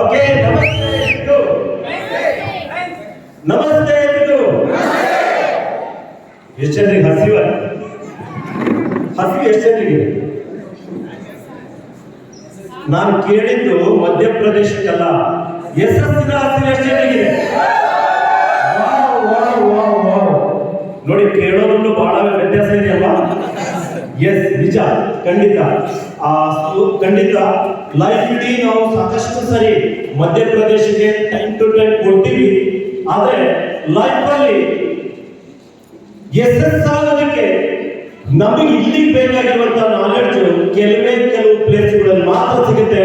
Okay, ನಮಸ್ತೆ ಇದು. ನಮಸ್ತೆ ಇದು. ಎಷ್ಟು ಜನರಿಗೆ ಹಸಿವೆ ಎಷ್ಟು ಜನರಿಗೆ? ನಾನು ಕೇಳಿದ್ದು ಮಧ್ಯಪ್ರದೇಶಕ್ಕಲ್ಲ, ಯಶಸ್ಸಿನ ಹಸಿವೆ ಎಷ್ಟು ಜನರಿಗೆ? ನೋಡಿ, ಕೇಳೋದ್ರಲ್ಲೂ ಬಹಳ ವ್ಯತ್ಯಾಸ ಇದೆಯಲ್ವಾ? ಎಸ್, ನಿಜ, ಖಂಡಿತ. ಖಂಡಿತ ಲೈಫ್ ಇಡೀ ನಾವು ಸಾಕಷ್ಟು ಸರಿ ಮಧ್ಯಪ್ರದೇಶಕ್ಕೆ ಟೈಮ್ ಟು ಟೈಮ್ ಕೊಡ್ತೀವಿ. ಆದ್ರೆ ಲೈಫ್ ಅಲ್ಲಿ ಯಶಸ್ಸಾಗೋದಕ್ಕೆ ನಮಗೆ ಇಲ್ಲಿ ಬೇಕಾಗಿರುವಂತ ನಾಲೆಡ್ಜ್ ಕೆಲವು ಪ್ಲೇಸ್ಗಳಲ್ಲಿ ಮಾತ್ರ ಸಿಗುತ್ತೆ.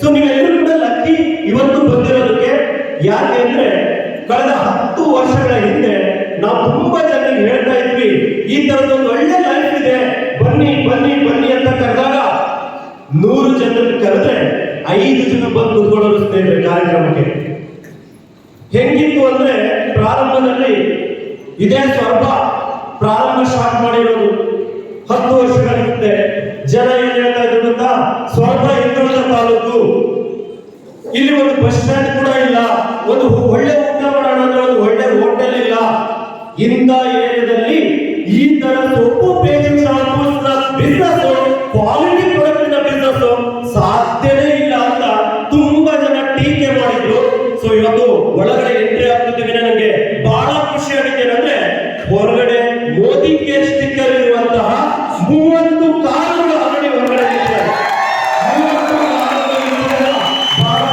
ಸೊ ನೀವೆಲ್ಲರೂ ಕೂಡ ಲಕ್ಕಿ ಇವತ್ತು ಬಂದಿರೋದಕ್ಕೆ. ಯಾಕೆ ಅಂದ್ರೆ ಕಳೆದ 10 ವರ್ಷಗಳ ಹಿಂದೆ ನಾವು ತುಂಬಾ ಜನರಿಗೆ ಹೇಳ್ತಾ ಇದ್ವಿ, ಈ ತರದೊಂದು ಒಳ್ಳೆ ಲೈಫ್ ಇದೆ, ಬನ್ನಿ ಬನ್ನಿ ಬನ್ನಿ ಅಂತ ಕರೆದಾಗ 100 ಜನರಿಗೆ ಕರೆದ್ರೆ 5 ಜನ ಬಂದು ಕೂತ್ಕೊಳ್ಳೋರು ಸ್ನೇಹಿತರೆ ಕಾರ್ಯಕ್ರಮಕ್ಕೆ. ಹೆಂಗಿತ್ತು ಅಂದ್ರೆ ಪ್ರಾರಂಭದಲ್ಲಿ ಇದೇ ಸ್ವರ್ಭ ಪ್ರಾರಂಭ ಸ್ಟಾರ್ಟ್ ಮಾಡಿರೋದು 10 ವರ್ಷಗಳ ಹಿಂದೆ. ಜನ ಏನ್ ಹೇಳ್ತಾ ಇದ್ರು ಗೊತ್ತಾ? ಸ್ವರ್ಭ ಹಿಂದುಳಿದ ತಾಲೂಕು, ಇಲ್ಲಿ ಒಂದು ಬಸ್ ಸ್ಟ್ಯಾಂಡ್ ಕೂಡ ಇಲ್ಲ, ಒಂದು ಒಳ್ಳೆ ಊಟ ಮಾಡೋಣ ಅಂದ್ರೆ ಒಂದು ಒಳ್ಳೆ ಹೋಟೆಲ್ ಇಲ್ಲ, ಇಂಥ ಏರಿಯಾದಲ್ಲಿ ಈ ತರ ಸೊಪ್ಪು paging business, quality product business ಸಾಧ್ಯನೇ ಇಲ್ಲ ಅಂತ ತುಂಬಾ ಜನ ಟೀಕೆ ಮಾಡಿದ್ರು. ಸೊ ಇವತ್ತು ಒಳಗಡೆ ಎಂಟ್ರಿ ಆಗ್ತಿದ್ದೀವಿ, ನನಗೆ ಬಹಳ ಖುಷಿ ಆಗಿದೆ. ಅಂದ್ರೆ ಹೊರಗಡೆ ಮೋದಿ ಕೇರ್ ಸ್ಟಿಕ್ಕರ್ ಇರುವಂತಹ 30 ಕಾರುಗಳು ಆಲ್ರೆಡಿ ಹೊರಗಡೆ ನಿಂತಿದ್ದಾರೆ. 30 ಕಾರುಗಳು ಬಹಳ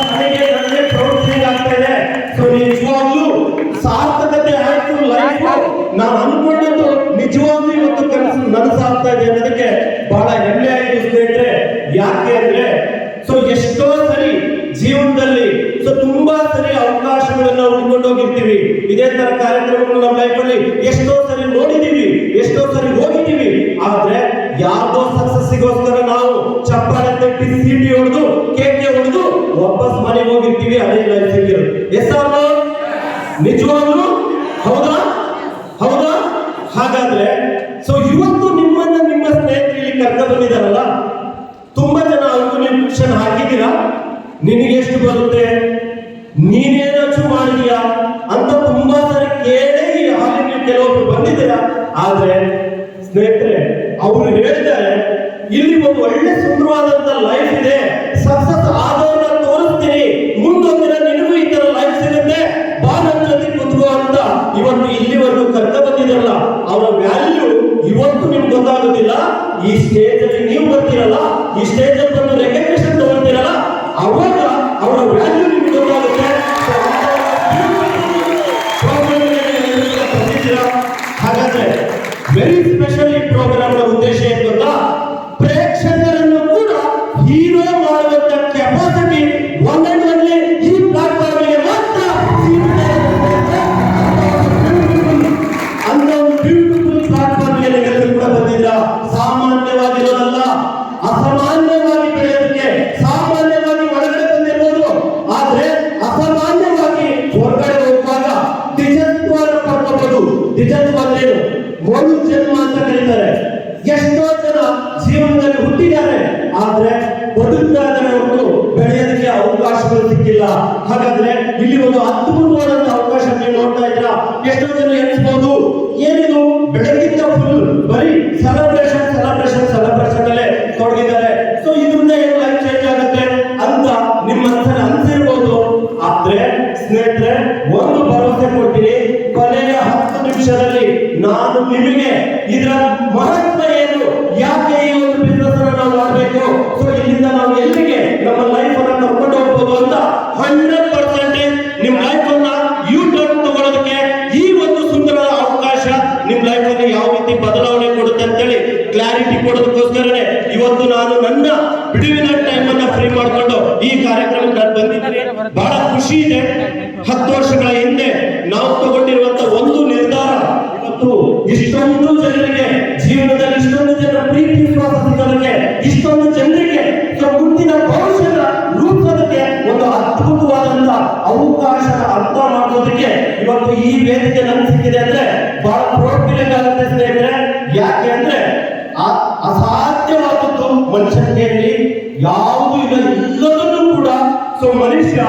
ನನಗೆ ಪ್ರೌಡ್ ಫೀಲ್ ಆಗ್ತಾ ಇದೆ. ಸೊ ನಿಜವಾಗ್ಲೂ ಸಾರ್ಥಕತೆ ಆಯ್ತು ಲೈಫ್. ನಾನು ಅನ್ಕೊಂಡದ್ದು ನಿಜವಾಗ್ಲೂ ಇವತ್ತು ನನಸಾಗ್ತಾ ಇದೆ ಅನ್ನೋದಕ್ಕೆ ಬಹಳ ಹೆಮ್ಮೆ ಆಯ್ತು ಸ್ನೇಹಿತರೆ. ಯಾಕೆ ಅಂದ್ರೆ ಸೊ ಎಷ್ಟೋ ಸರಿ ಜೀವನದಲ್ಲಿ ತುಂಬಾ ಸರಿ ಅವಕಾಶಗಳನ್ನ ಹುಡ್ಕೊಂಡು ಹೋಗಿರ್ತೀವಿ. ಇದೇ ತರ ಕಾರ್ಯಕ್ರಮಗಳು ನಮ್ಮ ಲೈಫ್ ಅಲ್ಲಿ ಎಷ್ಟೋ ಸರಿ ನೋಡಿದೀವಿ, ಎಷ್ಟೋ ಸರಿ ಹೋಗಿದ್ದೀವಿ. ಆದ್ರೆ ಯಾವ್ದೋ ಸಕ್ಸಸ್ಸಿಗೋಸ್ಕರ ನಾವು ಚಪ್ಪಾಳೆ ತಟ್ಟಿ ಸೀಟಿ ಹೊಡೆದು ಕೇಕೆ ಹೊಡೆದು ವಾಪಸ್ ಮನೆಗೆ ಹೋಗಿರ್ತೀವಿ. ಅದೇ ಲೈಫ್ ಸಿಕ್ಕಿರೋದು. ಎಷ್ಟಾದ್ರು ನಿಜವಾಗ್ಲು ಹೌದಾ? ಹೌದಾ? ಹಾಗಾದ್ರೆ ಸೊ ಇವತ್ತು ನಿಮ್ಮ ಸ್ನೇಹಿತರು ಇಲ್ಲಿ ಕರ್ಕ ಬಂದಿದ್ದಾರಲ್ಲ, ತುಂಬಾ ಜನ ಅವ್ರಿಗೂ ನೀವು ಕ್ವಶನ್ ಹಾಕಿದ್ದೀರಾ, ನಿನಗೆ ಎಷ್ಟು ಬರುತ್ತೆ, ನೀನೇನು ಅಚೀವ್ ಮಾಡಿದೀಯಾ ಅಂತ ತುಂಬಾ ಸರಿ ಕೇಳಿ ಹಾಗೆ ನೀವು ಕೆಲವೊಬ್ರು ಬಂದಿದ್ದೀರಾ. ಆದ್ರೆ ಸ್ನೇಹಿತರೆ ಅವರು ಹೇಳ್ತಾರೆ, ಇಲ್ಲಿ ಒಂದು ಒಳ್ಳೆ ಸುಂದರವಾದಂತ ಲೈಫ್ ಇದೆ, ಸಕ್ಸಸ್ ಆದವ್ರನ್ನ ತೋರಿಸ್ತೀನಿ, ಮುಂದೊಂದಿನ ನಿನಗೂ ಈ ತರ ಲೈಫ್ ಸಿಗುತ್ತೆ, ಬಾ ನನ್ನ ಜೊತೆ ಕುತ್ಕೋ ಅಂತ ಇವತ್ತು ಇಲ್ಲಿವರೆಗೂ ಕರ್ಕ ಬಂದಿದ್ದಾರಲ್ಲ, ಅವರ ವ್ಯಾಲ್ಯೂ ಇವತ್ತು ನಿಮ್ಗೆ ಗೊತ್ತಾಗೋದಿಲ್ಲ. ಈ ಸ್ಟೇಜ್ ಅಲ್ಲಿ ನೀವು ಬರ್ತೀರಲ್ಲ, ಈ ಸ್ಟೇಜ್ ಅಲ್ಲಿ ಬಂದು ರೆಕಗ್ನಿಷನ್ ತಗೊಳ್ತೀರಲ್ಲ, ಅವಾಗ ಅವರ ವ್ಯಾಲ್ಯೂ ನಿಮ್ಗೆ ಗೊತ್ತಾಗುತ್ತೆ. ಹಾಗಾದ್ರೆ ವೆರಿ ಸ್ಪೆಷಲ್ ಈ ಪ್ರೋಗ್ರಾಮ್ ಉದ್ದೇಶ ಏನ್ ಗೊತ್ತಾ? ಪ್ರೇಕ್ಷಕರನ್ನು ಕೂಡ ಹೀರೋ ಮಾಡುವಂತ ಕೆಪಾಸಿಟಿ ಒಂದೊಂದರಲ್ಲಿ ಈ ಪ್ಲಾಟ್ಫಾರ್ಮ್ ಗೆ ಮಾತ್ರ ಅಂತ ಒಂದು ಬ್ಯೂಟಿಫುಲ್ ಪ್ಲಾಟ್ಫಾರ್ಮ್ ಗೆ ನೀವೆಲ್ಲರೂ ಕೂಡ ಬಂದಿಲ್ಲ. ಸಾಮಾನ್ಯವಾಗಿರೋದಲ್ಲ, ಅಸಾಮಾನ್ಯವಾಗಿ ಬೆಳೆಯೋದಕ್ಕೆ ಸಾಮಾನ್ಯವಾಗಿ ಒಳಗಡೆ ಬಂದಿರ್ಬೋದು, ಆದ್ರೆ ಅಸಾಮಾನ್ಯವಾಗಿ ಹೊರಗಡೆ ಹೋಗುವಾಗ ದ್ವಿಜತ್ವವನ್ನು ಪಡ್ಕೋಬಹುದು. ದ್ವಿಜತ್ವ ಅಂದ್ರೇನು? ಒಂದು ಜನ್ಮ ಅಂತ ಕರೀತಾರೆ. ಎಷ್ಟೋ ಜನ ಜೀವನದಲ್ಲಿ ಹುಟ್ಟಿದ್ದಾರೆ, ಆದ್ರೆ ಬದುಕಾದರೆ ಹೊರತು ಬೆಳೆಯೋದಕ್ಕೆ ಅವಕಾಶಗಳು ಸಿಕ್ಕಿಲ್ಲ. ಹಾಗಾದ್ರೆ ಇಲ್ಲಿ ಒಂದು ಅದ್ಭುತವಾದಂತಹ ಅವಕಾಶ ನೀವು ನೋಡ್ತಾ ಇದ್ದೀರಾ. ಎಷ್ಟೋ ಜನ ಎನಿಸಬಹುದು, ಏನಿದು ಬೆಳಗಿಂದ ಫುಲ್ ಬರೀ ಸೆಲೆಬ್ರೇಷನ್ ಅಲ್ಲೇ ತೊಡಗಿದ್ದಾರೆ, ಸೊ ಇದರಿಂದ ಏನು ಲೈಫ್ ಚೇಂಜ್ ಆಗುತ್ತೆ ಅಂತ ನಿಮ್ಮ ಮನಸ್ಸಲ್ಲಿ ಅನ್ಸಿರ್ಬೋದು. ಆದ್ರೆ ಸ್ನೇಹಿತರೆ ಒಂದು ಭರವಸೆ ಕೊಡ್ತೀನಿ, ಕೊನೆಯ 10 ನಿಮಿಷದಲ್ಲಿ ನಾನು ನಿಮಗೆ ಇದರ ಮಹತ್ವ ಏನು, ಯಾಕೆ ಈ ಒಂದು ಬಿಸ್ನೆಸ್ ಅನ್ನು ನಾವು ಮಾಡಬೇಕು, ಸೊ ಇಲ್ಲಿಂದ ನಾವು ಎಲ್ಲಿಗೆ ನಮ್ಮ ಲೈಫ್ ಅನ್ನ ಕರ್ಕೊಂಡು ಹೋಗ್ಬೋದು ಅಂತ 100% ನಿಮ್ಮ ಲೈಫ್ ಅನ್ನ ಯೂ ಟರ್ನ್ ತಗೊಳ್ಳೋದಕ್ಕೆ ಈ ಒಂದು ಸುಂದರ ಅವಕಾಶ ನಿಮ್ಮ ಲೈಫ್ ಅಲ್ಲಿ ಯಾವ ರೀತಿ ಬದಲಾವಣೆ ಕೊಡುತ್ತೆ ಅಂತೇಳಿ ಕ್ಲಾರಿಟಿ ಕೊಡೋದಕ್ಕೋಸ್ಕರನೇ ಇವತ್ತು ನಾನು ನನ್ನ ಬಿಡುವಿನ ಟೈಮ್ ಅನ್ನ ಫ್ರೀ ಮಾಡ್ಕೊಂಡು ಈ ಕಾರ್ಯಕ್ರಮಕ್ಕೆ ನಾನು ಬಂದಿದ್ದೀನಿ. ಬಹಳ ಖುಷಿ ಇದೆ. 10 ವರ್ಷಗಳ ಹಿಂದೆ ನಾವು ತಗೊಂಡಿರುವಂತ ಒಂದು ನಿರ್ಧಾರ ಇವತ್ತು ಇಷ್ಟೊಂದು ಜನರಿಗೆ ಜೀವನದಲ್ಲಿ ಇಷ್ಟೊಂದು ಜನರ ಪ್ರೀತಿ ವಿಶ್ವಾಸ ಸಿಗೋದಕ್ಕೆ, ಇಷ್ಟೊಂದು ಜನರಿಗೆ ಮುಂದಿನ ಭವಿಷ್ಯದ ರೂಪದಕ್ಕೆ ಒಂದು ಅದ್ಭುತವಾದಂತ ಅವಕಾಶ ಅರ್ಥ ಮಾಡೋದಕ್ಕೆ ಇವತ್ತು ಈ ವೇದಿಕೆ ನಮ್ಗೆ ಸಿಕ್ಕಿದೆ ಅಂದ್ರೆ ಬಹಳ ಪ್ರೌಡ್ ಫೀಲಿಂಗ್ ಆಗುತ್ತೆ ಸ್ನೇಹಿತರೆ. ಯಾಕೆ ಅಂದ್ರೆ ಅಸಾಧ್ಯವಾದದ್ದು ಮನುಷ್ಯನಿಗೆ ಯಾವುದು ಇಲ್ಲ, ಎಲ್ಲದನ್ನು ಕೂಡ ಸೊ ಸೊ ಮನುಷ್ಯ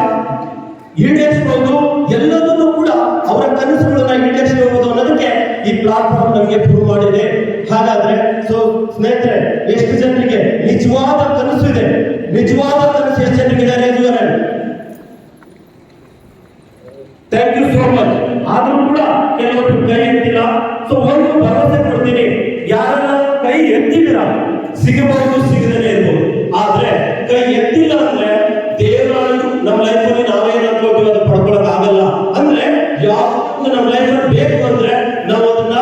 ಈಡೇರಿಸಬಹುದು, ಎಲ್ಲದನ್ನು ಕೂಡ ಅವರ ಕನಸುಗಳನ್ನ ಈಡೇರಿಸಬಹುದು ಅನ್ನೋದಕ್ಕೆ ಈ ಪ್ಲಾಟ್ಫಾರ್ಮ್ ನಮಗೆ ಪ್ರೂವ್ ಮಾಡಿದೆ. ಹಾಗಾದ್ರೆ ಸೊ ಸ್ನೇಹಿತರೆ, ಎಷ್ಟು ಜನರಿಗೆ ನಿಜವಾದ ಕನಸು ಇದೆ? ನಿಜವಾದ ಕನಸು ಎಷ್ಟು ಜನರಿಗೆ ಇದೆ? Thank you so much. ಆದ್ರೂ ಕೂಡ ಕೆಲವರು ಕೈ ಎತ್ತಿಲ್ಲ. ಸೊ ಒಂದು ಭರವಸೆ ಕೊಡ್ತೀನಿ, ಯಾರೆಲ್ಲ ಕೈ ಎತ್ತಿದ್ದೀರಾ, ಸಿಗಬಹುದು, ಸಿಗದೇ ಇರ್ಬೋದು. ಆದ್ರೆ ಕೈ ಎತ್ತಿಲ್ಲ ಅಂದ್ರೆ ದೇವರಾಳು ನಮ್ಮ ಲೈಫಲ್ಲಿ ನಾವೇನ್ ಅನ್ಕೋತೀವಿ ಅದು ಪಡ್ಕೊಳಕ್ ಆಗಲ್ಲ. ಅಂದ್ರೆ ಯಾವ್ದು ನಮ್ಮ ಲೈಫಲ್ಲಿ ಬೇಕು ಅಂದ್ರೆ ನಾವು ಅದನ್ನ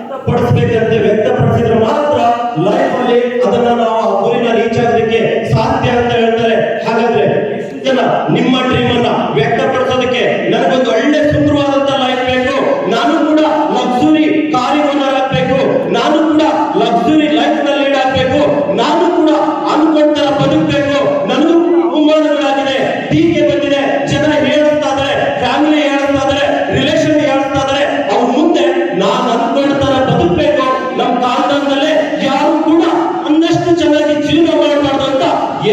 ವ್ಯಕ್ತಪಡಿಸ್ಬೇಕಂತೆ. ವ್ಯಕ್ತಪಡಿಸಿದ್ರೆ ಮಾತ್ರ ಲೈಫ್ ಅಲ್ಲಿ ಅದನ್ನ ನಾವು ಆ ಗುರಿನ ರೀಚ್ ಆಗೋದಕ್ಕೆ ಸಾಧ್ಯ ಅಂತ ಹೇಳ್ತಾರೆ. ಹಾಗಾದ್ರೆ ಎಷ್ಟು ಜನ ನಿಮ್ಮ ಡ್ರೀಮ್ ಅನ್ನ ವ್ಯಕ್ತಪಡಿಸೋದಕ್ಕೆ ನನಗೊಂದು ಒಳ್ಳೆ ಸುಂದರವಾದಂತ ಲೈಫ್ ಬೇಕು, ನಾನು ಕೂಡ ಲಕ್ಸುರಿ ಕಾರಿ ಓನರ್ ಆಗ್ಬೇಕು, ನಾನು ಕೂಡ ಲಕ್ಸುರಿ ಲೈಫ್ ನಲ್ಲಿ ಲೀಡ್ ಆಗ್ಬೇಕು, ನಾನು ಕೂಡ ಅನ್ಕೊಂಡರ ಬದುಕಬೇಕು, ನನಗೂ ಅವಮಾನಗಳಾಗಿದೆ, ಟೀಕೆ ಬಂದಿದೆ, ಜನ ಹೇಳ್ತಾ ಇದಾರೆ, ಫ್ಯಾಮಿಲಿ ಹೇಳ್ತಾ ಇದಾರೆ, ರಿಲೇಷನ್ ಹೇಳ್ತಾ ಇದಾರೆ, ಅವ್ರ ಮುಂದೆ ನಾನು ಅನ್ಕೊಂಡರ ಬದುಕಬೇಕು, ನಮ್ಮ ಕಾಲದಲ್ಲೇ ಯಾರು ಕೂಡ ಅನ್ನಷ್ಟು ಚೆನ್ನಾಗಿ ಜೀವನ ಮಾಡಬಾರ್ದು ಅಂತ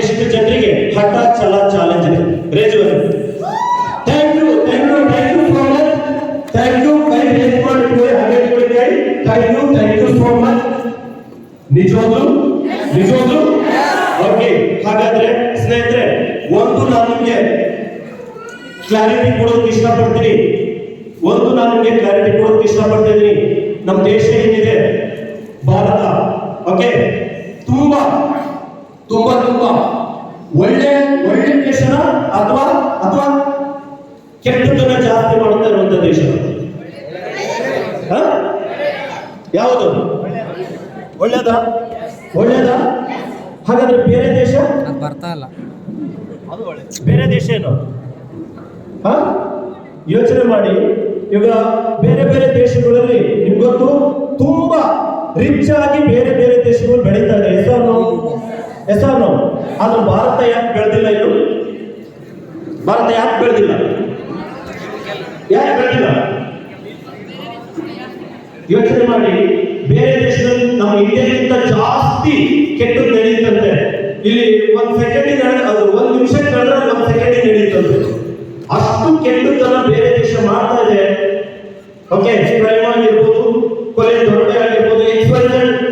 ಎಷ್ಟು ಜನರಿಗೆ ಹಠ ಛಲ ಚಾಲೆಂಜ್ ಇದೆ. Reju thank you so much. Thank you. ಕೈ ರೇಸ್ ಮಾಡಿಕೊಳ್ಳಿ, ಹಾಗೆ ಕೈ. Thank you so much. ನಿಜವಾಗ್ಲು ಓಕೆ. ಹಾಗಾದ್ರೆ ಸ್ನೇಹಿತರೆ, ಒಂದು ನಾನು ನಿಮಗೆ ಕ್ಲಾರಿಟಿ ಕೊಡೋದಕ್ಕೆ ಇಷ್ಟಪಡ್ತೀನಿ. ನಮ್ಮ ದೇಶ ಏನಿದೆ ಭಾರತ, ಓಕೆ, ತುಂಬಾ ತುಂಬಾ ತುಂಬಾ ಒಳ್ಳೆ ದೇಶನ ಅಥವಾ ಕೆಟ್ಟದನ್ನ ಜಾಸ್ತಿ ಮಾಡ್ತಾ ಇರುವಂತ ದೇಶ ಯಾವುದು? ಒಳ್ಳೇದಾ? ಹಾಗಾದ್ರೆ ಬೇರೆ ದೇಶ ಬರ್ತಾ ಇಲ್ಲ, ಬೇರೆ ದೇಶ ಏನು? ಯೋಚನೆ ಮಾಡಿ. ಈಗ ಬೇರೆ ದೇಶಗಳಲ್ಲಿ ನಿಮ್ಗೊತ್ತು ತುಂಬಾ ರಿಚ್ ಆಗಿ ಬೇರೆ ದೇಶಗಳು ಬೆಳೀತಾ ಇದೆ. ಹೆಸರು ಆದ್ರೆ ಭಾರತ ಯಾಕೆ ಬೆಳೆದಿಲ್ಲ? ಭಾರತ ಯಾಕೆ ಬೆಳೆದಿಲ್ಲ? ಯೋಚನೆ ಮಾಡಿ. ಬೇರೆ ದೇಶದಲ್ಲಿ ನಮ್ಮ ಇಂಡಿಯಾಗಿಂತ ಜಾಸ್ತಿ ಕೆಟ್ಟದ್ದು ನಡೀತಂತೆ. ಇಲ್ಲಿ ಒಂದ್ ಸೆಕೆಂಡ್ ಅದು 1 ನಿಮಿಷ ಕಳೆದ್ರೆ 1 ಸೆಕೆಂಡ್ ನಡೀತಂತೆ. ಅಷ್ಟು ಕೆಟ್ಟದ್ದನ್ನ ಬೇರೆ ದೇಶ ಮಾಡ್ತಾ ಇದೆ. ಓಕೆ, ಕ್ರೈಮ್ ಆಗಿರ್ಬೋದು, ಕೊಲೆ ದೊಡ್ಡ ಆಗಿರ್ಬೋದು,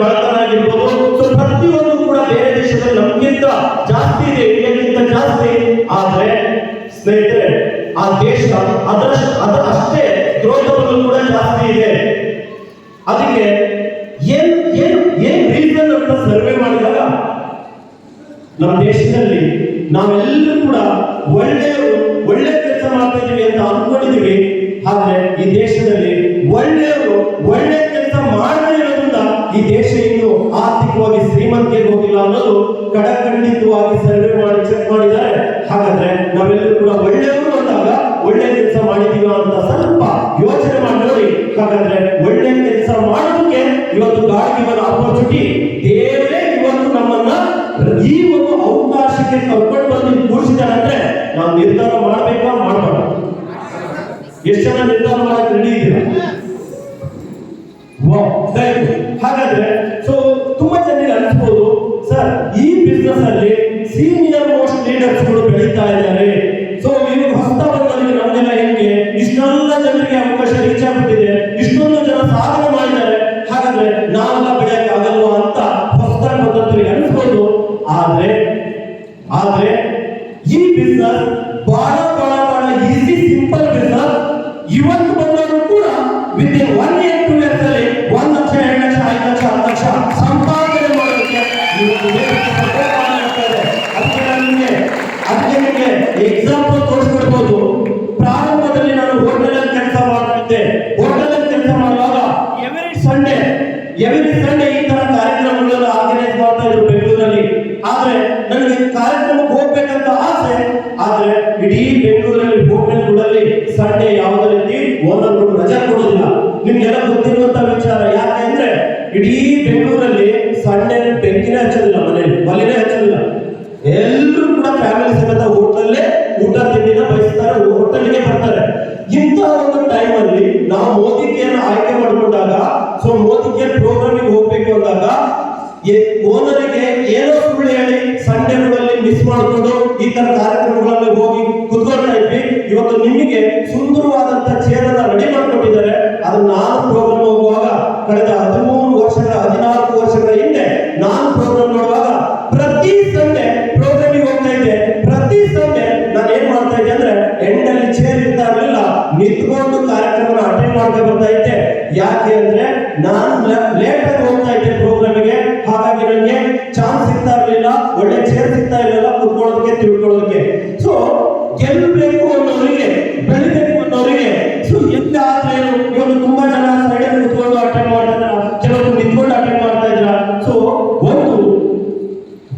ಕಳ್ಳತನ ಆಗಿರ್ಬೋದು. ಸೊ ಪ್ರತಿಯೊಂದು ಕೂಡ ಬೇರೆ ದೇಶದಲ್ಲಿ ನಮ್ಗಿಂತ ಜಾಸ್ತಿ ಇದೆ, ಇಂಡಿಯಾಗಿಂತ ಜಾಸ್ತಿ. ಆದ್ರೆ ಸ್ನೇಹಿತರೆ, ಆ ದೇಶ ಅಷ್ಟೇ ಕ್ರೋಧವನ್ನು ಕೂಡ ಜಾಸ್ತಿ ಇದೆ. ಅದಕ್ಕೆ ಏನ್ ರೀಸನ್ ಅಂತ ಸರ್ವೆ ಮಾಡಿದಾಗ ನಮ್ಮ ದೇಶದಲ್ಲಿ ನಾವೆಲ್ಲರೂ ಕೂಡ ಒಳ್ಳೆ ಕೆಲಸ ಮಾಡ್ತಾ ಇದೀವಿ ಅಂತ ಅನ್ಕೊಂಡಿದೀವಿ. ಆದ್ರೆ ಈ ದೇಶದಲ್ಲಿ ಒಳ್ಳೆಯವರು ಒಳ್ಳೆ ಕೆಲಸ ಮಾಡದೇ ಇರೋದ್ರಿಂದ ಈ ದೇಶ ಇನ್ನು ಆರ್ಥಿಕವಾಗಿ ಶ್ರೀಮಂತಿಗೆ ಹೋಗಿಲ್ಲ ಅನ್ನೋದು ಕಡಖಂಡಿತವಾಗಿ ಸರ್ವೆ ಮಾಡಿ ಚೆಕ್ ಮಾಡಿದ್ದಾರೆ. ಹಾಗಾದ್ರೆ ನಾವೆಲ್ಲರೂ ಕೂಡ ಒಳ್ಳೆಯವರು ಅಂದಾಗ ಒಳ್ಳೆ ಕೆಲಸ ಮಾಡಿದೀವ ಅಂತ ಸ್ವಲ್ಪ ಯೋಚನೆ ಮಾಡಿ ನೋಡಿ. ಹಾಗಾದ್ರೆ ಒಳ್ಳೆ ಕೆಲಸ ಮಾಡೋದಕ್ಕೆ ಇವತ್ತು ಗಾಡ್ ಗಿವನ್ ಆಪರ್ಚುನಿಟಿ, ದೇವರೇ ಇವತ್ತು ನಮ್ಮನ್ನ ಈ ಒಂದು ಅವಕಾಶಕ್ಕೆ ಕರ್ಕೊಂಡು ಬಂದು ಕೂರಿಸಿದ್ದಾರೆ ಅಂದ್ರೆ ನಾವು ನಿರ್ಧಾರ ಮಾಡ್ಬೇಕಾ ಮಾಡಬಾರ್ದು? ಎಷ್ಟು ಜನ ನಿರ್ಧಾರ ಮಾಡಕ್ಕೆ ರೆಡಿ ಇದ್ದೀರಾ? ಹಾಗಾದ್ರೆ ಸೊ ತುಂಬಾ ಜನರಿಗೆ ಅನಿಸ್ಬೋದು, ಸರ್ ಈ ಬಿಸ್ನೆಸ್ ಅಲ್ಲಿ ಸೀನಿಯರ್ ಮೋಸ್ಟ್ ಲೀಡರ್ಸ್ ಗಳು ಬೆಳೀತಾ ಇದ್ದಾರೆ. ಸೊ ಇವಾಗ ಹೊಸ ಬಂದವರಿಗೆ ನಮ್ಗೆಲ್ಲ ಹೆಂಗೆ ಇಷ್ಟೆಲ್ಲ ಜನರಿಗೆ ಅವಕಾಶ ರೀಚ್ ಆಗ್ಬಿಟ್ಟಿದೆ, ಇಷ್ಟೊಂದು ಜನ ಸಾಧನೆ ಮಾಡಿದ್ದಾರೆ, ಹಾಗಾದ್ರೆ ನಾವೆಲ್ಲ ಬೆಳೆಯಕ್ಕೆ ಆಗಲ್ವಾ ಅಂತ ಹೊಸದಾಗಿ ಬಂದವರಿಗೆ ಅನಿಸ್ಬೋದು. ಆದ್ರೆ ಈ ಬಿಸ್ನೆಸ್ ಬಹಳ ಈಸಿ ಸಿಂಪಲ್ ಬಿಸ್ನೆಸ್. ಇವತ್ತು ಬಂದವರು ಕೂಡ ವಿತ್ ಇನ್ 1 year 2 years ಅಲ್ಲಿ 1 ಲಕ್ಷ 2 ಲಕ್ಷ 5 ಲಕ್ಷ 10 ಲಕ್ಷ ಸಂಪಾದನೆ ಮಾಡೋದಕ್ಕೆ ಅದಕ್ಕೆ ನಿಮಗೆ ಎಕ್ಸಾಂಪಲ್ ತೋರಿಸ್ಕೊಡ್ಬೋದು. ಪ್ರಾರಂಭದಲ್ಲಿ ನಾನು ಹೋಟೆಲ್ ಕೆಲಸ ಮಾಡ್ತಿದ್ದೆ. ಹೋಟೆಲ್ ಕೆಲಸ ಮಾಡುವಾಗ ಎವ್ರಿ ಸಂಡೇ ಈ ತರ ಕಾರ್ಯಕ್ರಮಗಳೆಲ್ಲ ಆರ್ಗನೈಸ್ ಮಾಡ್ತಾ ಇದ್ರು ಬೆಂಗಳೂರಲ್ಲಿ. ಆದ್ರೆ ನನಗೆ ಕಾರ್ಯಕ್ರಮಕ್ಕೆ ಹೋಗ್ಬೇಕಂತ ಆಸೆ. ಆದ್ರೆ ಇಡೀ ಬೆಂಗಳೂರಲ್ಲಿ ಹೋಟೆಲ್ಗಳಲ್ಲಿ ಸಂಡೇ ಯಾವುದೇ ರೀತಿ ಓನರ್ಗಳು ರಜೆ ಕೊಡೋದಿಲ್ಲ. ನಿಮ್ಗೆಲ್ಲ ಗೊತ್ತಿರುವಂತ ವಿಚಾರ. ಯಾಕೆ ಅಂದ್ರೆ ಇಡೀ ಬೆಂಗಳೂರಲ್ಲಿ ಸಂಡೇ ಬೆಂಕಿನೇ ಹಚ್ಚೋದಿಲ್ಲ, ಮನೆಯಲ್ಲಿ ಒಲೆನೇ ಹಚ್ಚೋದಿಲ್ಲ. ಎಲ್ಲರೂ ಕೂಡ ಫ್ಯಾಮಿಲಿ ಸಮೇತ ಹೋಟೆಲ್ಲೇ ಊಟ ತಿಂಡಿನ ಬಯಸ್ತಾರೆ, ಹೋಟೆಲ್ಗೆ ಬರ್ತಾರೆ. ಇಂತಹ ಒಂದು ಟೈಮ್ ಅಲ್ಲಿ ನಾವು ಮೋದಿ ಕೇರ್ ಆಯ್ಕೆ ಮಾಡಿಕೊಂಡಾಗ, ಸೊ ಮೋದಿ ಕೇರ್ ಪ್ರೋಗ್ರಾಮಿಗೆ ಹೋಗ್ಬೇಕು ಅಂದಾಗ ಓನರಿಗೆ ಏನೋ ಸುಳ್ಳು ಹೇಳಿ ಸಂಡೇಗಳಲ್ಲಿ ಮಿಸ್ ಮಾಡಿಕೊಂಡು ಈ ತರ ಕಾರ್ಯಕ್ರಮಗಳಲ್ಲಿ ಹೋಗಿ ನಿಮಗೆ ಸುಂದರವಾದಂತ ಚೇರ್ ಅನ್ನ ರೆಡಿ ಮಾಡಿಕೊಟ್ಟಿದ್ದಾರೆ. ಅದು ನಾನು ಪ್ರೋಗ್ರಾಮ್ ಹೋಗುವಾಗ ಕಳೆದ 14 ವರ್ಷಗಳ ಹಿಂದೆ ನಾನು ಪ್ರೋಗ್ರಾಮ್ ನೋಡುವಾಗ ಪ್ರತಿ ಸಂಡೆ ಪ್ರೋಗ್ರಾಮಿಗೆ ಹೋಗ್ತಾ ಇದ್ದೆ. ಪ್ರತಿ ಸಂಡೆ ನಾನು ಏನ್ ಮಾಡ್ತಾ ಇದ್ದೆ ಅಂದ್ರೆ ಎಂಡಲ್ಲಿ ಚೇರ್ ಇರ್ತಾ ಇರಲಿಲ್ಲ, ನಿಂತ್ಕೊಂಡು ಕಾರ್ಯಕ್ರಮ ಅಟೆಂಡ್ ಮಾಡ್ತಾ ಬರ್ತಾ ಇದ್ದೆ. ಯಾಕೆ ಅಂದ್ರೆ ನಾನು ಲೇಟ್ ಆಗಿ ಹೋಗ್ತಾ ಇದ್ದೆ ಪ್ರೋಗ್ರಾಮಿಗೆ, ಹಾಗಾಗಿ ನನಗೆ ಚಾನ್ಸ್ ಸಿಗ್ತಾ ಇರಲಿಲ್ಲ, ಒಳ್ಳೆ ಚೇರ್ ಸಿಗ್ತಾ ಇರಲಿಲ್ಲ ಕುತ್ಕೊಳ್ಳೋದಕ್ಕೆ ತಿಳ್ಕೊಳ್ಳೋದಕ್ಕೆ. ಸೊ ಗೆಲ್ಲಬೇಕು ಅನ್ನೋರಿಗೆ, ಬೆಳಿಬೇಕು ಅನ್ನೋರಿಗೆ ಸೊ ಎಲ್ಲಾದ್ರೂ ಇವಾಗ ತುಂಬಾ ಜನ ಸೈಡ್ ಕುತ್ಕೊಂಡು ಅಟೆಂಡ್ ಮಾಡ್ತಾ ಇದ್ದಾರೆ, ಕೆಲವರು ನಿಂತ್ಕೊಂಡು ಅಟೆಂಡ್ ಮಾಡ್ತಾ ಇದ್ರ. ಸೊ ಒಂದು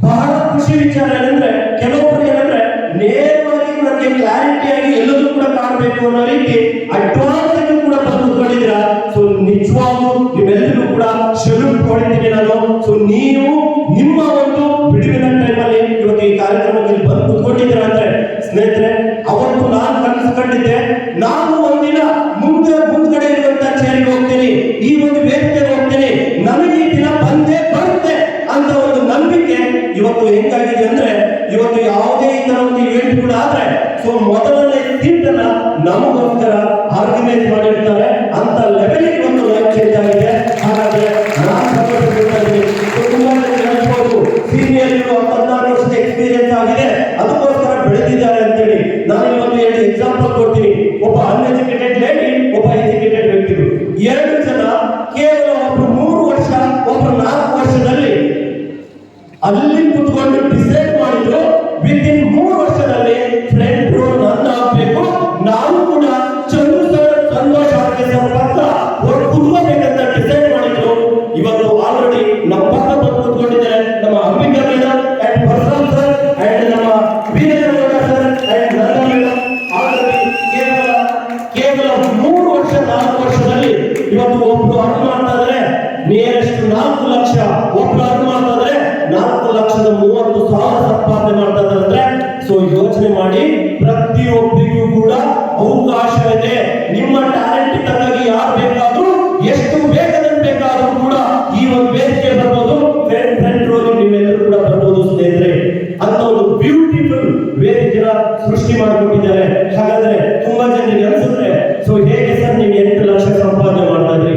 ಬಹಳ ಖುಷಿ ವಿಚಾರ ಏನಂದ್ರೆ ಕೆಲವೊಬ್ರು ಏನಂದ್ರೆ ನೇರವಾಗಿ ನನಗೆ ಕ್ಲಾರಿಟಿಯಾಗಿ ಎಲ್ಲದೂ ಕೂಡ ಕಾಣಬೇಕು ಅನ್ನೋ ರೀತಿ ಅಡ್ವಾನ್ಸ್ ಆಗಿ ಕೂಡ ಬಂದುಕೊಂಡಿದ್ದೀರಾ. ಸೊ ನಿಜವಾಗ್ಲೂ ನೀವೆಲ್ಲರೂ ಕೂಡ ಶೆಲ್ಯೂಟ್ ಕೊಡ್ತೀನಿ ನಾನು. ಸೊ ನೀವು ನಿಮ್ಮ ಒಂದು ಬಿಡುವಿನ ಟೈಮಲ್ಲಿ ಇವತ್ತು ಈ ಕಾರ್ಯಕ್ರಮಕ್ಕೆ ಬಂದು ಕುತ್ಕೊಂಡಿದ್ದೀರಾ ಅಂದ್ರೆ ಸ್ನೇಹಿತರೆ, ಅವತ್ತು ನಾನು ಕನಸು ಕಂಡಿದ್ದೆ, ನಾನು ಒಂದಿನ ಮುಂದ್ಗಡೆ ಇರುವಂತ ಚೇರಿಗೆ ಹೋಗ್ತೀನಿ, ಈ ಒಂದು ವೇದಿಕೆಗೆ ಹೋಗ್ತೀನಿ, ನನಗೆ ಈ ದಿನ ಬಂದೇ ಬರುತ್ತೆ ಅಂತ ಒಂದು ನಂಬಿಕೆ ಇವತ್ತು ಹೆಂಗಾಗಿದೆ ಅಂದ್ರೆ ಇವತ್ತು ಯಾವುದೇ ಈ ತರ ಒಂದು ಇವೆಂಟ್ ಕೂಡ ಆದ್ರೆ ಸೊ ಮೊದಲನೇ ಸೀಟನ್ನ ನಮಗೋಸ್ಕರ ಆರ್ಗನೈಸ್ ಮಾಡಿರ್ತಾರೆ ಅಂತ ಲೆವೆಲ್ಗೆ ಒಂದು ಲೈಫ್ ಚೇಂಜ್ ಆಗಿದೆ. ಹಾಗಾದ್ರೆ ನಾನು ತುಂಬಾ ಹೇಳ್ಬೋದು, ಸೀನಿಯರ್ 14 ವರ್ಷದ ಎಕ್ಸ್ಪೀರಿಯನ್ಸ್ ಆಗಿದೆ, ಅದಕ್ಕೋಸ್ಕರ ಬೆಳೆದಿದ್ದಾರೆ ಅಂತೇಳಿ. ನಾನು ಇವತ್ತು 2 ಎಕ್ಸಾಂಪಲ್ ಕೊಡ್ತೀನಿ. ಒಬ್ಬ ಅನ್ಎಜುಕೇಟೆಡ್ ಲೇಡಿ, ಒಬ್ಬ ಎಜುಕೇಟೆಡ್ ವ್ಯಕ್ತಿಗಳು. 2 ಜನ ಕೇವಲ ಒಬ್ರು 3 ವರ್ಷ, ಒಬ್ರು 4 ವರ್ಷದಲ್ಲಿ ಅಲ್ಲಿ ಕುತ್ಕೊಂಡು ಡಿಸೈಡ್ ಮಾಡಿದ್ರು. ವಿತಿನ್ 3 ವರ್ಷದಲ್ಲಿ ಫ್ರೆಂಡ್ ರೋಲ್ ನನ್ನ ಆಗ್ಬೇಕು, ನಾವು ಕೂಡ ಚಂದ್ರು ಸರ್, ಸಂತೋಷ್ ಪಕ್ಕ ಕುತ್ಕೋಬೇಕಂತ ಡಿಸೈಡ್ ಮಾಡಿದ್ರು. ಇವತ್ತು ಆಲ್ರೆಡಿ ನಮ್ಮ ಪಕ್ಕ ಬಂದು ಕುತ್ಕೊಂಡಿದ್ದಾರೆ ನಮ್ಮ Ambika madam and Prasad sir and ನಮ್ಮ ವೀರೇಂದ್ರ ಸರ್ ಅಂಡ್ ನನ್ನ ಮೇಡಮ್. ಆಲ್ರೆಡಿ ಕೇವಲ 3 ವರ್ಷ 4 ವರ್ಷದಲ್ಲಿ ಇವತ್ತು ಒಬ್ರು ಅರ್ನ್ ಮಾಡ್ತಾ ಇದ್ದಾರೆ ನಿಯರೆಸ್ಟ್ 4 ಲಕ್ಷ, ಒಬ್ರು ಅರ್ನ್ ಮಾಡ್ತಾ ಇದ್ದಾರೆ 4,30,000 ಸಂಪಾದನೆ ಮಾಡ್ತಾ ಇದ್ದಾರೆ. ಸೊ ಯೋಚನೆ ಮಾಡಿ, ಪ್ರತಿಯೊಬ್ಬರಿಗೂ ಕೂಡ ಅವಕಾಶ ಇದೆ. ನಿಮ್ಮ ಟ್ಯಾಲೆಂಟ್ ತಕ್ಕಾಗಿ ಯಾರು ಬೇಕಾದ್ರೂ ಎಷ್ಟು ವೇಗದಲ್ಲಿ ಬೇಕಾದ್ರೂ ಕೂಡ ಈ ಒಂದು ವೇದಿಕೆ ಬರ್ಬೋದು, ಫ್ರೆಂಡ್ ರೋಲ್ ನೀವೆಲ್ಲರೂ ಕೂಡ ಬರ್ಬೋದು ಸ್ನೇಹಿತರೆ. ಅಂತ ಒಂದು ಬ್ಯೂಟಿಫುಲ್ ವೇದಿಕೆನ ಸೃಷ್ಟಿ ಮಾಡಿಕೊಟ್ಟಿದ್ದಾರೆ. ಹಾಗಾದ್ರೆ ತುಂಬಾ ಜನರಿಗೆ ಅನ್ಸುತ್ತೆ, ಸೊ ಹೇಗೆ ಸರ್ ನೀವು 8 ಲಕ್ಷ ಸಂಪಾದನೆ ಮಾಡ್ತಾ ಇದ್ರಿ?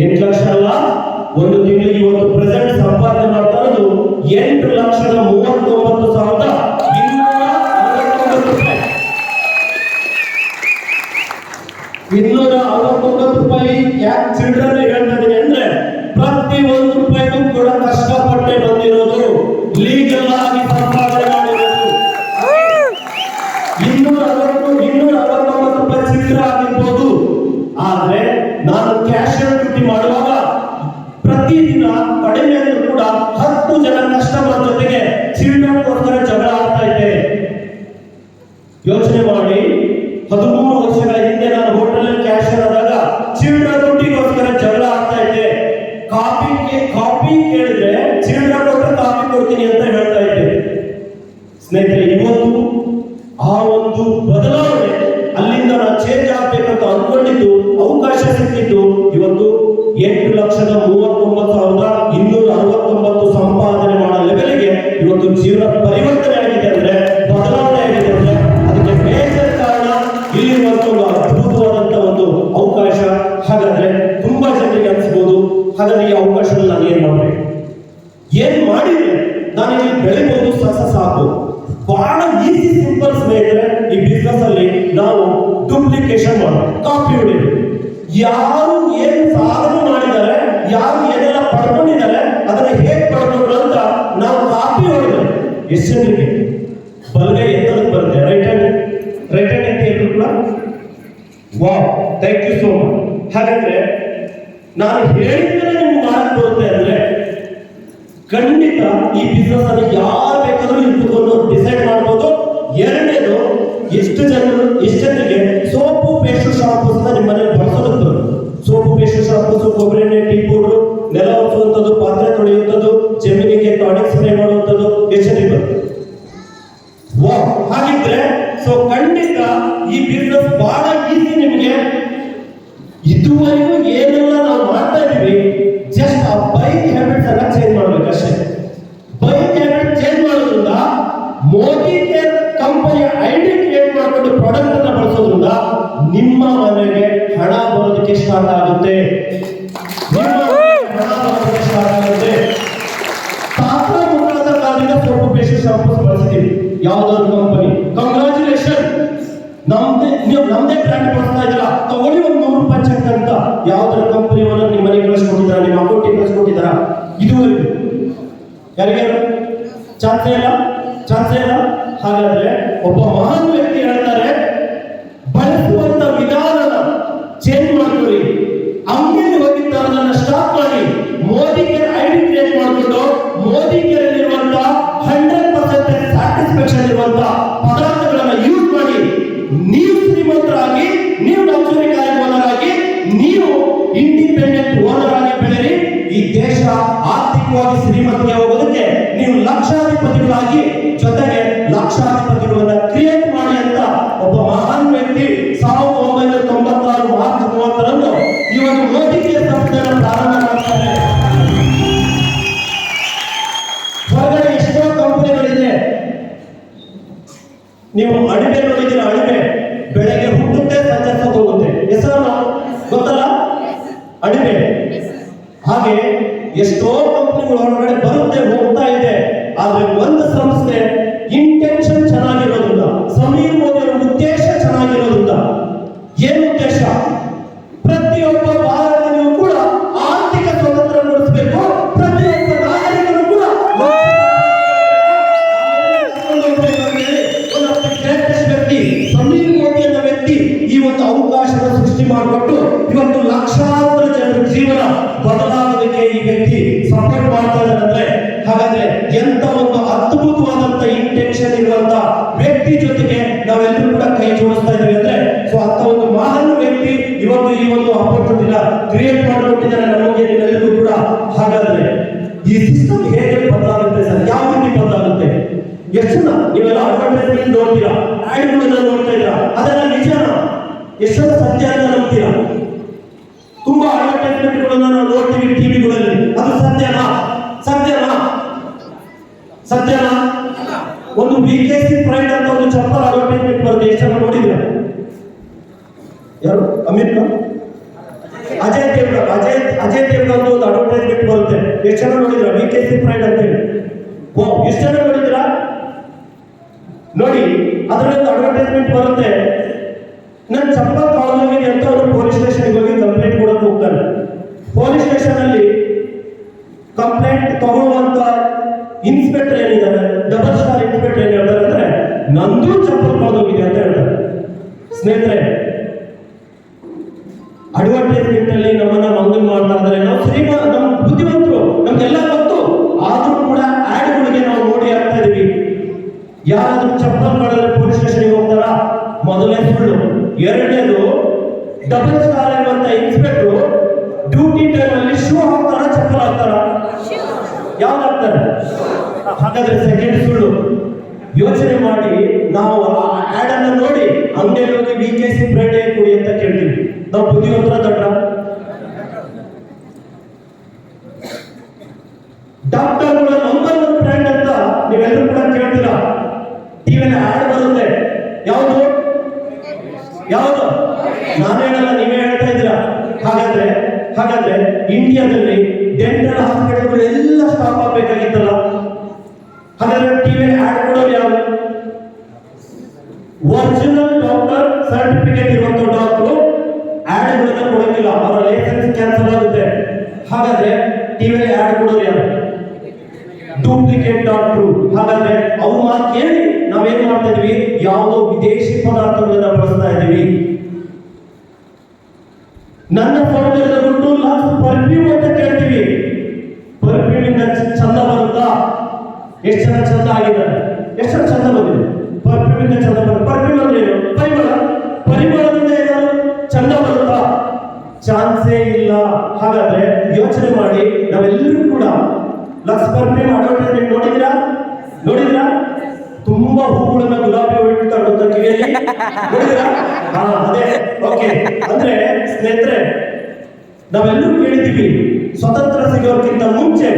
8 ಲಕ್ಷ ಅಲ್ಲ, ಒಂದು ತಿಂಗಳಿಗೆ ಇವತ್ತು ಪ್ರೆಸೆಂಟ್ ಸಂಪಾದನೆ ಮಾಡ್ತಾ ಇರೋದು 8,39,269 ರೂಪಾಯಿ. ಯಾಕೆ ಚಿಲ್ಡ್ರನ್ ಹೇಳ್ತಾ ಇದೀನಿ ಅಂದ್ರೆ ಪ್ರತಿ 1 ರೂಪಾಯಿಗೂ ಕೂಡ ಕಷ್ಟಪಟ್ಟೆ ಬಂದಿರೋದು, ಲೀಗಲ್ ಆಗಿ ಸಂಪಾದನೆ ಮಾಡಿರೋದು. 269 ರೂಪಾಯಿ ಚಿಲ್ಲರೆ ಆಗಿರ್ಬೋದು. ಆದ್ರೆ ನಾನು ಕ್ಯಾಶಿಯರ್ ಡ್ಯೂಟಿ ಮಾಡುವಾಗ ಪ್ರತಿದಿನ ಕಡಿಮೆ ಅಂದ್ರೂ ಕೂಡ 10 ಜನ ಕಸ್ಟಮರ್ ಜೊತೆಗೆ ಚಿಲ್ಡ್ರನ್ಗೋಸ್ಕರ ಜಗಳ ಆಗ್ತಾ ಇದ್ದೆ. ಯೋಚನೆ ಮಾಡಿ, 13 ವರ್ಷಗಳ ಹಿಂದೆ ನಾನು ಹೋಟೆಲ್ ಅಲ್ಲಿ ಕ್ಯಾಶಿಯರ್ ಆದಾಗ ಚಿಲ್ಡ್ರನ್ ದುಡ್ಡಿಗೋಸ್ಕರ ಜಗಳ ಆಗ್ತಾ ಇದ್ದೆ. ಕಾಫಿ ಕೇಳಿದ್ರೆ ಚಿಲ್ಡ್ರನ್ ಕೊಟ್ಟರೆ ಕಾಫಿ ಕೊಡ್ತೀನಿ ಅಂತ ಹೇಳ್ತಾ ಇದ್ದೆ. ಸ್ನೇಹಿತರೆ, ಇವತ್ತು ಆ ಒಂದು ಬದಲಾವಣೆ, ಅಲ್ಲಿಂದ ನಾನು ಚೇಂಜ್ ಆಗ್ಬೇಕಂತ ಅನ್ಕೊಂಡಿದ್ದು, ಅವಕಾಶ ಸಿಕ್ಕಿದ್ದು ಇವತ್ತು 8,39,269 ಸಂಪಾದನೆ ಮಾಡೋ ಲೆವೆಲ್ಗೆ ಇವತ್ತು ಜೀವನ ಪರಿವರ್ತನೆ ಆಗಿದೆ ಅಂದ್ರೆ, ಬದಲಾವಣೆ ಆಗಿದೆ ಅಂದ್ರೆ ಅದಕ್ಕೆ ಮೇಜರ್ ಕಾರಣ ಇಲ್ಲಿರುವಂತ ಒಂದು ಅದ್ಭುತವಾದಂತ ಒಂದು ಅವಕಾಶ. ಹಾಗಾದ್ರೆ ತುಂಬಾ ಜನರಿಗೆ ಅನಿಸ್ಬೋದು, ಹಾಗಾದ್ರೆ ಈ ಅವಕಾಶದಲ್ಲಿ ನಾನು ಏನ್ ಮಾಡ್ಬೇಕು, ಏನ್ ಮಾಡಿದ್ರೆ ನಾನು ಇಲ್ಲಿ ಬೆಳಿಬಹುದು, ಸಕ್ಸಸ್ ಆಗ್ಬೋದು? ಬಹಳ ಈಸಿ ಸಿಂಪಲ್ ಸ್ನೇಹಿತರೆ. ಈ ಬಿಸ್ನೆಸ್ ಅಲ್ಲಿ ನಾವು ಡೂಪ್ಲಿಕೇಶನ್ ಮಾಡಬೇಕು, ಕಾಪಿ ಹೊಡಿಬೇಕು. ಯಾರು ಏನು ಸಾಧನೆ ಮಾಡಿದ್ದಾರೆ, ಯಾರು ಏನೆಲ್ಲ ಪಡ್ಕೊಂಡಿದ್ದಾರೆ, ಅದನ್ನ ಹೇಗೆ ಪಡ್ಕೊಂಡ್ರು ಅಂತ ನಾವು ಕಾಪಿ ಹೊಡಿದ್ರೆ ಎಷ್ಟು ಜನರಿಗೆ ಬಲಗೈ ಎತ್ತಲಕ್ಕೆ ಬರುತ್ತೆ, ರೈಟ್ ಹ್ಯಾಂಡ್ ಅಂತ ಹೇಳಿದ್ರು ಕೂಡ wow, thank you so much. ಹಾಗಾದ್ರೆ ನಾನು ಹೇಳಿದ್ರೆ ನಿಮ್ಗೆ ಮಾಡಕ್ ಬರುತ್ತೆ ಅಂದ್ರೆ ಖಂಡಿತ ಈ ಬಿಸ್ನೆಸ್ ಅಲ್ಲಿ ಯಾರು ಬೇಕಾದ್ರೂ ಇಟ್ಕೊಂಡು ಡಿಸೈಡ್ ಮಾಡ್ಬೋದು. ಎರಡನೇದು, ಎಷ್ಟು ಜನರಿಗೆ ಸೋಪು ಪೇಸ್ಟ್ ಶಾಂಪೂಸ್ ನಿಮ್ಮ ಮನೇಲಿ ಬಳಸೋದಕ್ಕೆ ಬರುತ್ತೆ. ಸೋಪು ಪೇಸ್ಟ್ ಶಾಂಪೂಸ್, ಕೊಬ್ಬರಿ ಎಣ್ಣೆ, ಟೀ ಪೌಡರ್, ನೆಲ ಒರೆಸುವಂಥದ್ದು, ಪಾತ್ರೆ ತೊಳೆಯುವಂಥದ್ದು, ಜಮೀನಿಗೆ ಟಾನಿಕ್ ಸ್ಪ್ರೇ ಮಾಡುವಂಥದ್ದು ಎಷ್ಟು ಜನರಿಗೆ ಬರುತ್ತೆ? ವಾವ್. ಹಾಗಿದ್ರೆ ಸೊ ಖಂಡಿತ ಈ ಬಿಸ್ನೆಸ್ ಬಹಳ ಈಸಿ ನಿಮಗೆ. ಇದುವರೆಗೂ ಏನೆಲ್ಲ ನಾವು ಮಾಡ್ತಾ ಇದೀವಿ, ಜಸ್ಟ್ ಆ ಬೈಕ್ ಹ್ಯಾಬಿಟ್ಸ್ ಅನ್ನ ಚೇಂಜ್ ಮಾಡ್ಬೇಕಷ್ಟೇ. ಬೈಕ್ ಹ್ಯಾಬಿಟ್ ಚೇಂಜ್ ಮಾಡೋದ್ರಿಂದ ಮೋದಿ ಕೇರ್ ಕಂಪನಿಯ ಐಡಿ ಕ್ರಿಯೇಟ್ ಮಾಡಿಕೊಂಡು ಪ್ರಾಡಕ್ಟ್ ಅನ್ನ ಬಳಸೋದ್ರಿಂದ ನಿಮ್ಮ ಮನೆಗೆ ಹಣ ಬರೋದಕ್ಕೆ ಸ್ಟಾರ್ಟ್ ಆಗುತ್ತೆ. ತಾತ ಮುಖಾಂತರ ಕಾಲದಿಂದ ಸೋಪು ಪೇಸ್ಟ್ ಶಾಂಪೂಸ್ ಬಳಸ್ತೀವಿ ಯಾವ್ದಾದ್ರು ಕಂಪನಿ. ಕಂಗ್ರಾಚುಲೇಷನ್, ನಮ್ದೇ ಬ್ರ್ಯಾಂಡ್ ಬಳಸ್ತಾ ಇದ್ದೀರಾ, ತಗೊಳ್ಳಿ ಒಂದು ₹100 ಚೆಕ್ ಅಂತ. ಯಾವ್ದಾದ್ರು ಕಂಪನಿ ನಿಮ್ಮ ಮನೆಗೆ ಕಳಿಸ್ಕೊಟ್ಟಿದ್ದಾರ, ನಿಮ್ಮ ಅಕೌಂಟಿಗೆ ಕಳಿಸ್ಕೊಟ್ಟಿದ್ದಾರ? ಇದುವರೆಗೂ ಯಾರಿಗಾರು ಚಾನ್ಸೇ ಇಲ್ಲ. ಹಾಗಾದ್ರೆ ಒಬ್ಬ ಮಹಾನ್ ವ್ಯಕ್ತಿ ಹೇಳ್ತಾರೆ, ಬಳಸುವಂತ ವಿಧಾನನ ಚೇಂಜ್ ಮಾಡ್ಕೊಳ್ಳಿ. ಅಂಗಡಿಗೆ ಹೋಗಿದ್ದ ಅದನ್ನ ಸ್ಟಾಪ್ ಮಾಡಿ ಮೋದಿ ಕೇರ್ ಐಡಿ ಕ್ರಿಯೇಟ್ ಮಾಡಿಕೊಂಡು ಮೋದಿ ಕೇರ್ ಇರುವಂತ 100% ಸ್ಯಾಟಿಸ್ಫ್ಯಾಕ್ಷನ್ ಇರುವಂತ ಪದಾರ್ಥಗಳನ್ನ ಯೂಸ್ ಮಾಡಿ ನೀವು ಶ್ರೀಮಂತರಾಗಿ, ನೀವು ಲಕ್ಸುರಿ ಕಾರ್ ಓನರ್ ಆಗಿ, ನೀವು ಇಂಡಿಪೆಂಡೆಂಟ್ ಓನರ್ ಆಗಿ ಬೆಳೆರಿ. ಈ ದೇಶ ಆರ್ಥಿಕವಾಗಿ ಶ್ರೀಮಂತಿಗೆ ಹೋಗೋದಕ್ಕೆ ನೀವು ಲಕ್ಷಾಧಿಪತಿಗಳಾಗಿ, ಜೊತೆಗೆ ಲಕ್ಷಾಧಿಪತಿಗಳನ್ನ ಕ್ರಿಯೇಟ್ ಮಾಡಿ ಅಂತ ಒಬ್ಬ ಮಹಾನ್ ವ್ಯಕ್ತಿ 1996 ಮಾರ್ಚ್ 30ರಂದು ಇವತ್ತು ಮೋದಿ ಕೇರ್ ಸಂಸ್ಥೆಯನ್ನು ಪ್ರಾರಂಭ ಮಾಡ್ತಾರೆ. ಹೊರಗಡೆ ಎಷ್ಟೋ ಕಂಪನಿಗಳಿದೆ. ನೀವು ಅಡಿಮೆ ನೋಡಿದ್ದೀರಾ? ಅಡಿಮೆ ಬೆಳಗ್ಗೆ ಹುಟ್ಟುತ್ತೆ, ಸಂಜೆ ಸತ್ತು ಹೋಗುತ್ತೆ. ಹೆಸರು ಗೊತ್ತಲ್ಲ, ಅಡಿಮೆ. ಹಾಗೆ ಎಷ್ಟೋ ಕಂಪನಿಗಳು ಹೊರಗಡೆ ಬರುತ್ತೆ, ಹೋಗ್ತಾ ಇದೆ. ಆದ್ರೆ ಒಂದು ಸಂಸ್ಥೆ ಇಂಟೆನ್ಷನ್ ಚೆನ್ನಾಗಿರೋದ್ರಿಂದ, ಸಮೀರ್ ಮೋದಿ ಅವರ ಉದ್ದೇಶ ಚೆನ್ನಾಗಿರೋದ್ರಿಂದ, ಏನು ಉದ್ದೇಶ? ಪ್ರತಿಯೊಬ್ಬ ಭಾರತೀಯನೂ ಕೂಡ ಆರ್ಥಿಕ ಸ್ವಾತಂತ್ರ್ಯ ಮೂಡಿಸಬೇಕು, ಪ್ರತಿಯೊಬ್ಬ ನಾಗರಿಕನು ಕೂಡ ವ್ಯಕ್ತಿ ಸಮೀರ್ ಮೋದಿ ಅನ್ನೋ ವ್ಯಕ್ತಿ ಈ ಒಂದು ಅವಕಾಶದ ಸೃಷ್ಟಿ ಮಾಡಿಕೊಟ್ಟು ಇವತ್ತು ಲಕ್ಷಾಂತರ ಜನರ ಜೀವನ ಬದಲಾಗೋದಕ್ಕೆ ಈ ವ್ಯಕ್ತಿ ಸಪೋರ್ಟ್ ಮಾಡ್ತಾ ಇದ್ದಾರೆ. ಹಾಗಾದ್ರೆ ಎಂತ ಒಂದು ಅದ್ಭುತವಾದಂತ ಇಂಟೆನ್ಷನ್ ಇರುವಂತ ವ್ಯಕ್ತಿ ಜೊತೆಗೆ ನಾವೆಲ್ಲರೂ ಕೂಡ ಕೈ ಜೋಡಿಸ್ತಾ ಇದ್ದೀವಿ ಅಂದ್ರೆ, ಸೊ ಅಂತ ಒಂದು ಮಹಾನ್ ವ್ಯಕ್ತಿ ಇವತ್ತು ಈ ಒಂದು ಅಪರ್ಚುನಿಟಿನ ಕ್ರಿಯೇಟ್ ಮಾಡಿಕೊಟ್ಟಿದ್ದಾರೆ ನಮಗೆ, ನೀವೆಲ್ಲರೂ ಕೂಡ. ಹಾಗಾದ್ರೆ ಈ ಸಿಸ್ಟಮ್ ಹೇಗೆ ಬದಲಾಗುತ್ತೆ ಸರ್? ಯಾವ ರೀತಿ ಬದಲಾಗುತ್ತೆ? ಎಷ್ಟು ಜನ ನೀವೆಲ್ಲ ಅಡ್ವರ್ಟೈಸ್ಮೆಂಟ್ ನೋಡ್ತೀರಾ, ಆಡ್ಗಳನ್ನ ನೋಡ್ತಾ ಇದ್ದೀರಾ, ಅದೆಲ್ಲ ನಿಜಾನ? ಎಷ್ಟೊಂದು ಸತ್ಯ ಅಂತ ನಂಬ್ತೀರಾ? ತುಂಬಾ ಅಡ್ವರ್ಟೈಸ್ಮೆಂಟ್ಗಳನ್ನ ನಾವು ನೋಡ್ತೀವಿ ಟಿವಿಗಳಲ್ಲಿ, ಅದು ಸತ್ಯನಾ? ಒಂದು VKC ಪ್ರೈಡ್ ಅಂತ ಒಂದು ಚಪ್ಪಲ್ ಅಡ್ವರ್ಟೈಸ್ಮೆಂಟ್ ಬರುತ್ತೆ, ಎಷ್ಟು ಜನ ನೋಡಿದ್ರ? ಯಾರು? ಅಮೀರ್ ಖಾನ್, ಅಜಯ್ ದೇವ್ಗನ್ ಅಂತ ಒಂದು ಅಡ್ವರ್ಟೈಸ್ಮೆಂಟ್ ಬರುತ್ತೆ, ಎಷ್ಟು ಜನ ನೋಡಿದ್ರ? VKC ಪ್ರೈಡ್ ಅಂತ ಹೇಳಿ. ಎಷ್ಟು ಜನ ನೋಡಿದ್ರ? ನೋಡಿ, ಅದರಲ್ಲಿ ಅಡ್ವರ್ಟೈಸ್ಮೆಂಟ್ ಬರುತ್ತೆ, ನನ್ನ ಚಪ್ಪಲ್ ಕಳೆದೋಗಿದೆ ಅಂತ ಅವರು ಪೊಲೀಸ್ ಸ್ಟೇಷನ್ಗೆ ಹೋಗಿ ಕಂಪ್ಲೇಂಟ್ ಕೊಡಕ್ಕೆ ಹೋಗ್ತಾರೆ. ಪೊಲೀಸ್ ಸ್ಟೇಷನ್ ಅಲ್ಲಿ ಕಂಪ್ಲೇಂಟ್ ತಗೊಳ್ಳುವಂತ ಇನ್ಸ್ಪೆಕ್ಟರ್ ಏನಿದ್ದಾರೆ, ಡಬಲ್ ಸ್ಟಾರ್ ಇನ್ಸ್ಪೆಕ್ಟರ್ ಏನ್ ಹೇಳ್ತಾರೆ ಅಂದ್ರೆ, ನಂದು ಚಪ್ಪಲ್ ಕಳೆದೋಗಿದೆ ಅಂತ ಹೇಳ್ತಾರೆ. ಸ್ನೇಹಿತರೆ, ಅಡ್ವರ್ಟೈಸ್ಮೆಂಟ್ ಅಲ್ಲಿ ನಮ್ಮನ್ನ ಮಂಗಲ್ ಮಾಡ್ತಾ ಇದ್ದಾರೆ. ನಾವು ನಮ್ಮ ಬುದ್ಧಿವಂತರು, ನಮ್ಗೆಲ್ಲ ಗೊತ್ತು, ಆದ್ರೂ ಕೂಡ ಆಡ್ಗಳಿಗೆ ನಾವು ನೋಡಿ ಆಗ್ತಾ ಇದೀವಿ. ಯಾರಾದ್ರೂ ಚಪ್ಪಲ್ ಕಳೆದ್ರೆ ಪೊಲೀಸ್ ಸ್ಟೇಷನ್ಗೆ ಹೋಗ್ತಾರ? ಮೊದಲನೇ ಸುಳ್ಳು. ಎರಡನೇದು, ಡಬಲ್ ಸ್ಟಾರ್ ಇರುವಂತ ಇನ್ಸ್ಪೆಕ್ಟರ್ ಡ್ಯೂಟಿ ಟೈಮ್ ಅಲ್ಲಿ ಶೂ ಹಾಕ್ತಾರ, ಚಪ್ಪಲ್ ಹಾಕ್ತಾರ? ಯಾವ್ದು ಹಾಕ್ತಾರೆ? ಹಾಗಾದ್ರೆ ಸೆಕೆಂಡ್ ಸುಳ್ಳು. ಯೋಚನೆ ಮಾಡಿ, ನಾವು ಆ ಆಡ್ ಅನ್ನ ನೋಡಿ ಅಂಗಡಿಯಲ್ಲಿ ಹೋಗಿ VKC ಬ್ರೆಡ್ ಕೊಡಿ ಅಂತ ಕೇಳ್ತೀವಿ. ನಾವು ಬುದ್ಧಿವಂತರ ದಡ್ರ? ಡಾಕ್ಟರ್ಗಳ ನಂಬರ್ 1 ಬ್ರ್ಯಾಂಡ್ ಅಂತ ನೀವೆಲ್ಲರೂ ಕೂಡ ಕೇಳ್ತೀರಾ, ಟಿವಿಯಲ್ಲಿ ಆಡ್ ಬರುತ್ತೆ. ಯಾವುದು? ನಾನು ಹೇಳಲ್ಲ, ನೀವೇ ಹೇಳ್ತಾ ಇದ್ದೀರಾ. ಹಾಗಾದ್ರೆ ಇಂಡಿಯಾದಲ್ಲಿ ಡೆಂಟಲ್ ಹಾಸ್ಪಿಟಲ್ಗಳು ಎಲ್ಲ ಸ್ಟಾಪ್ ಆಗಬೇಕಾಗಿತ್ತಲ್ಲ. ಹಾಗಾದ್ರೆ ಟಿವಿಯಲ್ಲಿ ಆಡ್ ಕೊಡೋರು ಯಾರು? ಒರಿಜಿನಲ್ ಡಾಕ್ಟರ್ ಸರ್ಟಿಫಿಕೇಟ್ ಇರುವಂತ ಡಾಕ್ಟರ್ ಆಡ್ಗಳನ್ನ ಕೊಡೋದಿಲ್ಲ, ಅವರ ಲೈಸೆನ್ಸ್ ಕ್ಯಾನ್ಸಲ್ ಆಗುತ್ತೆ. ಹಾಗಾದ್ರೆ ಟಿವಿಯಲ್ಲಿ ಆಡ್ ಕೊಡೋರು ಯಾರು? Duplicate doctor. ಹಾಗಾದ್ರೆ ಅವ್ರ ಮಾತು ಕೇಳಿ ನಾವೇನ್ ಮಾಡ್ತಾ ಇದೀವಿ? ಯಾವುದೋ ವಿದೇಶಿ ಪದಾರ್ಥಗಳನ್ನ ಬಳಸ್ತಾ ಇದೀವಿ. ನನ್ನ ಸೌಂದರ್ಯದ ಗುಟ್ಟು ಪರ್ಫ್ಯೂಮ್ ಅಂತ ಕೇಳ್ತೀವಿ. ಪರ್ಫ್ಯೂಮ್ ಇಂದ ಚಂದ ಬರುತ್ತಾ? ಎಷ್ಟು ಜನ ಚಂದ ಆಗಿದ್ದಾರೆ? ಎಷ್ಟು ಚಂದ ಬಂದಿದೆ? ಪರ್ಫ್ಯೂಮ್ ಇಂದ ಚಂದ ಬರುತ್ತೆ. ಪರ್ಫ್ಯೂಮ್ ಅಂದ್ರೆ ಏನು? ಪರಿಮಳದಿಂದ ಏನಾದ್ರು ಚಂದ ಬರುತ್ತಾ? ಚಾನ್ಸೇ ಇಲ್ಲ. ಹಾಗಾದ್ರೆ ಯೋಚನೆ ಮಾಡಿ, ನಾವೆಲ್ಲರೂ ಕೂಡ ಲಕ್ಸ್ ಪರ್ಫ್ಯೂಮ್ ಅಡ್ವರ್ಟೈಸ್ಮೆಂಟ್ ನೋಡಿದ್ರಾ? ತುಂಬಾ ಹೂಗಳನ್ನ ಗುಲಾಬಿ ಇಟ್ಕೊಂಡು ಅಂತ ಕಿವಿಯಲ್ಲಿ ನೋಡಿದ್ರಾ? ಅದೇ. ಓಕೆ, ಅಂದ್ರೆ ಸ್ನೇಹಿತರೆ, ನಾವೆಲ್ಲರೂ ಕೇಳಿದ್ದೀವಿ, ಸ್ವತಂತ್ರ ಸಿಗೋಕ್ಕಿಂತ ಮುಂಚೆ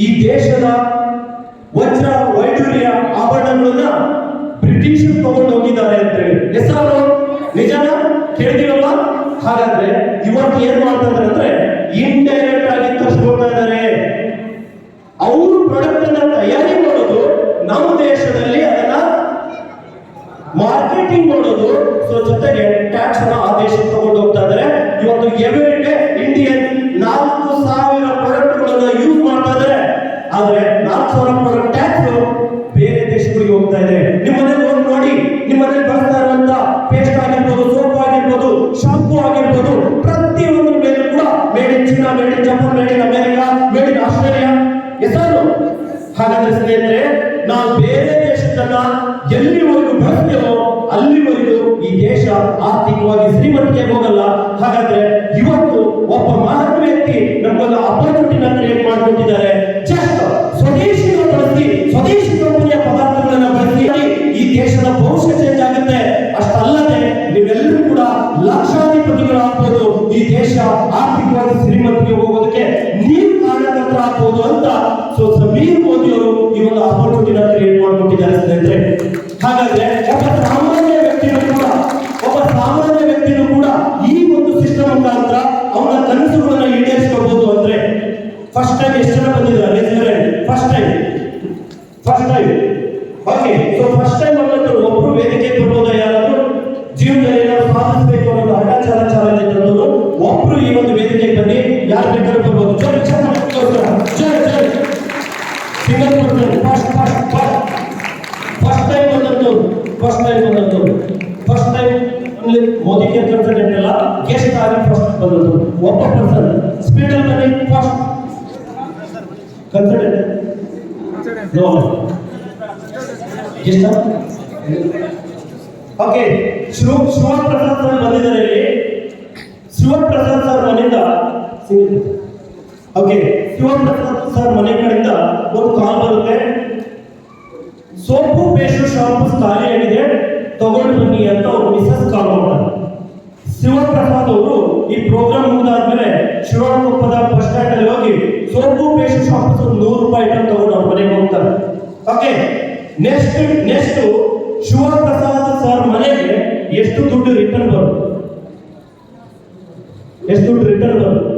ಈ ದೇಶದ ವಜ್ರ ವೈಡೂರ್ಯ ಆಭರಣಗಳನ್ನ ತಗೊಂಡು ಹೋಗಿದ್ದಾರೆ ಅಂತ ಹೇಳಿ. ಹೆಸರು ನಿಜನ ಕೇಳಿದೀವಲ್ಲ? ಹಾಗಾದ್ರೆ ಇವತ್ತು ಏನ್ ಮಾಡ್ತಾ ಇದ್ದಾರೆ ಅಂದ್ರೆ ಇಂಡೈರೆಕ್ಟ್ ಆಗಿ ತರಿಸ್ಕೊಳ್ತಾ ಇದ್ದಾರೆ. ಅವರು ಪ್ರಾಡಕ್ಟ್ ಅನ್ನ ತಯಾರಿ ಮಾಡೋದು, ನಮ್ಮ ದೇಶದಲ್ಲಿ ಅದನ್ನ ಮಾರ್ಕೆಟಿಂಗ್ ಮಾಡೋದು, ಸೊ ಜೊತೆಗೆ ಟ್ಯಾಕ್ಸ್ ಅನ್ನ ಆ ದೇಶಕ್ಕೆ ತಗೊಂಡು ಹೋಗ್ತಾ ಇದ್ದಾರೆ. ಇವತ್ತು ಎವ್ರಿ ಡೇ ಇಂಡಿಯನ್ 4,000 ಪ್ರಾಡಕ್ಟ್ಗಳನ್ನ ಯೂಸ್ ಮಾಡ್ತಾ ಇದ್ದಾರೆ. ಆದ್ರೆ 4,000 ಪ್ರಾಡಕ್ಟ್ ಟ್ಯಾಕ್ಸ್ ಬೇರೆ ದೇಶಗಳಿಗೆ ಹೋಗ್ತಾ ಇದೆ. ನಿಮ್ಮನೇಲಿ ಹೋಗಿ ನೋಡಿ, ನಿಮ್ಮನೇಲಿ ಬಳಸ್ತಾ ಇರುವಂತ ಪೇಸ್ಟ್ ಆಗಿರ್ಬೋದು, ಸೋಪ್ ಆಗಿರ್ಬೋದು, ಶಾಂಪೂ ಆಗಿರ್ಬೋದು, ಪ್ರತಿಯೊಂದು ಮೇಲೆ ಕೂಡ made in China, made in Japan, made in America, made in Australia ಹೆಸರು. ಹಾಗಾದ್ರೆ ಸ್ನೇಹಿತರೆ, ನಾವು ಬೇರೆ ದೇಶದನ್ನ ಎಲ್ಲಿವರೆಗೂ ಬಳಸ್ತೇವೋ ಅಲ್ಲಿವರೆಗೂ ಈ ದೇಶ ಆರ್ಥಿಕವಾಗಿ ಶ್ರೀಮಂತಿಗೆ ಹೋಗಲ್ಲ. ಹಾಗಾದ್ರೆ ಇವತ್ತು ಒಬ್ಬ ಮಹಾನ್ ವ್ಯಕ್ತಿ ನಮ್ಗೆಲ್ಲ ಅಪರ್ಚುನಿಟಿನ ಕ್ರಿಯೇಟ್ ಮಾಡಿಕೊಟ್ಟಿದ್ದಾರೆ. ಜಸ್ಟ್ ಸ್ವದೇಶಿನ ಬಳಸಿ, ಸ್ವದೇಶಿ ಕಂಪನಿಯ ಪದಾರ್ಥಗಳನ್ನ ಬಳಸಿ ಈ ದೇಶದ ಭವಿಷ್ಯ ಚೇಂಜ್ ಆಗುತ್ತೆ. ಅಷ್ಟಲ್ಲದೆ ನೀವೆಲ್ಲರೂ ಕೂಡ ಲಕ್ಷಾಧಿಪತಿಗಳಾಗ್ಬೋದು, ಈ ದೇಶ ಆರ್ಥಿಕವಾಗಿ ಶ್ರೀಮಂತಿಗೆ ಹೋಗೋದಕ್ಕೆ ನೀವು ಕಾರಣಕರ್ತರಾಗ್ಬೋದು ಅಂತ ಸೊ ಸಮೀರ್ ಮೋದಿ ಅವರು ಈ ಒಂದು ಅಪರ್ಚುನಿಟಿನ ಕ್ರಿಯೇಟ್ ಮಾಡಿಕೊಟ್ಟಿದ್ದಾರೆ ಸ್ನೇಹಿತರೆ. ಹಾಗಾದ್ರೆ ಒಬ್ಬ ಸಾಮಾನ್ಯ ವ್ಯಕ್ತಿನೂ ಕೂಡ ಈ ಒಂದು ಸಿಸ್ಟಮ್ ಮುಖಾಂತರ ಅವನ ಕನಸುಗಳನ್ನ ಈಡೇರಿಸಬಹುದು ಅಂದ್ರೆ ಫಸ್ಟ್ ಟೈಮ್ ಎಷ್ಟು ಜನ ಬಂದಿದ್ದಾರೆ? First time okay. So first time ಬಂದಂತರು ಒಬ್ರು ವೇದಿಕೆ ಬರ್ಬೋದಾ? ಯಾರಾದ್ರೂ ಜೀವನದಲ್ಲಿ ಏನಾದ್ರು ಸಾಧಿಸಬೇಕು ಅನ್ನೋದು ಹಠಾಚಾರ ಚಾಲೆಂಜ್ ಇದ್ದವರು ಒಬ್ರು ಈ ಒಂದು ವೇದಿಕೆಗೆ ಬನ್ನಿ. ಯಾರು ಬೇಕಾದ್ರೂ ಬರ್ಬೋದು. Single person first time Modi care consultant ಎಲ್ಲ ಗೆಸ್ಟ್ ಆಗಿ ಫಸ್ಟ್ ಬಂದದ್ದು ಒಬ್ಬ ಪರ್ಸನ್. ಸ್ಪೀಡ್ ಅಲ್ಲಿ ಬನ್ನಿ. First consultant guest. Okay, Shivaprasad sir ಬಂದಿದ್ದಾರೆ ಇಲ್ಲಿ. ಶಿವಪ್ರಸಾದ್ ಸರ್ ಮನೆಯಿಂದ ಓಕೆ, ಶಿವಪ್ರಸಾದ್ ಸರ್ ಮನೆ ಕಡೆಯಿಂದ ಒಂದು ಕಾಲ್ ಬರುತ್ತೆ. ಸೋಪು ಪೇಸ್ಟ್ ಶಾಂಪೂಸ್ ಖಾಲಿ ಆಗಿದೆ, ತಗೊಂಡು ಬನ್ನಿ ಅಂತ ಅವ್ರು ಮಿಸಸ್ ಕಾಲ್ ಮಾಡ್ತಾರೆ. ಶಿವಪ್ರಸಾದ್ ಅವರು ಈ ಪ್ರೋಗ್ರಾಮ್ ಮುಗಿದಾದ್ಮೇಲೆ ಶಿವಮೊಗ್ಗದ ಬಸ್ ಸ್ಟ್ಯಾಂಡ್ ಅಲ್ಲಿ ಹೋಗಿ ಸೋಪು ಪೇಸ್ಟ್ ಶಾಂಪೂಸ್ 100 ರೂಪಾಯಿ ಐಟಮ್ ತಗೊಂಡು ಅವ್ರ ಮನೆಗೆ ಹೋಗ್ತಾರೆ. ಓಕೆ, ನೆಕ್ಸ್ಟ್ ಶಿವಪ್ರಸಾದ್ ಸರ್ ಮನೆಗೆ ಎಷ್ಟು ದುಡ್ಡು ರಿಟರ್ನ್ ಬರುತ್ತೆ? ಎಷ್ಟು ದುಡ್ಡು ರಿಟರ್ನ್ ಬರುತ್ತೆ?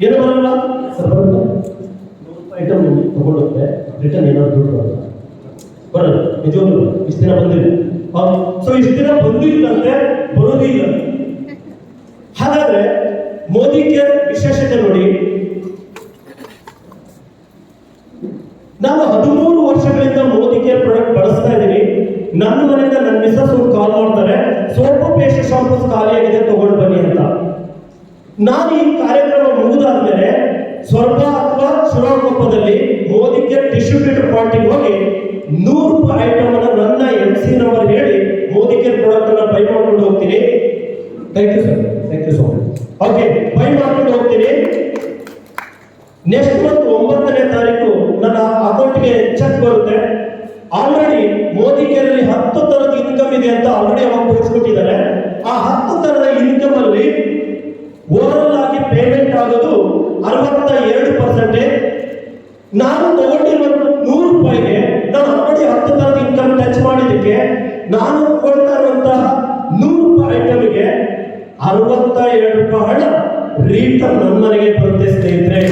ಏನು ಬರಲ್ಲ ಸರ್, ಬರುತ್ತೆ. 100 ರೂಪಾಯಿ ಐಟಮ್ ತಗೊಂಡೋಗ್ರೆ ರಿಟರ್ನ್ ಏನಾದ್ರು ದುಡ್ಡು ಬರುತ್ತೆ? ಬರಲ್ಲ. ನಿಜವಾಗ್ಲೂ ಇಷ್ಟು ದಿನ ಬಂದಿಲ್ಲ. ಸೊ ಇಷ್ಟು ದಿನ ಬಂದಿಲ್ಲಂತೆ, ಬರೋದಿಲ್ಲ. ಹಾಗಾದ್ರೆ ಮೋದಿ ಕೇರ್ ವಿಶೇಷತೆ ನೋಡಿ. ನಾನು 13 ವರ್ಷಗಳಿಂದ ಮೋದಿ ಕೇರ್ ಪ್ರಾಡಕ್ಟ್ ಬಳಸ್ತಾ ಇದ್ದೀನಿ. ನನ್ನ ಮನೆಯಿಂದ ನನ್ನ ಮಿಸಸ್ ಕಾಲ್ ಮಾಡ್ತಾರೆ, ಸೋಪು ಪೇಸ್ಟ್ ಶಾಂಪೂಸ್ ಖಾಲಿ ಆಗಿದೆ, ತಗೊಂಡು ಬನ್ನಿ ಅಂತ. ನಾನು ಈ ಕಾರ್ಯಕ್ರಮ ಮುಗಿದಾದ್ಮೇಲೆ ಸ್ವರ್ಗ ಅಥವಾ ಶಿವಮೊಗ್ಗದಲ್ಲಿ ಮೋದಿ ಕೇರ್ ಡಿಸ್ಟ್ರಿಬ್ಯೂಟರ್ ಪಾರ್ಟಿಗೆ ಹೋಗಿ 100 ರೂಪಾಯಿ ಐಟಮ್ ಅನ್ನ ನನ್ನ MC ನಂಬರ್ ಹೇಳಿ ಮೋದಿ ಕೇರ್ ಪ್ರಾಡಕ್ಟ್ ಅನ್ನ ಬೈ ಮಾಡ್ಕೊಂಡು ಹೋಗ್ತೀನಿ. Thank you sir, thank you so much. Okay, buy ಮಾಡ್ಕೊಂಡು ಹೋಗ್ತೀನಿ. ನೆಕ್ಸ್ಟ್ ಮಂತ್ 9ನೇ ತಾರೀಕು ನನ್ನ ಅಕೌಂಟ್ಗೆ ಚೆಕ್ ಬರುತ್ತೆ. ಆಲ್ರೆಡಿ ಮೋದಿ ಕೇರ್ ಅಲ್ಲಿ 10 ತರದ ಇನ್ಕಮ್ ಇದೆ ಅಂತ ಆಲ್ರೆಡಿ ಅವಾಗ ತೋರಿಸ್ಕೊಟ್ಟಿದ್ದಾರೆ. ಆ 10 ತರದ ಇನ್ಕಮ್ ಅಲ್ಲಿ ಓವರ್ ಆಗಿ ಪೇಮೆಂಟ್ ಆಗೋದು 62%. ನಾನು ತಗೊಂಡಿರುವ 100 ರೂಪಾಯಿಗೆ ನಾನು ಆಲ್ರೆಡಿ 10 ತರದ ಇನ್ಕಮ್ ಟಚ್ ಮಾಡಿದ್ದಕ್ಕೆ ನಾನು ತಗೊಳ್ತಾ ಇರುವಂತಹ 100 ರೂಪಾಯಿ ಐಟಮ್ಗೆ 62 ರೂಪಾಯಿ ಹಣ ರಿಟರ್ನ್ ನನ್ನ ಮನೆಗೆ ಬರುತ್ತೆ ಸ್ನೇಹಿತರೆ.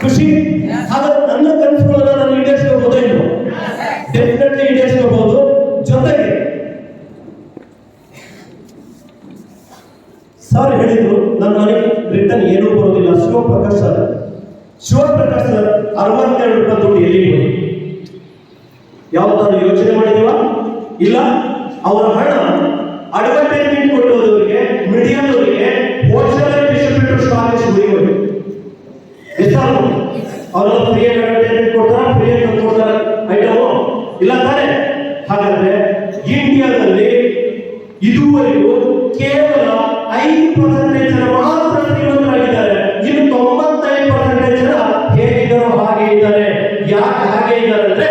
ಖುಷಿ. ಹಾಗಾದ್ರೆ ನನ್ನ ಕನಸುಗಳನ್ನ ನಾನು ಈಡೇರಿಸ್ಕೋಬಹುದೋ ಇಲ್ವೋ? ಡೆಫಿನೆಟ್ಲಿ ಈಡೇರಿಸ್ಕೋಬಹುದು. ಜೊತೆಗೆ ಸರ್ ಹೇಳಿದ್ರು ನನ್ನ ಮನೆಗೆ ರಿಟರ್ನ್ ಏನೂ ಬರೋದಿಲ್ಲ. ಶಿವಪ್ರಕಾಶ್ ಸರ್ 62 ರೂಪಾಯಿ ದುಡ್ಡು ಎಲ್ಲಿಗೆ ಬಂತು? ಯಾವತ್ತಾದ್ರೂ ಯೋಚನೆ ಮಾಡಿದೀವ? ಇಲ್ಲ. ಅವರ ಹಣ ಅಡ್ವರ್ಟೈಸ್ಮೆಂಟ್ ಕೊಟ್ಟವರಿಗೆ, ಮೀಡಿಯಾದವರಿಗೆ, ಹೋಲ್ಸೇಲರ್ ಡಿಸ್ಟ್ರಿಬ್ಯೂಟರ್ ಸ್ಟಾಕ್ ಹೋಗಿ ಹೆಸರು ಅವರೆಲ್ಲ ಫ್ರೀಯಾಗಿ ಅಡ್ವರ್ಟೈಸ್ಮೆಂಟ್ ಕೊಡ್ತಾರೆ, ಫ್ರೀಯಾಗಿ ಕೊಡ್ತಾರೆ ಐಟಮು ಇಲ್ಲ ತಾನೆ? ಹಾಗಾದ್ರೆ ಇಂಡಿಯಾದಲ್ಲಿ ಇದುವರೆಗೂ ಕೇವಲ 5% ಜನ ಮಾತ್ರ ಶ್ರೀಮಂತರಾಗಿದ್ದಾರೆ. ಇನ್ನು 95% ಜನ ಹೇಗಿದ್ದಾರೋ ಹಾಗೆ ಇದ್ದಾರೆ. ಯಾಕೆ ಹಾಗೆ ಇದ್ದಾರೆ ಅಂದ್ರೆ,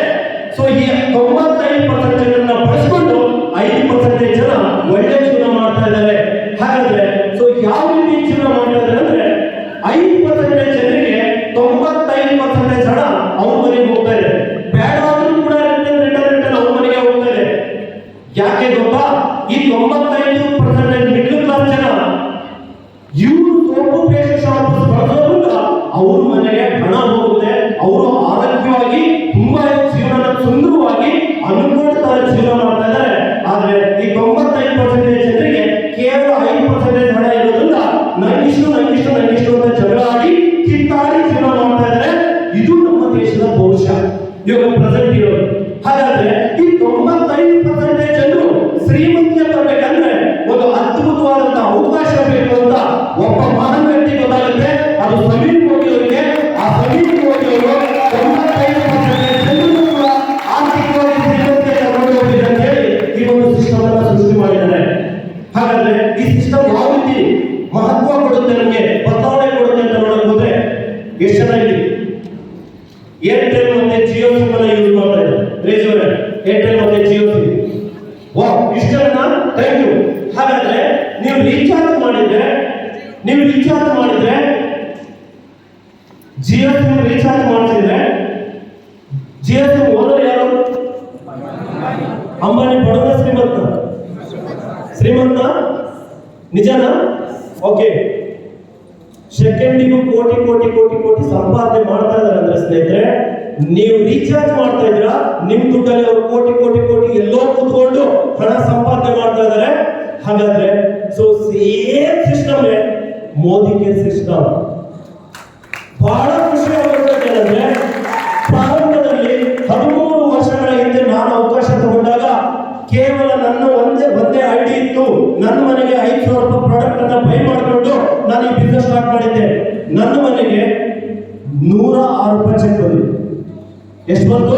ಸೊ ಈ 95% ಜನರನ್ನ ಬಳಸಿಕೊಂಡು 5% ಜನ ಒಳ್ಳೆ ಜೀವನ ಮಾಡ್ತಾ ಇದ್ದಾರೆ. ಹಾಗಾದ್ರೆ ಸೊ ಯಾವ ರೀತಿ ಜೀವನ ಮಾಡ್ತಾ ಇದ್ದಾರೆ ಅಂದ್ರೆ 5% ಜನರಿಗೆ ಅವ್ರ ಮನೆಗೆ ಹಣ ಹೋಗುತ್ತೆ, ಅವರು ಆರೋಗ್ಯವಾಗಿ ತುಂಬಾ ಜೀವನ ಸುಂದರವಾಗಿ ಅನುಕೂಲತಾರೆ, ಜೀವನ ಮಾಡ್ತಾ ಇದ್ದಾರೆ. ಆದ್ರೆ ಈ 95% ಜನರಿಗೆ ಕೇವಲ 5% ಹಣ ಇರೋದ್ರಿಂದ ನಂಗಿಷ್ಟು ಅಂತ ಜಗಳ ಆಡಿ ಕಿತ್ತಾಡಿ ಜೀವನ ಮಾಡ್ತಾ ಇದ್ದಾರೆ. ಇದು ನಮ್ಮ ದೇಶದ ಭವಿಷ್ಯ ಇವಾಗ ಪ್ರೆಸೆಂಟ್ ಇರೋದು. ಹಾಗಾದ್ರೆ ಈ 95% ಜನರು ಶ್ರೀಮಂತಿಗೆ ಬರ್ಬೇಕಂದ್ರೆ ಒಂದು ಅದ್ಭುತವಾದಂತಹ ಅವಕಾಶ ಬೇಕು ಅಂತ ಒಬ್ಬ ಮಹಾನ್ ವ್ಯಕ್ತಿ ಗೊತ್ತಾಗುತ್ತೆ, ಅದು ಸಮೀರ್ ಮೋದಿ ಅವರಿಗೆ. ಆ ಸಮೀರ್ ಮೋದಿ ಅವರು 95% ಜನರು ಕೂಡ ಆರ್ಥಿಕವಾಗಿ ಶ್ರೀಮಂತಿಗೆ ತಗೊಂಡು ಹೋಗ್ಬೇಕು ಅಂತ ಹೇಳಿ ಈ ಒಂದು ಸಿಸ್ಟಮ್ ಅನ್ನ ಸೃಷ್ಟಿ ಮಾಡಿದ್ದಾರೆ. ಹಾಗಾದ್ರೆ ಈ ಸಿಸ್ಟಮ್ ಯಾವ ರೀತಿ ಮಹತ್ವ ಕೊಡುತ್ತೆ, ನಮಗೆ ಬದಲಾವಣೆ ಕೊಡುತ್ತೆ ಅಂತ ನೋಡಕ್ ಹೋದ್ರೆ ಎಷ್ಟು ಜನ ಇಲ್ಲಿ ಏರ್ಟೆಲ್ ಮತ್ತೆ ಜಿಯೋ ಸಿಮ್ ಅನ್ನ ಯೂಸ್ ಮಾಡ್ತಾ ಇದ್ದಾರೆ? ರೇಜ್ ಅವರೇ, ಏರ್ಟೆಲ್ ಮತ್ತೆ ಜಿಯೋ ಸಿಮ್. ವಾಹ್, ಇಷ್ಟು ಜನ, ಥ್ಯಾಂಕ್ ಯು. ಹಾಗಾದ್ರೆ ನೀವು ರೀಚಾರ್ಜ್ ಮಾಡಿದ್ರೆ ಜಿಯೋ ಸಿಮ್ ರೀಚಾರ್ಜ್ ಮಾಡಿಸಿದ್ರೆ ಜಿಯೋ ಸಿಮ್ ಓನರ್ ಯಾರು? ಅಂಬಾನಿ ಬಡವ ಶ್ರೀಮಂತ ನಿಜನಾ? ಓಕೆ, ಸೆಕೆಂಡಿಗೂ ಕೋಟಿ ಸಂಪಾದನೆ ಮಾಡ್ತಾ ಇದ್ದಾರೆ ಅಂದ್ರೆ ಸ್ನೇಹಿತರೆ, ನೀವು ರೀಚಾರ್ಜ್ ಮಾಡ್ತಾ ಇದ್ದೀರಾ, ನಿಮ್ ದುಡ್ಡಲ್ಲಿ ಅವರು ಕೋಟಿ ಎಲ್ಲೋ ಕೂತ್ಕೊಂಡು ಹಣ ಸಂಪಾದನೆ ಮಾಡ್ತಾ ಇದ್ದಾರೆ. ಹಾಗಾದ್ರೆ so same system Modi care system. ಬಹಳ ಖುಷಿ ಆಗುತ್ತೆ ಏನಂದ್ರೆ, ಪ್ರಾರಂಭದಲ್ಲಿ 13 ವರ್ಷಗಳ ಹಿಂದೆ ನಾನು ಅವಕಾಶ ತಗೊಂಡಾಗ ಕೇವಲ ನನ್ನ ಒಂದೇ ಐಡಿ ಇತ್ತು. ನನ್ನ ಮನೆಗೆ 5,000 ರೂಪಾಯಿ ಪ್ರಾಡಕ್ಟ್ ಅನ್ನ ಬೈ ಮಾಡಿಕೊಂಡು ನಾನು ಈ ಬಿಸ್ನೆಸ್ ಸ್ಟಾರ್ಟ್ ಮಾಡಿದ್ದೆ. ನನ್ನ ಮನೆಗೆ 106 ರೂಪಾಯಿ ಚೆಕ್ ಬಂದಿದೆ. ಎಷ್ಟು ಬಂತು?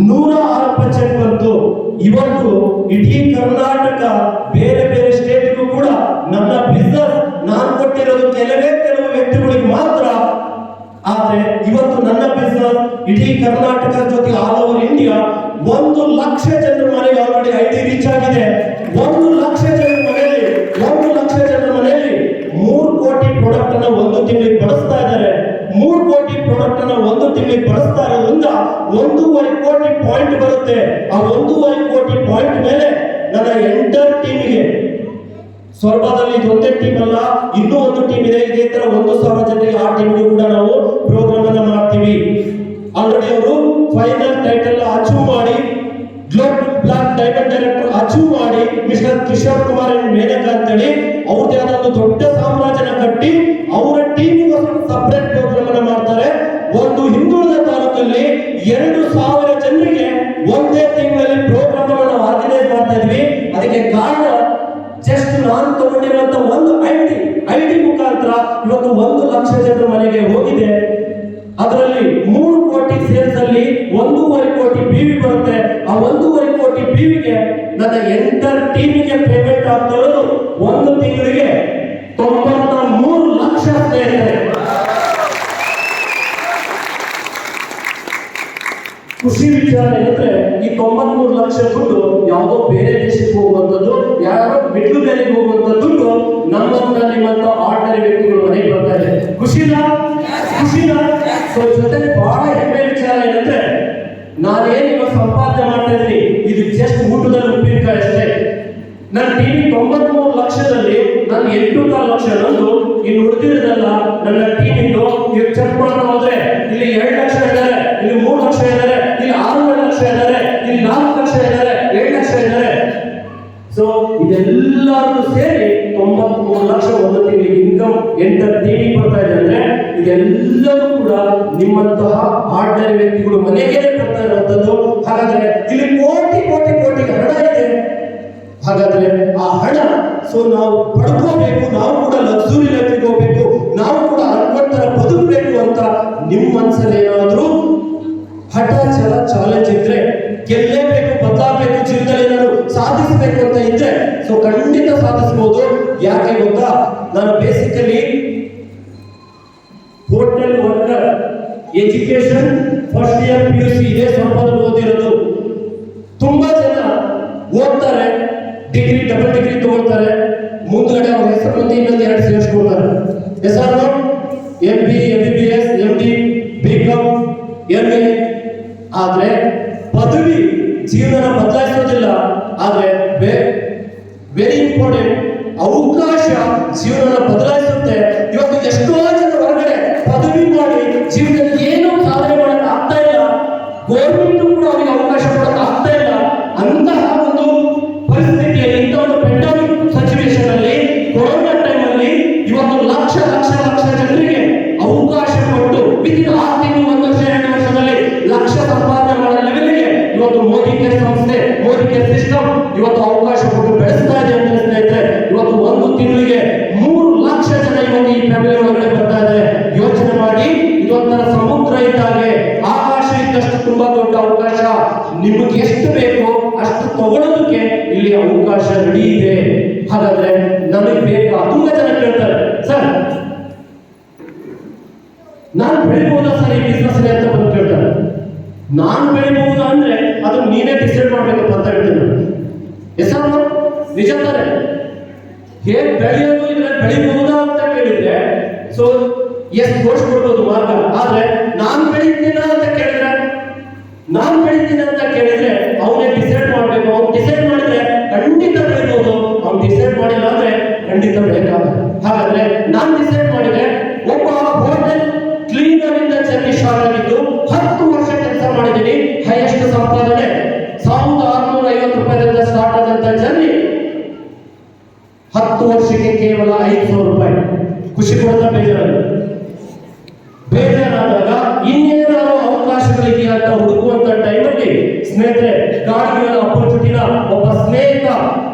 106 ರೂಪಾಯಿ ಚೆಕ್ ಬಂತು. ಇವತ್ತು ಇಡೀ ಕರ್ನಾಟಕ ಬೇರೆ ಸ್ಟೇಟ್ಗೂ ಕೂಡ ನನ್ನ ಬಿಸ್ನೆಸ್ ನಾನು ಕೊಟ್ಟಿರೋದು ಕೆಲವು ವ್ಯಕ್ತಿಗಳಿಗೆ ಮಾತ್ರ. ಆದ್ರೆ ಇವತ್ತು ನನ್ನ ಬಿಸ್ನೆಸ್ ಇಡೀ ಕರ್ನಾಟಕ ಜೊತೆ ಆಲ್ ಓವರ್ ಇಂಡಿಯಾ 1 ಲಕ್ಷ ಜನರ ಮನೆಗೆ ಆಲ್ರೆಡಿ ಐಡಿ ರೀಚ್ ಆಗಿದೆ. 1 ಲಕ್ಷ ಜನರ ಮನೆಯಲ್ಲಿ 3 ಕೋಟಿ ಪ್ರಾಡಕ್ಟ್ ಅನ್ನ ಒಂದು ತಿಂಗಳಿಗೆ ಬಳಸ್ತಾ ಇದ್ದಾರೆ. 3 ಕೋಟಿ ಪ್ರಾಡಕ್ಟ್ ಅನ್ನ ಒಂದು ತಿಂಗಳಿಗೆ ಬಳಸ್ತಾ ಇರೋದ್ರಿಂದ 1.5 ಕೋಟಿ ಪಾಯಿಂಟ್ ಬರುತ್ತೆ. ಆ 1.5 ಕೋಟಿ ಪಾಯಿಂಟ್ ಮೇಲೆ ನನ್ನ ಎಂಟರ್ ಟೀಮಿಗೆ, ಸ್ವರ್ಭದಲ್ಲಿ ಇದೊಂದೇ ಟೀಮ್ ಅಲ್ಲ, ಇನ್ನೂ ಒಂದು ಟೀಮ್ ಇದೆ. ಇದೇ ತರ 1,000 ಜನರಿಗೆ ಆ ಟೀಮ್ಗೂ ಕೂಡ ನಾವು ಪ್ರೋಗ್ರಾಮ್ ಅನ್ನ ಮಾಡ್ತೀವಿ. ಆಲ್ರೆಡಿ ಅವರು ಫೈನಲ್ ಟೈಟಲ್ ಅಚೀವ್ ಮಾಡಿ, global black diamond director achieve ಮಾಡಿ, ಮಿಸ್ಟರ್ ಕಿಶೋರ್ ಕುಮಾರ್ ಮೇನಕ ಅಂತೇಳಿ ಅವ್ರದೇ ಆದ ಒಂದು ದೊಡ್ಡ ಸಾಮ್ರಾಜ್ಯನ ಕಟ್ಟಿ ಅವರ ಟೀಮಿಗೋಸ್ಕರ ಸಪರೇಟ್ ಪ್ರೋಗ್ರಾಮ್ ಅನ್ನ ಮಾಡ್ತಾರೆ. ಒಂದು ಹಿಂದುಳಿದ ತಾಲೂಕಲ್ಲಿ 2,000 ಜನರಿಗೆ ಒಂದೇ ತಿಂಗಳಲ್ಲಿ ಪ್ರೋಗ್ರಾಮ್ ಅನ್ನು ಆರ್ಗನೈಸ್ ಮಾಡ್ತಾ ಇದ್ವಿ. ಅದಕ್ಕೆ ಕಾರಣ ಜಸ್ಟ್ ನಾನು ತಗೊಂಡಿರುವಂತ ಒಂದು ಐಡಿ ಮುಖಾಂತರ ಇವತ್ತು 1 ಲಕ್ಷ ಜನರ ಮನೆಗೆ ಹೋಗಿದೆ. ಅದರಲ್ಲಿ 3 ಕೋಟಿ ಸೇಲ್ಸ್ ಅಲ್ಲಿ 1.5 ಕೋಟಿ ಬಿವಿ ಬರುತ್ತೆ. ಆ 1.5 ಕೋಟಿ ಬಿವಿಗೆ ನನ್ನ ಎಂಟರ್ ಟೀಮಿಗೆ ಪೇಮೆಂಟ್ ಆಗ್ತಾ ಇರೋದು ಒಂದು ತಿಂಗಳಿಗೆ 93 ಲಕ್ಷ ಸ್ನೇಹಿತರೆ. ಖುಷಿ ವಿಚಾರ ಏನಂದ್ರೆ, ಈ 93 ಲಕ್ಷ ದುಡ್ಡು ಯಾವುದೋ ಬೇರೆ ದೇಶಕ್ಕೆ ಹೋಗುವಂಥದ್ದು, ಯಾರೋ ಮಿಡ್ಲು ಬೇರೆಗೆ ಹೋಗುವಂತ ದುಡ್ಡು ನಮ್ಮಂತ ನಿಮ್ಮಂತ ಆರ್ಡಿನರಿ ವ್ಯಕ್ತಿಗಳು ಮನೆಗೆ ಬರ್ತಾ ಇದೆ. ಖುಷಿನಾ? ಸೊ ಜೊತೆಗೆ ಬಹಳ ಹೆಮ್ಮೆ ವಿಚಾರ ಏನಂದ್ರೆ, ನಾನೇನು ಇವಾಗ ಸಂಪಾದನೆ ಮಾಡ್ತಾ ಇದ್ದೀನಿ ಇದು ಜಸ್ಟ್ ಊಟದಲ್ಲಿ ಉಪ್ಪಿನಕಾಯಿ ಅಷ್ಟೇ. ನನ್ನ ಟೀಮ್ 93 ಲಕ್ಷದಲ್ಲಿ ನಾನು 8.5 ಲಕ್ಷ ನಂದು, ಇನ್ನು ಉಳಿದಿರೋದಲ್ಲ ನನ್ನ ಟೀಮ್ ಇಂದು. ನೀವು ಚೆಕ್ ಮಾಡ್ತಾ ಹೋದ್ರೆ ಇಲ್ಲಿ 2 ಲಕ್ಷ ಇದ್ದಾರೆ, ಇಲ್ಲಿ 3 ಲಕ್ಷ ಇದ್ದಾರೆ, ಇಲ್ಲಿ 6 ಲಕ್ಷ ಇದ್ದಾರೆ, ಇಲ್ಲಿ 4 ಲಕ್ಷ ಇದ್ದಾರೆ, 7 ಲಕ್ಷ ಇದ್ದಾರೆ. ಸೊ ಇದೆಲ್ಲರೂ ಸೇರಿ 93 ಲಕ್ಷ ಒಂದು ತಿಂಗಳಿಗೆ ಇನ್ಕಮ್ ಎಂಟರ್ ಟೀಮಿಗೆ ಬರ್ತಾ ಇದೆ. ಅಂದ್ರೆ ಇದೆಲ್ಲವೂ ಕೂಡ ನಿಮ್ಮಂತಹ ಆರ್ಡಿನರಿ ವ್ಯಕ್ತಿಗಳು ಮನೆಗೆ ಬರ್ತಾ ಇರುವಂತದ್ದು. ಹಾಗಾದ್ರೆ ಇಲ್ಲಿ ಕೋಟಿ ಹಣ ಇದೆ. ಹಾಗಾದ್ರೆ ಆ ಹಣ ಸೊ ನಾವು ಪಡ್ಕೋಬೇಕು, ನಾವು ಕೂಡ ಲಕ್ಸುರಿ ಲೈಫಿಗೆ ಹೋಗ್ಬೇಕು, ನಾವು ಕೂಡ ಅನ್ಕೊಂತರ ಬದುಕಬೇಕು ಅಂತ ನಿಮ್ಮ ಮನಸ್ಸಲ್ಲಿ ಏನಾದ್ರೂ ಹಠ ಚಾಲೆಂಜ್ ಇದ್ರೆ, ಗೆಲ್ಲೇಬೇಕು, ಬದಲಾಗಬೇಕು, ಜೀವನದಲ್ಲಿ ಏನಾದ್ರು ಸಾಧಿಸಬೇಕು ಅಂತ ಇದ್ರೆ ಸೊ ಖಂಡಿತ ಸಾಧಿಸಬಹುದು. ಯಾಕೆ ಗೊತ್ತಾ, ನಾನು basically hotel worker education first year PUC ಇದೇ ಸಂಪಾದನೆ ಓದಿರೋದು. ತುಂಬಾ ಜನ ಓದ್ತಾರೆ, ಡಿಗ್ರಿ ಡಬಲ್ ಡಿಗ್ರಿ ತಗೊಳ್ತಾರೆ, ಮುಂದ್ಗಡೆ ಅವ್ರ ಹೆಸರು ಮುಂದೆ ಇನ್ನೊಂದು 2 ಸೇರಿಸ್ಕೊಳ್ತಾರೆ. ಹೆಸರು MB MBBS MD BCom MA. ಆದ್ರೆ ಪದವಿ ಜೀವನ ಬದಲಾಯಿಸೋದಿಲ್ಲ. ಆದ್ರೆ ವೆರಿ ಇಂಪಾರ್ಟೆಂಟ್, ಅವಕಾಶ ಜೀವನ ಬದಲಾಯಿಸುತ್ತೆ. ಇವತ್ತು ಎಷ್ಟೋ ಜನ ಹೊರಗಡೆ ತುಂಬಾ ದೊಡ್ಡ ಅವಕಾಶ. ನಿಮಗೆ ಎಷ್ಟು ಬೇಕೋ ಅಷ್ಟು ತಗೊಳ್ಳೋದಕ್ಕೆ ಇಲ್ಲಿ ಅವಕಾಶ ರೆಡಿ ಇದೆ. ಹಾಗಾದ್ರೆ ನನಗೆ ಬೇಕಾ? ತುಂಬಾ ಜನ ಕೇಳ್ತಾರೆ, ಸರ್ ನಾನು ಬೆಳಿಬಹುದಾ ಸರ್ ಈ ಬಿಸ್ನೆಸ್ ಅಂತ ಬಂದು ಕೇಳ್ತಾರೆ. ನಾನು ಬೆಳಿಬಹುದಾ ಅಂದ್ರೆ ಅದನ್ನ ನೀನೇ ಡಿಸೈಡ್ ಮಾಡ್ಬೇಕಪ್ಪ ಅಂತ ಹೇಳ್ತೀನಿ. ಹೆಸರು ನಿಜ ತಾನೆ? ಹೇಗೆ ಬೆಳೆಯೋದು ಇದ್ರಲ್ಲಿ ಬೆಳಿಬಹುದಾ ಅಂತ ಕೇಳಿದ್ರೆ ಸೊ ಎಸ್ ತೋರಿಸ್ಕೊಡ್ಬೋದು ಮಾರ್ಗ. ಆದ್ರೆ ನಾನು ಬೆಳಿತೀನ ಅಂತ ಕೇಳಿದ್ರೆ ಅವನೇ ಡಿಸೈಡ್ ಮಾಡ್ಬೇಕು. ಅವ್ನು ಡಿಸೈಡ್ ಮಾಡಿದ್ರೆ ಖಂಡಿತ ಬೆಳಿಬಹುದು, ಅವ್ನು ಡಿಸೈಡ್ ಮಾಡಿಲ್ಲ ಅಂದ್ರೆ ಖಂಡಿತ ಬೆಳೆಯಕ್ಕಾಗಲ್ಲ. ಹಾಗಾದ್ರೆ ನಾನು ಡಿಸೈಡ್ ಮಾಡಿದ್ರೆ ಒಬ್ಬ ಹೋಟೆಲ್ ಕ್ಲೀನರ್ ಇಂದ ಜರ್ನಿ ಸ್ಟಾರ್ಟ್ ಆಗಿದ್ದು 10 ವರ್ಷ ಕೆಲಸ ಮಾಡಿದ್ದೀನಿ. ಹೈಯೆಸ್ಟ್ ಸಂಪಾದನೆ 1650 ರೂಪಾಯಿಯಿಂದ ಸ್ಟಾರ್ಟ್ ಆದಂತ ಜರ್ನಿ 10 ವರ್ಷಕ್ಕೆ ಕೇವಲ 500 ರೂಪಾಯಿ. ಖುಷಿ ಕೊಡ್ತಾ ಬೇಜಾರಾದಾಗ ಇನ್ನೇನಾದ್ರು ಅವಕಾಶಗಳಿದೆಯಾ ಅಂತ ಹುಡುಕುವಂತ ಟೈಮಲ್ಲಿ ಸ್ನೇಹಿತರೆ ಗಾಡಿಗಳ ಅಪರ್ಚುನಿಟಿನ ಒಬ್ಬ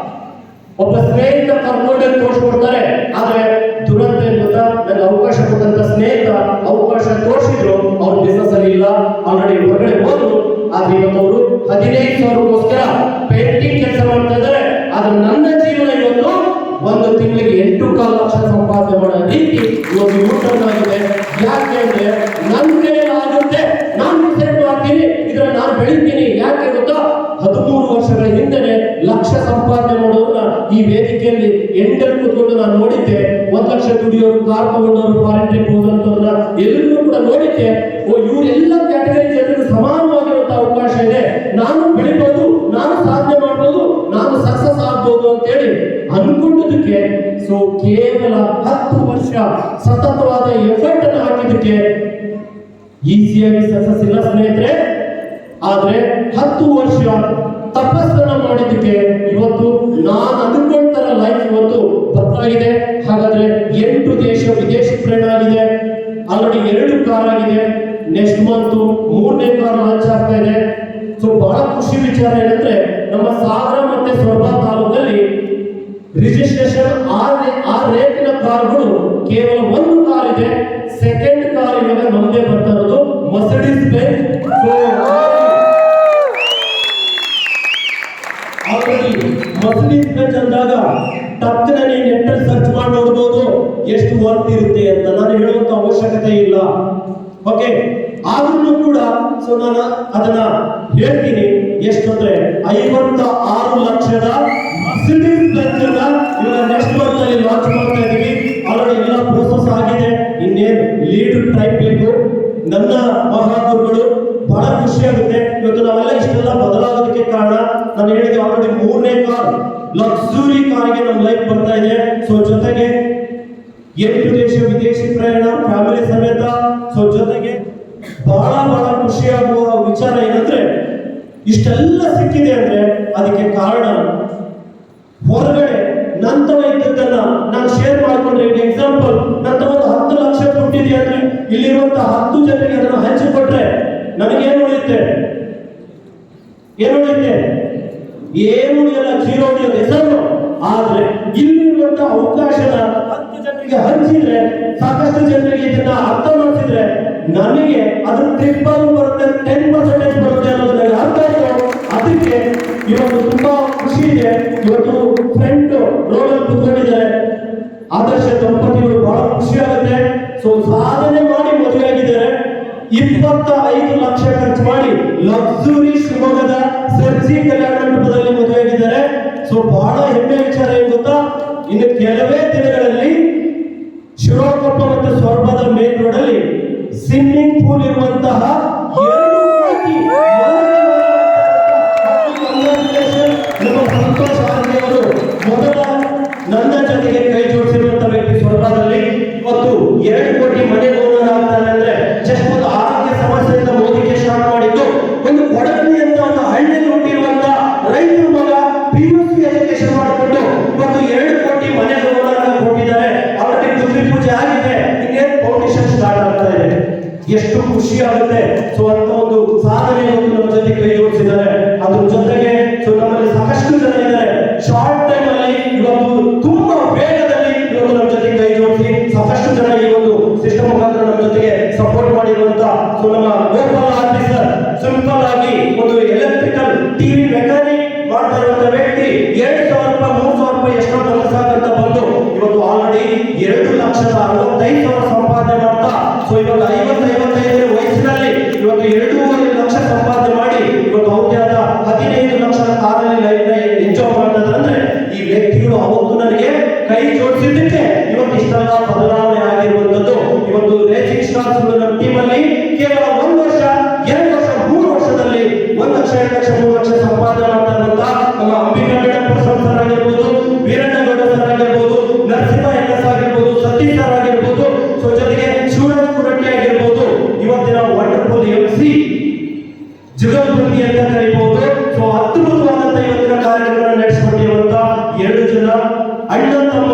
ಸ್ನೇಹಿತ ಕರ್ಕೊಂಡೆ ತೋರಿಸ್ಕೊಡ್ತಾರೆ. ಆದ್ರೆ ದುರಂತ ಏನ್ ಗೊತ್ತಾ, ನನಗೆ ಅವಕಾಶ ಕೊಟ್ಟಂತ ಸ್ನೇಹಿತ ಅವಕಾಶ ತೋರಿಸಿದ್ರು, ಅವ್ರ ಬಿಸ್ನೆಸ್ ಅಲ್ಲಿ ಇಲ್ಲ, ಆಲ್ರೆಡಿ ಹೊರಗಡೆ ಹೋದ್ರು. ಆದ್ರೆ ಇವತ್ತು ಅವರು 15,000ಗೋಸ್ಕರ ಪೇಂಟಿಂಗ್ ಕೆಲಸ ಮಾಡ್ತಾ ಇದ್ದಾರೆ. ಆದ್ರೆ ನನ್ನ ಜೀವನ ಇವತ್ತು ಒಂದು ತಿಂಗಳಿಗೆ 8.25 ಲಕ್ಷ ಸಂಪಾದನೆ ಮಾಡೋ ರೀತಿ ಇವತ್ತು ಯೂಟರ್ನಾಗಿದೆ. ಯಾಕೆ ಅಂದ್ರೆ ನನ್ನ ಕೈಲಾಗುತ್ತೆ, ನಾನು ಡಿಸೈಡ್ ಮಾಡ್ತೀನಿ, ಇದ್ರಲ್ಲಿ ನಾನು ಬೆಳಿತೀನಿ. ಯಾಕೆ ಗೊತ್ತಾ, 13 ವರ್ಷಗಳ ಹಿಂದೆ ಲಕ್ಷ ಸಂಪಾದನೆ ಮಾಡೋರನ್ನ ಈ ವೇದಿಕೆಯಲ್ಲಿ ಎಂಟಲ್ಲಿ ಕೂತ್ಕೊಂಡು ನಾನು ನೋಡಿದ್ದೆ. 1 ಲಕ್ಷ ದುಡಿಯೋರು, ಕಾರ್ ತಗೊಂಡವರು, ಫಾರಿನ್ ಟ್ರಿಪ್ ಹೋದಂತವ್ರನ್ನ ಎಲ್ಲರೂ ಕೂಡ ನೋಡಿದ್ದೆ. ಇವರೆಲ್ಲ ಕ್ಯಾಟಗರಿ ಜನರಿಗೆ ಸಮಾನವಾಗಿರುವಂತಹ ಅವಕಾಶ ಇದೆ. ನಾನು ಬೆಳಿಬಹುದು, ನಾನು ಸಾಧನೆ ಮಾಡಬಹುದು, ನಾನು ಸಕ್ಸಸ್ ಆಗ್ಬಹುದು ಅಂತೇಳಿ ಅನ್ಕೊಂಡದಕ್ಕೆ ಸೊ ಕೇವಲ 10 ವರ್ಷ ಸತತವಾದ ಎಫರ್ಟ್ ಅನ್ನು ಹಾಕಿದ್ದಕ್ಕೆ ಈಸಿಯಾಗಿ ಸಕ್ಸಸ್ ಇಲ್ಲ ಸ್ನೇಹಿತರೆ. ಆದ್ರೆ 10 ವರ್ಷ ತಪಸ್ಸನ್ನ ಮಾಡಿದ್ದಕ್ಕೆ ಇವತ್ತು ನಾನು ಅಂದುಕೊಂಡ ಲೈಫ್ ಇವತ್ತು ಬದಲಾಗಿದೆ. ಹಾಗಾದ್ರೆ 8 ದೇಶ ವಿದೇಶಿ ಪ್ರಯಾಣ ಆಗಿದೆ, ಆಲ್ರೆಡಿ 2 ಕಾರ್ ಆಗಿದೆ, ನೆಕ್ಸ್ಟ್ ಮಂತ್ 3ನೇ ಕಾರ್ ಲಾಂಚ್ ಆಗ್ತಾ ಇದೆ. ಸೊ ಬಹಳ ಖುಷಿ ವಿಚಾರ ಏನಂದ್ರೆ ನಮ್ಮ ಸಾಗರ ಮತ್ತೆ ಸೊರಬ ತಾಲೂಕಲ್ಲಿ ರಿಜಿಸ್ಟ್ರೇಷನ್ ಆ ರೇಟಿನ ಕಾರ್ಗಳು ಕೇವಲ 1 ಕಾರ್ ಇದೆ. ಸೆಕೆಂಡ್ ಕಾರ್ ಇವಾಗ ನಮ್ಮದೇ ಬರ್ತಾ ಇರೋದು ಮರ್ಸಿಡೀಸ್ ಬೆಂಜ್. ಮರ್ಸಿಡೀಸ್ ಬೆಂಜ್ ಅಂದಾಗ ತಕ್ಷಣ ನೀವು ನೆಟ್ಟಲ್ಲಿ ಸರ್ಚ್ ಮಾಡಿ ನೋಡಬಹುದು ಎಷ್ಟು ವರ್ತ್ ಇರುತ್ತೆ ಅಂತ. ನಾನು ಹೇಳುವಂತ ಅವಶ್ಯಕತೆ ಇಲ್ಲ. ಓಕೆ, ಆದ್ರೂ ಕೂಡ ಸೊ ನಾನು ಅದನ್ನ ಹೇಳ್ತೀನಿ. ಎಷ್ಟು ಅಂದ್ರೆ 56 ಲಕ್ಷದ ಮರ್ಸಿಡೀಸ್ ಬೆಂಜ್ ಅನ್ನ ಇವಾಗ ನೆಕ್ಸ್ಟ್ ಮಂತ್ ಅಲ್ಲಿ ಲಾಂಚ್ ಮಾಡ್ತಾ ಇದೀವಿ. ಆಲ್ರೆಡಿ ಎಲ್ಲ ಪ್ರೋಸೆಸ್ ಆಗಿದೆ. ಇನ್ನೇನು ಲೀಡ್ ಟೈಪ್ ಬೇಕು. ನನ್ನ ಮಹಾಗುರುಗಳು ಬಹಳ ಖುಷಿ ಆಗುತ್ತೆ. ಇವತ್ತು ನಾವೆಲ್ಲ ಇಷ್ಟೆಲ್ಲ ಬದಲಾಗೋದಕ್ಕೆ ಕಾರಣ ನಾನು ಹೇಳಿದೆ ಆಲ್ರೆಡಿ 3ನೇ ಕಾರ್ ಲಕ್ಸುರಿ ಕಾರ್ಗೆ ನಮ್ಮ ಲೈಫ್ ಬರ್ತಾ ಇದೆ. ಸೊ ಜೊತೆಗೆ 8 ದೇಶ ವಿದೇಶಿ ಪ್ರಯಾಣ ಫ್ಯಾಮಿಲಿ ಸಮೇತ. ಸೊ ಜೊತೆಗೆ ಬಹಳ ಖುಷಿಯಾಗುವ ವಿಚಾರ ಏನಂದ್ರೆ ಇಷ್ಟೆಲ್ಲ ಸಿಕ್ಕಿದೆ ಅಂದ್ರೆ ಅದಕ್ಕೆ ಕಾರಣ ಹೊರಗಡೆ ನಂತರ ಇದ್ದದ್ದನ್ನ ನಾನು ಶೇರ್ ಮಾಡ್ಕೊಂಡ್ರೆ, ಎಕ್ಸಾಂಪಲ್ ನಂತರ ಒಂದು 10 ಲಕ್ಷ ಕೊಟ್ಟಿದೆ ಅಂದ್ರೆ ಇಲ್ಲಿರುವಂತಹ 10 ಜನರಿಗೆ ಅದನ್ನ ಹಂಚಿಕೊಟ್ರೆ ನನಗೇನು ಉಳಿಯುತ್ತೆ? ಏನು ಉಳಿಯಲ್ಲ, ಜೀರೋ ಉಳಿಯೋದು ಹೆಸರು. ಆದ್ರೆ ಇಲ್ಲಿರುವಂತಹ ಅವಕಾಶನ 10 ಜನರಿಗೆ ಹಂಚಿದ್ರೆ, ಸಾಕಷ್ಟು ಜನರಿಗೆ ಇದನ್ನ ಅರ್ಥ ಮಾಡಿಸಿದ್ರೆ ನನಗೆ ಅದು ಟ್ರಿಪಲ್ ಬರುತ್ತೆ, 10% ಬರುತ್ತೆ ಅನ್ನೋದು ನನಗೆ ಅರ್ಥ ಆಯ್ತು. ಅದಕ್ಕೆ ಇವತ್ತು ತುಂಬಾ ಖುಷಿ ಇದೆ. ಇವತ್ತು ಫ್ರೆಂಡ್ ರೋಡಲ್ಲಿ ಕೂತ್ಕೊಂಡಿದ್ದಾರೆ ಆದರ್ಶ ದಂಪತಿಗಳು, ಬಹಳ ಖುಷಿ ಆಗುತ್ತೆ. ಸೊ ಸಾಧನೆ ಮಾಡಿ ಮದುವೆ ಆಗಿದ್ದಾರೆ. 25 ಲಕ್ಷ ಖರ್ಚು ಮಾಡಿ ಲಕ್ಸುರಿ ಶಿವಮೊಗ್ಗದ ಸರ್ಜಿ ಕಲ್ಯಾಣ ಮಂಟಪದಲ್ಲಿ ಮದುವೆ ಆಗಿದ್ದಾರೆ. ಸೊ ಬಹಳ ಹೆಮ್ಮೆ ವಿಚಾರ ಏನು ಗೊತ್ತಾ, ಇನ್ನು ಕೆಲವೇ ದಿನಗಳಲ್ಲಿ ಶಿರೋಕೊಪ್ಪ ಮತ್ತು ಸೊರಬದ ಮೇನ್ ರೋಡ್ ಅಲ್ಲಿ ಸ್ವಿಮ್ಮಿಂಗ್ ಪೂಲ್ ಇರುವಂತಹ 2 ಕೋಟಿ ನಮ್ಮ ಸಂತೋಷ್ ಆರ್ಗೆ ಅವರು ಮೊದಲ ನನ್ನ ಜೊತೆಗೆ ಕೈ ಜೋಡಿಸಿರುವಂತಹ ವ್ಯಕ್ತಿ. ಸೊರಬದಲ್ಲಿ ಇವತ್ತು 2 ಕೋಟಿ ಮನೆ ಓನರ್ ಆಗ್ತಾರೆ ಅಂದ್ರೆ ಜಸ್ಟ್ ಒಂದು ಆರೋಗ್ಯ ಸಮಸ್ಯೆಯಿಂದ ಮೋದಿಗೆ ಸ್ಟಾರ್ಟ್ ಮಾಡಿದ್ದು. ಒಂದು ಕೊಡಗನಿ ಅಂತ ಒಂದು ಹಳ್ಳಿಯಲ್ಲಿ ಹುಟ್ಟಿರುವಂತ ರೈತರ ಮಗ PUC ಎಜುಕೇಶನ್ ಮಾಡಿಕೊಂಡು ಇವತ್ತು 2 ಕೋಟಿ ಮನೆ ಓನರ್ ಕೊಟ್ಟಿದ್ದಾರೆ. ಅವರಿಗೆ ಗುದ್ಲಿ ಪೂಜೆ ಆಗಿದೆ, ಇನ್ನೇನು ಫೌಂಡೇಶನ್ ಸ್ಟಾರ್ಟ್ ಆಗ್ತಾ ಇದೆ. ಎಷ್ಟು ಖುಷಿ ಆಗುತ್ತೆ. ಸೊ ಅಂತ ಒಂದು ಸಾಧನೆ ನಮ್ಮ ಜೊತೆ ಕೈ ಜೋಡಿಸಿದ್ದಾರೆ. ಅದ್ರ ಜೊತೆಗೆ ಸೊ ನಮ್ಮಲ್ಲಿ ಸಾಕಷ್ಟು ಜನ ಇದ್ದಾರೆ. ಶಾರ್ಟ್ ಟೈಮ್ ಅಲ್ಲಿ ಇವತ್ತು ತುಂಬಾ ವೇಗದಲ್ಲಿ ಇವತ್ತು ನಮ್ಮ ಜೊತೆ ಕೈ ಜೋಡಿಸಿ ಸಾಕಷ್ಟು ಜನ ಈ ಒಂದು ಸಿಸ್ಟಮ್ ಮುಖಾಂತರ ನಮ್ಮ ಜೊತೆಗೆ ಸಪೋರ್ಟ್ ಮಾಡಿರುವಂತ ಸೊ ನಮ್ಮ ಗೋಪಾಲ್ ಆಫೀಸರ್ ಸಿಂಪಲ್ ಸೊ ಇವಾಗ 55 ವಯಸ್ಸಿನಲ್ಲಿ ಇವತ್ತು 2.5 ಲಕ್ಷ ಸಂಪಾದನೆ ಮಾಡಿ ಇವತ್ತು ಅವ್ರದೇ ಆದ 15 ಲಕ್ಷದ ಕಾರಲ್ಲಿ ಲೈಫ್ನ ಎಂಜಾಯ್ ಮಾಡ್ತಾರೆ ಅಂದ್ರೆ ಈ ವ್ಯಕ್ತಿಗಳು ಅವತ್ತು ನನಗೆ ಕೈ ಜೋಡಿಸಿದ್ದಕ್ಕೆ ಇವತ್ತು ಇಷ್ಟೆಲ್ಲ ಬದಲಾವಣೆ ಆಗಿರುವಂತದ್ದು. ಇವತ್ತು ರೇಸಿಂಗ್ ಸ್ಟಾರ್ಸ್ ನಮ್ಮ ಟೀಮಲ್ಲಿ ಕೇವಲ 1 ವರ್ಷ 2 ವರ್ಷ 3 ವರ್ಷದಲ್ಲಿ 1 ಲಕ್ಷ 2 ಲಕ್ಷ 3 ಲಕ್ಷ ಸಂಪಾದನೆ ಮಾಡ್ತಾ ಇರುವಂತ ನಮ್ಮ ಅಂಬಿಕಾ ಮೇಡಮ್ ಸರ್ ಆಗಿರ್ಬೋದು, ವೀರಣ್ಣಗೌಡ ಸರ್ ಆಗಿರ್ಬೋದು, ನರಸಿಂಹ ಎಸ್ ಆಗಿರ್ಬೋದು, ಸತೀಶ್ ಸರ್ ಆಗಿರ್ಬೋದು, ಸೊ ಜೊತೆಗೆ ಶಿವರಾಜ್ ಕುರಟ್ಟಿ ಆಗಿರ್ಬೋದು, ಇವತ್ತಿನ ವಂಡರ್ಫುಲ್ MC ಜುಗಲ್ಬಂದಿ ಅಂತ ಕರೀಬಹುದು. ಸೊ ಅದ್ಭುತವಾದಂತ ಇವತ್ತಿನ ಕಾರ್ಯಕ್ರಮ ನಡೆಸಿಕೊಟ್ಟಿರುವಂತ 2 ಜನ ಅಣ್ಣ ತಮ್ಮ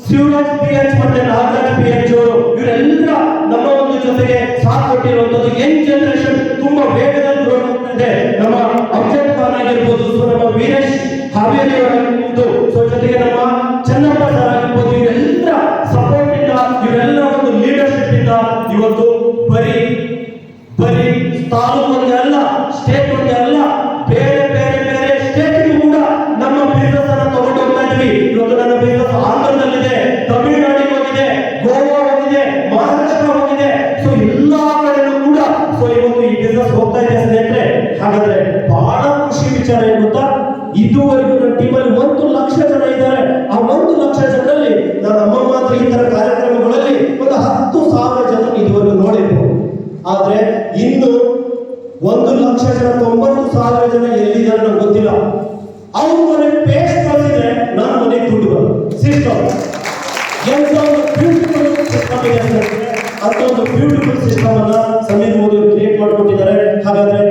ಶಿವರಾಜ್ PH ಮತ್ತೆ ನಾಗರಾಜ್ PH ಅವರು ಇವರೆಲ್ಲ ನಮ್ಮ ಒಂದು ಜೊತೆಗೆ ಸಾಥ್ ಕೊಟ್ಟಿರುವಂತದ್ದು. ಯಂಗ್ ಜನರೇಷನ್ ತುಂಬಾ ವೇಗದಲ್ಲಿ ಗ್ರೋ ಆಗ್ತಿದೆ. ನಮ್ಮ ಅಫ್ಜಲ್ ಖಾನ್ ಆಗಿರ್ಬೋದು, ಸೊ ನಮ್ಮ ವೀರೇಶ್ ಹಾವೇರಿ ಆಗಿರ್ಬೋದು, ಸೊ ಜೊತೆಗೆ ನಮ್ಮ ಚನ್ನಪ್ಪ ಸರ್ ಆಗಿರ್ಬೋದು, ಇವರೆಲ್ಲ ಸಪೋರ್ಟ್ ಇಂದ ಇವರೆಲ್ಲ ಒಂದು ಲೀಡರ್ಶಿಪ್ ಇಂದ ಇವತ್ತು ಬರೀ ತಾಲೂಕು ಒಂದೇ ಅಲ್ಲ, ಸ್ಟೇಟ್ ಒಂದೇ ಅಲ್ಲ, ಬೇರೆ ಬೇರೆ ಬೇರೆ ಸ್ಟೇಟ್ಗೂ ಕೂಡ ನಮ್ಮ ಬಿಸ್ನೆಸ್ ಅನ್ನ ತಗೊಂಡು ಹೋಗ್ತಾ ಇದ್ವಿ. ಇವತ್ತು ನನ್ನ ಬಿಸ್ನೆಸ್ ಆಂಧ್ರದಲ್ಲಿದೆ, ತಮಿಳುನಾಡಿಗೆ ಹೋಗಿದೆ, ಗೋವಾ ಹೋಗಿದೆ, ಮಹಾರಾಷ್ಟ್ರ ಹೋಗಿದೆ, ಸೊ ಎಲ್ಲಾ ಕಡೆನೂ ಕೂಡ ಸೊ ಇವತ್ತು ಈ ಬಿಸ್ನೆಸ್ ಹೋಗ್ತಾ ಇದೆ ಸ್ನೇಹಿತರೆ. ಹಾಗಾದ್ರೆ ಬಹಳ ಖುಷಿ ವಿಚಾರ ಏನು ಗೊತ್ತಾ, ಇದುವರೆಗೂ ನನ್ನ ಟೀಮಲ್ಲಿ 1 ಲಕ್ಷ ಜನ ಇದ್ದಾರೆ. ಆ 1 ಲಕ್ಷ ಜನರಲ್ಲಿ ನನ್ನ ಅಮ್ಮ ಮಾತ್ರ ಈ ತರ ಕಾರ್ಯಕ್ರಮಗಳಲ್ಲಿ ಒಂದು 10,000 ಜನ ಇದುವರೆಗೂ ನೋಡಿದ್ರು. ಆದ್ರೆ ಇನ್ನು 1 ಲಕ್ಷ ಜನ 90,000 ಜನ ಎಲ್ಲಿದ್ದಾರೆ ನನಗೆ ಗೊತ್ತಿಲ್ಲ. ಅವ್ರ ಮನೆ ಪೇಸ್ಟ್ ಕಳಿಸಿದ್ರೆ ನನ್ನ ಮನೆಗೆ ದುಡ್ಡು ಬರುತ್ತೆ. ಸಿಸ್ಟಮ್ ಎಂತ ಒಂದು ಬ್ಯೂಟಿಫುಲ್ ಸಿಸ್ಟಮ್ ಇದೆ ಅಂತ ಒಂದು ಬ್ಯೂಟಿಫುಲ್ ಸಿಸ್ಟಮ್ ಅನ್ನ ಸಮೀರ್ ಮೋದಿ ಅವರು ಕ್ರಿಯೇಟ್ ಮಾಡಿಕೊಟ್ಟಿದ್ದಾರೆ. ಹಾಗಾದ್ರೆ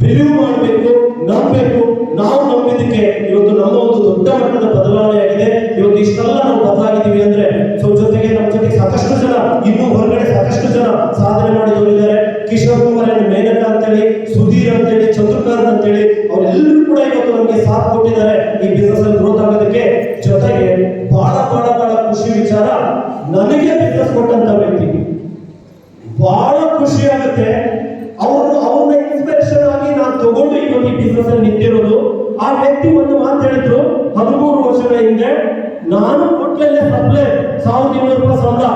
ಬಿಲೀವ್ ಮಾಡಬೇಕು, ನಂಬಬೇಕು. ನಾವು ನಂಬಿದ್ದಕ್ಕೆ ಇವತ್ತು ನಮ್ಮ ಒಂದು ದೊಡ್ಡ ಮಟ್ಟದ ಬದಲಾವಣೆ ಆಗಿದೆ. ಇವತ್ತು ಇಷ್ಟೆಲ್ಲ ನಾವು ಬದಲಾಗಿದ್ದೀವಿ ಅಂದ್ರೆ ಸೊ ಜೊತೆಗೆ ನಮ್ಮ ಜೊತೆಗೆ ಸಾಕಷ್ಟು ಜನ ಇನ್ನೂ ಹೊರಗಡೆ ಸಾಕಷ್ಟು ಜನ ಸಾಧನೆ ಮಾಡಿದವರಿದ್ದಾರೆ. ಕಿಶೋರ್ ಕುಮಾರ್ ಮೇನಕಾ ಅಂತೇಳಿ, ಸುಧೀರ್ ಅಂತೇಳಿ, ಚಂದ್ರಕಾಂತ್ ಅಂತೇಳಿ ಅವರೆಲ್ಲರೂ ಕೂಡ ಇವತ್ತು ನಮಗೆ ಸಾಥ್ ಕೊಟ್ಟಿದ್ದಾರೆ ಈ ಬಿಸ್ನೆಸ್ ಅಲ್ಲಿ ಗ್ರೋತ್ ಆಗೋದಕ್ಕೆ. ಜೊತೆಗೆ ಬಹಳ ಬಹಳ ಬಹಳ ಖುಷಿ ವಿಚಾರ, ನನಗೆ ಬಿಸ್ನೆಸ್ ಕೊಟ್ಟಂತ ವ್ಯಕ್ತಿ ಬಹಳ ಖುಷಿ ಆಗುತ್ತೆ. ಅವ್ರನ್ನ ಇನ್ಸ್ಪಿರೇಷನ್ ಆಗಿ ನಾನು ತಗೊಂಡು ಇವತ್ತು ಈ ಬಿಸ್ನೆಸ್ ಅಲ್ಲಿ ನಿಂತಿರೋದು. ಆ ವ್ಯಕ್ತಿ ಒಂದು ಮಾತು ಹೇಳಿದ್ರು, 13 ವರ್ಷಗಳ ಹಿಂದೆ ನಾನು ಹೋಟ್ಲಲ್ಲೇ ಸಪ್ಲೈ 1,200 ರೂಪಾಯಿ ಸಂಬಳ,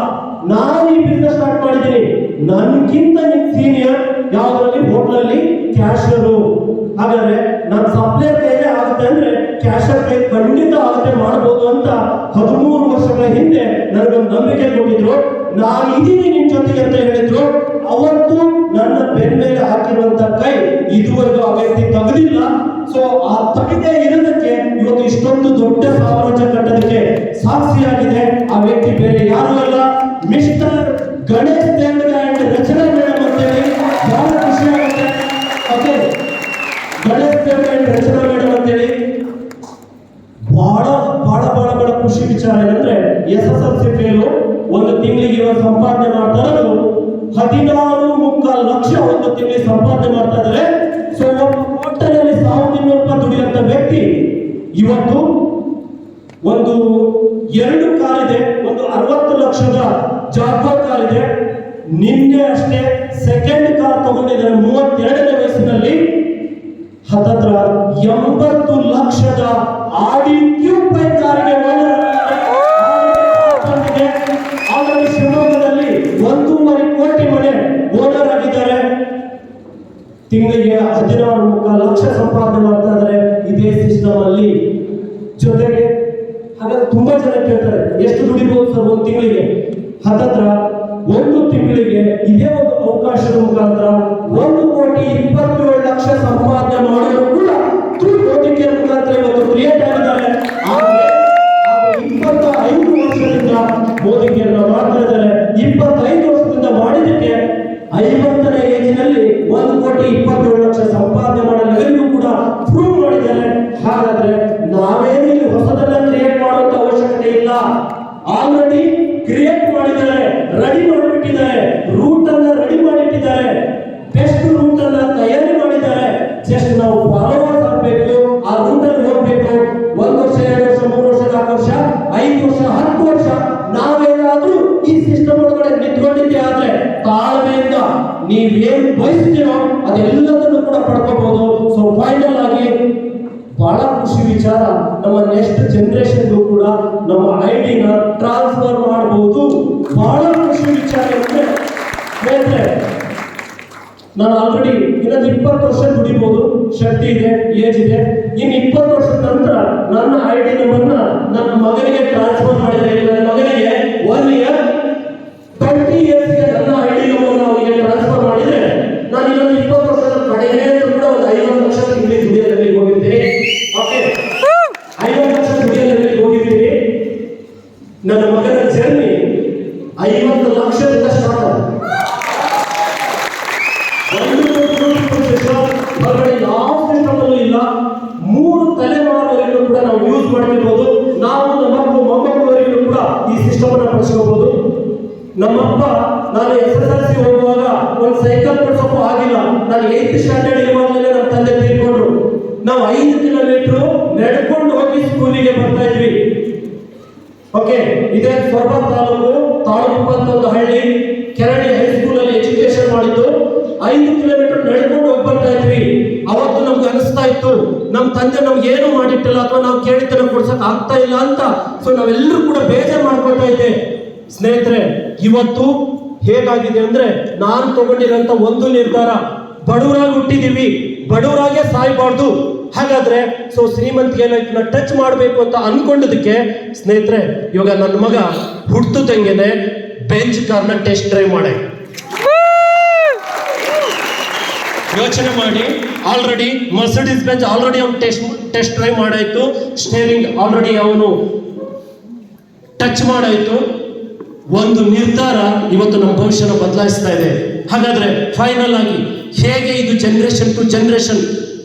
ನಾನು ಈ ಬಿಸ್ನೆಸ್ ಸ್ಟಾರ್ಟ್ ಮಾಡಿದ್ದೀನಿ. ನನ್ಗಿಂತ ಸೀನಿಯರ್ ಯಾವ್ದ್ರಲ್ಲಿ ಹೋಟ್ಲಲ್ಲಿ ಕ್ಯಾಶಿಯರು. ಹಾಗಾದ್ರೆ ನಾನು ಸಪ್ಲೈಯರ್ ಕೈಗೆ ಆಗುತ್ತೆ ಅಂದ್ರೆ ಕ್ಯಾಶಿಯರ್ ಕೈ ಖಂಡಿತ ಆಗುತ್ತೆ ಮಾಡಬಹುದು ಅಂತ 13 ವರ್ಷಗಳ ಹಿಂದೆ ನನಗೊಂದು ನಂಬಿಕೆ ಕೊಟ್ಟಿದ್ರು. ನಾನು ಇದೀನಿ ನಿನ್ ಜೊತೆಗೆ ಅಂತ ಹೇಳಿದ್ರು. ಅವತ್ತು ನನ್ನ ಬೆನ್ನ ಮೇಲೆ ಹಾಕಿರುವಂತ ಕೈ ಇದುವರೆಗೂ ಆ ವ್ಯಕ್ತಿ ತೆಗೆದಿಲ್ಲ. ಸೊ ಆ ತೆಗೆದೇ ಇರೋದಕ್ಕೆ ಇವತ್ತು ಇಷ್ಟೊಂದು ದೊಡ್ಡ ಸಾಮ್ರಾಜ್ಯ ಕಟ್ಟೋದಕ್ಕೆ ಸಾಕ್ಷಿಯಾಗಿದೆ. ಆ ವ್ಯಕ್ತಿ ಬೇರೆ ಯಾರು ಅಲ್ಲ, ಮಿಸ್ಟರ್ ಗಣೇಶ್ ದೇವರ ಅಂಡ್ ರಚನಾ ಮೇಡಮ್ ಅಂತೇಳಿ. ಬಹಳ ಖುಷಿ ಆಗುತ್ತೆ. ಓಕೆ, ಗಣೇಶ್ ದೇವರ ಅಂಡ್ ರಚನಾ ಮೇಡಮ್ ಅಂತೇಳಿ ಬಹಳ ಬಹಳ ಬಹಳ ಬಹಳ ಖುಷಿ ವಿಚಾರ ಏನಂದ್ರೆ SSLC ಫೇಲು ಒಂದು ತಿಂಗಳಿಗೆ ಇವಾಗ ಸಂಪಾದನೆ ಮಾಡ್ತಾ ಇರೋದು 14.25 ಲಕ್ಷ ಒಂದು ತಿಂಗಳಿಗೆ ಸಂಪಾದನೆ ಮಾಡ್ತಾ ಇದ್ದಾರೆ. ಸೊ ಒಂದು ಹೋಟೆಲಲ್ಲಿ 1,200 ರೂಪಾಯಿ ದುಡಿಯುವಂತ ವ್ಯಕ್ತಿ ಇವತ್ತು ಒಂದು 2 ಕಾರ್ ಇದೆ, ಒಂದು 60 ಲಕ್ಷದ ಜಾಗ್ವಾರ್ ಕಾರ್ ಇದೆ. ನಿನ್ನೆ ಅಷ್ಟೇ ಸೆಕೆಂಡ್ ಕಾರ್ ತಗೊಂಡಿದ್ದಾರೆ 32ನೇ ವಯಸ್ಸಿನಲ್ಲಿ. ಹತ್ತತ್ರ 80 ಲಕ್ಷದ ಆಡಿ Q5 ಕಾರಿಗೆ ಆಲ್ರೆಡಿ ಶಿವಮೊಗ್ಗದಲ್ಲಿ 1.5 ಕೋಟಿ ಮನೆ ಓನರ್ ಆಗಿದ್ದಾರೆ. ತಿಂಗಳಿಗೆ 16.25 ಲಕ್ಷ ಸಂಪಾದನೆ ಮಾಡ್ತಾ ಇದ್ದಾರೆ ಇದೇ ಸಿಸ್ಟಮ್ ಅಲ್ಲಿ. ಜೊತೆಗೆ ಹಾಗಾದ್ರೆ ತುಂಬಾ ಜನ ಕೇಳ್ತಾರೆ, ಎಷ್ಟು ದುಡಿಬಹುದು ಸರ್ ಒಂದು ತಿಂಗಳಿಗೆ? ಹತ್ತತ್ರ ಒಂದು ತಿಂಗಳಿಗೆ ಇದೇ ಒಂದು ಅವಕಾಶದ ಮುಖಾಂತರ 1.27 ಲಕ್ಷ ಸಂಪಾದನೆ ಮಾಡೋರು ಕೂಡ ಮೋದಿ ಕೇರ್ ಮುಖಾಂತರ ಇವತ್ತು ಕ್ರಿಯೇಟ್ ಆಗಿದ್ದಾರೆ. 25 ವರ್ಷದಿಂದ ಮೋದಿ ಕೇರ್ ಮಾಡ್ತಾ ಇದ್ದಾರೆ. 25 ವರ್ಷದಿಂದ ಮಾಡಿದಕ್ಕೆ 50ನೇ ಏಜಿನಲ್ಲಿ 1.27 ಲಕ್ಷ ಸಂಪಾದನೆ ಮಾಡಲು ಎಲ್ಲರಿಗೂ ಕೂಡ ಪ್ರೂವ್ ಮಾಡಿದ್ದಾರೆ. ಹಾಗಾದ್ರೆ ನಾವೇನು ಇಲ್ಲಿ ಹೊಸದನ್ನ ಕ್ರಿಯೇಟ್ ಮಾಡುವಂತ ಅವಶ್ಯಕತೆ ಇಲ್ಲ. ಆಲ್ರೆಡಿ ಕ್ರಿಯೇಟ್ ಮಾಡಿದ್ದಾರೆ, ರೆಡಿ ಮಾಡಿಬಿಟ್ಟಿದ್ದಾರೆ, ರೂಟ್ ಅನ್ನ ರೆಡಿ ಮಾಡಿಟ್ಟಿದ್ದಾರೆ, ಬೆಸ್ಟ್ ರೂಟ್ ಅನ್ನ ತಯಾರಿ ಮಾಡಿದ್ದಾರೆ. ಜಸ್ಟ್ ನಾವು ಫಾಲೋವರ್ಸ್ ಆಗಬೇಕು, ಆ ರೂಟ್ ಅಲ್ಲಿ ಹೋಗ್ಬೇಕು. 1 ವರ್ಷ 2 ವರ್ಷ 3 ವರ್ಷ 4 ವರ್ಷ 5 ವರ್ಷ 10 ವರ್ಷ ನಾವೇನಾದ್ರೂ ಈ ಸಿಸ್ಟಮ್ ಒಳಗಡೆ ನಿಂತ್ಕೊಂಡಿದ್ದೆ ಆದ್ರೆ ತಾಳ್ಮೆಯಿಂದ ನೀವೇನ್ ಬಯಸ್ತೀರೋ ಅದೆಲ್ಲದನ್ನು ಕೂಡ ಪಡ್ಕೋಬಹುದು. ಸೊ ಫೈನಲ್ ಆಗಿ ಬಹಳ ಖುಷಿ ವಿಚಾರ, ನಮ್ಮ ನೆಕ್ಸ್ಟ್ ಜನರೇಷನ್ಗೂ ಕೂಡ ನಮ್ಮ ಐಡಿನ ಟ್ರಾನ್ಸ್ಫರ್ ಮಾಡಬಹುದು. ಬಹಳ ಖುಷಿ ವಿಚಾರ ಅಂದ್ರೆ ಸ್ನೇಹಿತರೆ, ನಾನು ಆಲ್ರೆಡಿ ಇನ್ನೊಂದು 20 ವರ್ಷ ದುಡಿಬಹುದು, ಶಕ್ತಿ ಇದೆ, ಏಜ್ ಇದೆ. ಇನ್ನು 20 ವರ್ಷದ ನಂತರ ನನ್ನ ID ನಂಬರ್ನ ನನ್ನ ಮಗನಿಗೆ ಟ್ರಾನ್ಸ್ಫರ್ ಮಾಡಿದ್ರೆ, ನನ್ನ ಮಗನಿಗೆ 1 ಇಯರ್ 20 ಇಯರ್ಸ್ಗೆ ನನ್ನ ID ನಂಬರ್ನ ಅವನಿಗೆ ಟ್ರಾನ್ಸ್ಫರ್ ಮಾಡಿದ್ರೆ, ನಾನು ಇನ್ನೊಂದು 20 ವರ್ಷದ ಕಡೆಗೆ ಕೂಡ ಒಂದು 50 ಲಕ್ಷ ತಿಂಗಳಿಗೆ ದುಡಿಯೋದ್ರಲ್ಲಿ ಹೋಗಿರ್ತೀನಿ. ಓಕೆ, 50 ಲಕ್ಷ ದುಡಿಯೋದ್ರಲ್ಲಿ ಹೋಗಿರ್ತೀನಿ. ನನ್ನ ಮಗನ ಜರ್ನಿ 50 ಲಕ್ಷದಿಂದ ಸ್ಟಾರ್ಟ್ ಆಗುತ್ತೆ. ಹೊರಗಡೆ ಯಾವ ಸಿಸ್ಟಮಲ್ಲೂ ಇಲ್ಲ. 3 ತಲೆಮಾರುವರೆಗೂ ಕೂಡ ನಾವು ಯೂಸ್ ಮಾಡ್ತಿರ್ಬೋದು. ನಾವು ನಮ್ಮ ಮಕ್ಕಳು ಮೊಮ್ಮಕ್ಕಳವರೆಗೂ ಕೂಡ ಈ ಸಿಸ್ಟಮ್ ಅನ್ನು ಬಳಸ್ಕೋಬಹುದು. ನಮ್ಮಪ್ಪ ನಾನು SSLC ಹೋಗುವಾಗ ಒಂದು ಸೈಕಲ್ ಕೊಡ್ಸೋಕ್ಕೂ ಆಗಿಲ್ಲ. ನಾನು 8th ಸ್ಟ್ಯಾಂಡರ್ಡ್ ಇರುವಾಗಲೇ ನಮ್ಮ ತಂದೆ ತೀರ್ಕೊಂಡ್ರು. ನಾವು 5 ಕಿಲೋಮೀಟರ್ ನಡ್ಕೊಂಡು ಹೋಗಿ ಸ್ಕೂಲಿಗೆ ಬರ್ತಾ ಇದ್ವಿ. ಓಕೆ, ಇದೇ ಸೊರಬ ತಾಲೂಕು ತಾಳಗುಪ್ಪ ಅಂತ ಒಂದು ಹಳ್ಳಿ. ಕೆರಳಿ ಹೈಸ್ಕೂಲ್ ಅಲ್ಲಿ ಎಜುಕೇಶನ್ ಮಾಡಿದ್ದು. 5 ಕಿಲೋಮೀಟರ್ ನಡ್ಕೊಂಡು ಹೋಗಿ ಬರ್ತಾ ಇದ್ವಿ. ಅವತ್ತು ನಮ್ಗೆ ಅನಿಸ್ತಾ ಇತ್ತು, ನಮ್ಮ ತಂದೆ ನಮ್ಗೆ ಏನು ಮಾಡಿಟ್ಟಿಲ್ಲ ಅಥವಾ ನಾವು ಕೇಳಿದ್ದನ್ನು ಕೊಡ್ಸಕ್ ಆಗ್ತಾ ಇಲ್ಲ ಅಂತ. ಸೊ ನಾವೆಲ್ಲರೂ ಕೂಡ ಬೇಜಾರು ಮಾಡ್ಕೊಳ್ತಾ ಇದ್ದೆ. ಸ್ನೇಹಿತರೆ, ಇವತ್ತು ಹೇಗಾಗಿದೆ ಅಂದ್ರೆ, ನಾನು ತಗೊಂಡಿರೋಂಥ ಒಂದು ನಿರ್ಧಾರ, ಬಡವರಾಗಿ ಹುಟ್ಟಿದೀವಿ, ಬಡವರಾಗೆ ಸಾಯ್ಬಾರ್ದು. ಹಾಗಾದ್ರೆ ಸೊ ಶ್ರೀಮಂತಿಗೆ ಲೈಫ್ನ ಟಚ್ ಮಾಡಬೇಕು ಅಂತ ಅನ್ಕೊಂಡಿದ್ದಕ್ಕೆ ಸ್ನೇಹಿತರೆ, ಇವಾಗ ನನ್ನ ಮಗ ಹುಟ್ಟುತ್ತಂಗೆನೆ ಬೆಂಚ್ ಕಾರ್ನ ಟೆಸ್ಟ್ ಡ್ರೈವ್ ಮಾಡೆ. ಯೋಚನೆ ಮಾಡಿ, ಆಲ್ರೆಡಿ ಮರ್ಸಿಡೀಸ್ ಬೆಂಚ್ ಆಲ್ರೆಡಿ ಅವನು ಟೆಸ್ಟ್ ಡ್ರೈವ್ ಮಾಡಾಯ್ತು. ಸ್ಟೇರಿಂಗ್ ಆಲ್ರೆಡಿ ಅವನು ಟಚ್ ಮಾಡಾಯ್ತು. ಒಂದು ನಿರ್ಧಾರ ಇವತ್ತು ನಮ್ಮ ಭವಿಷ್ಯನ ಬದಲಾಯಿಸ್ತಾ ಇದೆ. ಹಾಗಾದ್ರೆ ಫೈನಲ್ ಆಗಿ ಹೇಗೆ ಇದು ಜನರೇಷನ್ ಟು ಜನರೇಷನ್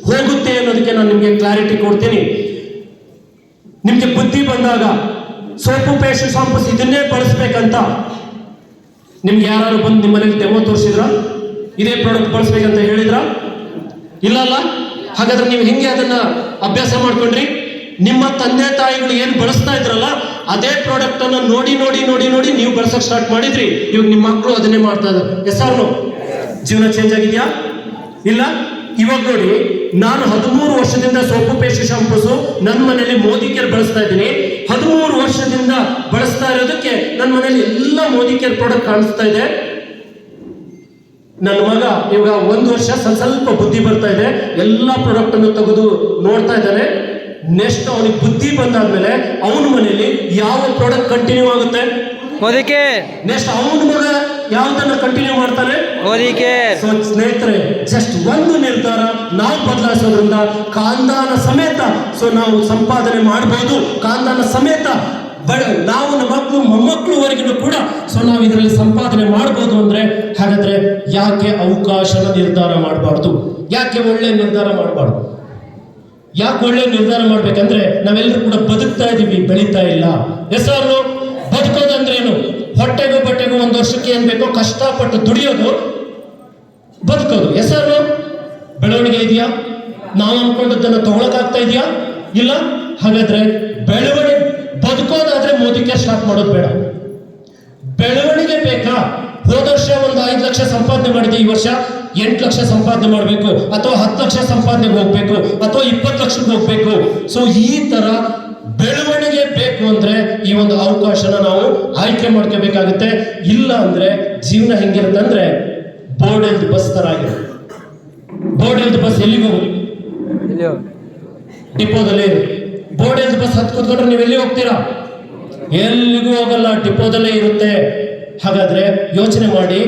ಹೋಗುತ್ತೆ ಅನ್ನೋದಕ್ಕೆ ನಾನು ನಿಮಗೆ ಕ್ಲಾರಿಟಿ ಕೊಡ್ತೀನಿ. ನಿಮ್ಗೆ ಬುದ್ಧಿ ಬಂದಾಗ ಸೋಪು ಪೇಸ್ಟ್ ಶಾಂಪೂಸ್ ಇದನ್ನೇ ಬಳಸ್ಬೇಕಂತ ನಿಮ್ಗೆ ಯಾರು ಬಂದು ನಿಮ್ಮ ಮನೇಲಿ ಡೆಮೋ ತೋರಿಸಿದ್ರ? ಇದೇ ಪ್ರಾಡಕ್ಟ್ ಬಳಸ್ಬೇಕಂತ ಹೇಳಿದ್ರ? ಇಲ್ಲಲ್ಲ. ಹಾಗಾದ್ರೆ ನೀವು ಹೆಂಗೆ ಅದನ್ನ ಅಭ್ಯಾಸ ಮಾಡ್ಕೊಂಡ್ರಿ? ನಿಮ್ಮ ತಂದೆ ತಾಯಿಗಳು ಏನು ಬಳಸ್ತಾ ಇದ್ರಲ್ಲ, ಅದೇ ಪ್ರಾಡಕ್ಟ್ ಅನ್ನ ನೋಡಿ ನೋಡಿ ನೋಡಿ ನೋಡಿ ನೀವು ಬಳಸಕ್ ಸ್ಟಾರ್ಟ್ ಮಾಡಿದ್ರಿ. ಇವಾಗ ನಿಮ್ಮ ಮಕ್ಕಳು ಅದನ್ನೇ ಮಾಡ್ತಾ ಇದ್ದಾರೆ. ಎಸ್ಆರ್ನೋ? ಜೀವನ ಚೇಂಜ್ ಆಗಿದ್ಯಾ? ಇಲ್ಲ. ಇವಾಗ ನೋಡಿ, ನಾನು 13 ವರ್ಷದಿಂದ ಸೋಪು ಪೇಸ್ಟ್ ಶಾಂಪೂಸು ನನ್ನ ಮನೆಯಲ್ಲಿ ಮೋದಿ ಕೇರ್ ಬಳಸ್ತಾ ಇದ್ದೀನಿ. 13 ವರ್ಷದಿಂದ ಬಳಸ್ತಾ ಇರೋದಕ್ಕೆ ನನ್ನ ಮನೆಯಲ್ಲಿ ಎಲ್ಲ ಮೋದಿ ಕೇರ್ ಪ್ರಾಡಕ್ಟ್ ಕಾಣಿಸ್ತಾ ಇದೆ. ನನ್ನ ಮಗ ಇವಾಗ 1 ವರ್ಷ ಸ್ವಲ್ಪ ಬುದ್ಧಿ ಬರ್ತಾ ಇದೆ. ಎಲ್ಲ ಪ್ರಾಡಕ್ಟ್ ಅನ್ನು ತೆಗೆದು ನೋಡ್ತಾ ಇದ್ದಾನೆ. ನೆಕ್ಸ್ಟ್ ಅವನಿಗೆ ಬುದ್ಧಿ ಬಂದಾದ್ಮೇಲೆ ಅವನ ಮನೆಯಲ್ಲಿ ಯಾವ ಪ್ರಾಡಕ್ಟ್ ಕಂಟಿನ್ಯೂ ಆಗುತ್ತೆ? ಮೋದಿ ಕೇರ್. ನೆಕ್ಸ್ಟ್ ಅವನ ಮಗ ಯಾವ್ದನ್ನ ಕಂಟಿನ್ಯೂ ಮಾಡ್ತಾನೆ? ಮೋದಿ ಕೇರ್. ಸೊ ಸ್ನೇಹಿತರೆ, ಜಸ್ಟ್ ಒಂದು ನಿರ್ಧಾರ ನಾವು ಬದಲಾಯಿಸೋದ್ರಿಂದ ಕಾಂದಾನ ಸಮೇತ ಸೊ ನಾವು ಸಂಪಾದನೆ ಮಾಡಬಹುದು. ಕಾಂದಾನ ಸಮೇತ ನಾವು ನಮ್ಮ ಮಕ್ಕಳು ಮೊಮ್ಮಕ್ಕಳುವರೆಗೂ ಕೂಡ ಸೊ ನಾವು ಇದರಲ್ಲಿ ಸಂಪಾದನೆ ಮಾಡಬಹುದು. ಅಂದ್ರೆ ಹಾಗಾದ್ರೆ ಯಾಕೆ ಅವಕಾಶನ ನಿರ್ಧಾರ ಮಾಡಬಾರ್ದು? ಯಾಕೆ ಒಳ್ಳೆ ನಿರ್ಧಾರ ಮಾಡಬಾರ್ದು? ಯಾಕೆ ಒಳ್ಳೆ ನಿರ್ಧಾರ ಮಾಡ್ಬೇಕಂದ್ರೆ ನಾವೆಲ್ಲರೂ ಕೂಡ ಬದುಕ್ತಾ ಇದೀವಿ, ಬೆಳೀತಾ ಇಲ್ಲ. ಹೆಸರು ಬದುಕೋದಂದ್ರೇನು? ಹೊಟ್ಟೆಗೂ ಬಟ್ಟೆಗೂ 1 ವರ್ಷಕ್ಕೆ ಏನ್ ಬೇಕೋ ಕಷ್ಟಪಟ್ಟು ದುಡಿಯೋದು ಬದುಕೋದು. ಹೆಸರು ಬೆಳವಣಿಗೆ ಇದೆಯಾ? ನಾವು ಅನ್ಕೊಂಡದ್ದನ್ನು ತಗೊಳಕಾಗ್ತಾ ಇದೆಯಾ? ಇಲ್ಲ. ಹಾಗಾದ್ರೆ ಬೆಳವಣಿಗೆ ಬದುಕೋದಾದ್ರೆ ಮೋದಿಗೆ ಸ್ಟಾರ್ಟ್ ಮಾಡೋದು ಬೇಡ. ಬೆಳವಣಿಗೆ ಬೇಕಾ? ಹೋದ ವರ್ಷ ಒಂದು 5 ಲಕ್ಷ ಸಂಪಾದನೆ ಮಾಡಿದೆ, ಈ ವರ್ಷ 8 ಲಕ್ಷ ಸಂಪಾದನೆ ಮಾಡಬೇಕು, ಅಥವಾ 10 ಲಕ್ಷ ಸಂಪಾದನೆಗೆ ಹೋಗ್ಬೇಕು, ಅಥವಾ 20 ಲಕ್ಷಕ್ಕೆ ಹೋಗ್ಬೇಕು. ಸೊ ಈ ತರ ಬೆಳವಣಿಗೆ ಬೇಕು ಅಂದ್ರೆ ಈ ಒಂದು ಅವಕಾಶನ ನಾವು ಆಯ್ಕೆ ಮಾಡ್ಕೋಬೇಕಾಗುತ್ತೆ. ಇಲ್ಲ ಅಂದ್ರೆ ಜೀವನ ಹೆಂಗಿರುತ್ತೆ ಅಂದ್ರೆ ಬೋರ್ಡ್ ಎಲ್ದ್ ಬಸ್ ತರ ಆಗಿರುತ್ತೆ. ಬೋರ್ಡ್ ಎಲ್ದ್ ಬಸ್ ಎಲ್ಲಿಗೆ ಹೋಗುತ್ತೆ? ಡಿಪೋದಲ್ಲೇ ಇರುತ್ತೆ. ಬೋರ್ಡ್ ಎಲ್ದ್ ಬಸ್ ಹತ್ತು ಕೂತ್ಕೊಂಡ್ರೆ ನೀವು ಎಲ್ಲಿ ಹೋಗ್ತೀರಾ? ಎಲ್ಲಿಗೂ ಹೋಗಲ್ಲ, ಡಿಪೋದಲ್ಲೇ ಇರುತ್ತೆ. ಹಾಗಾದ್ರೆ ಯೋಚನೆ ಮಾಡಿ,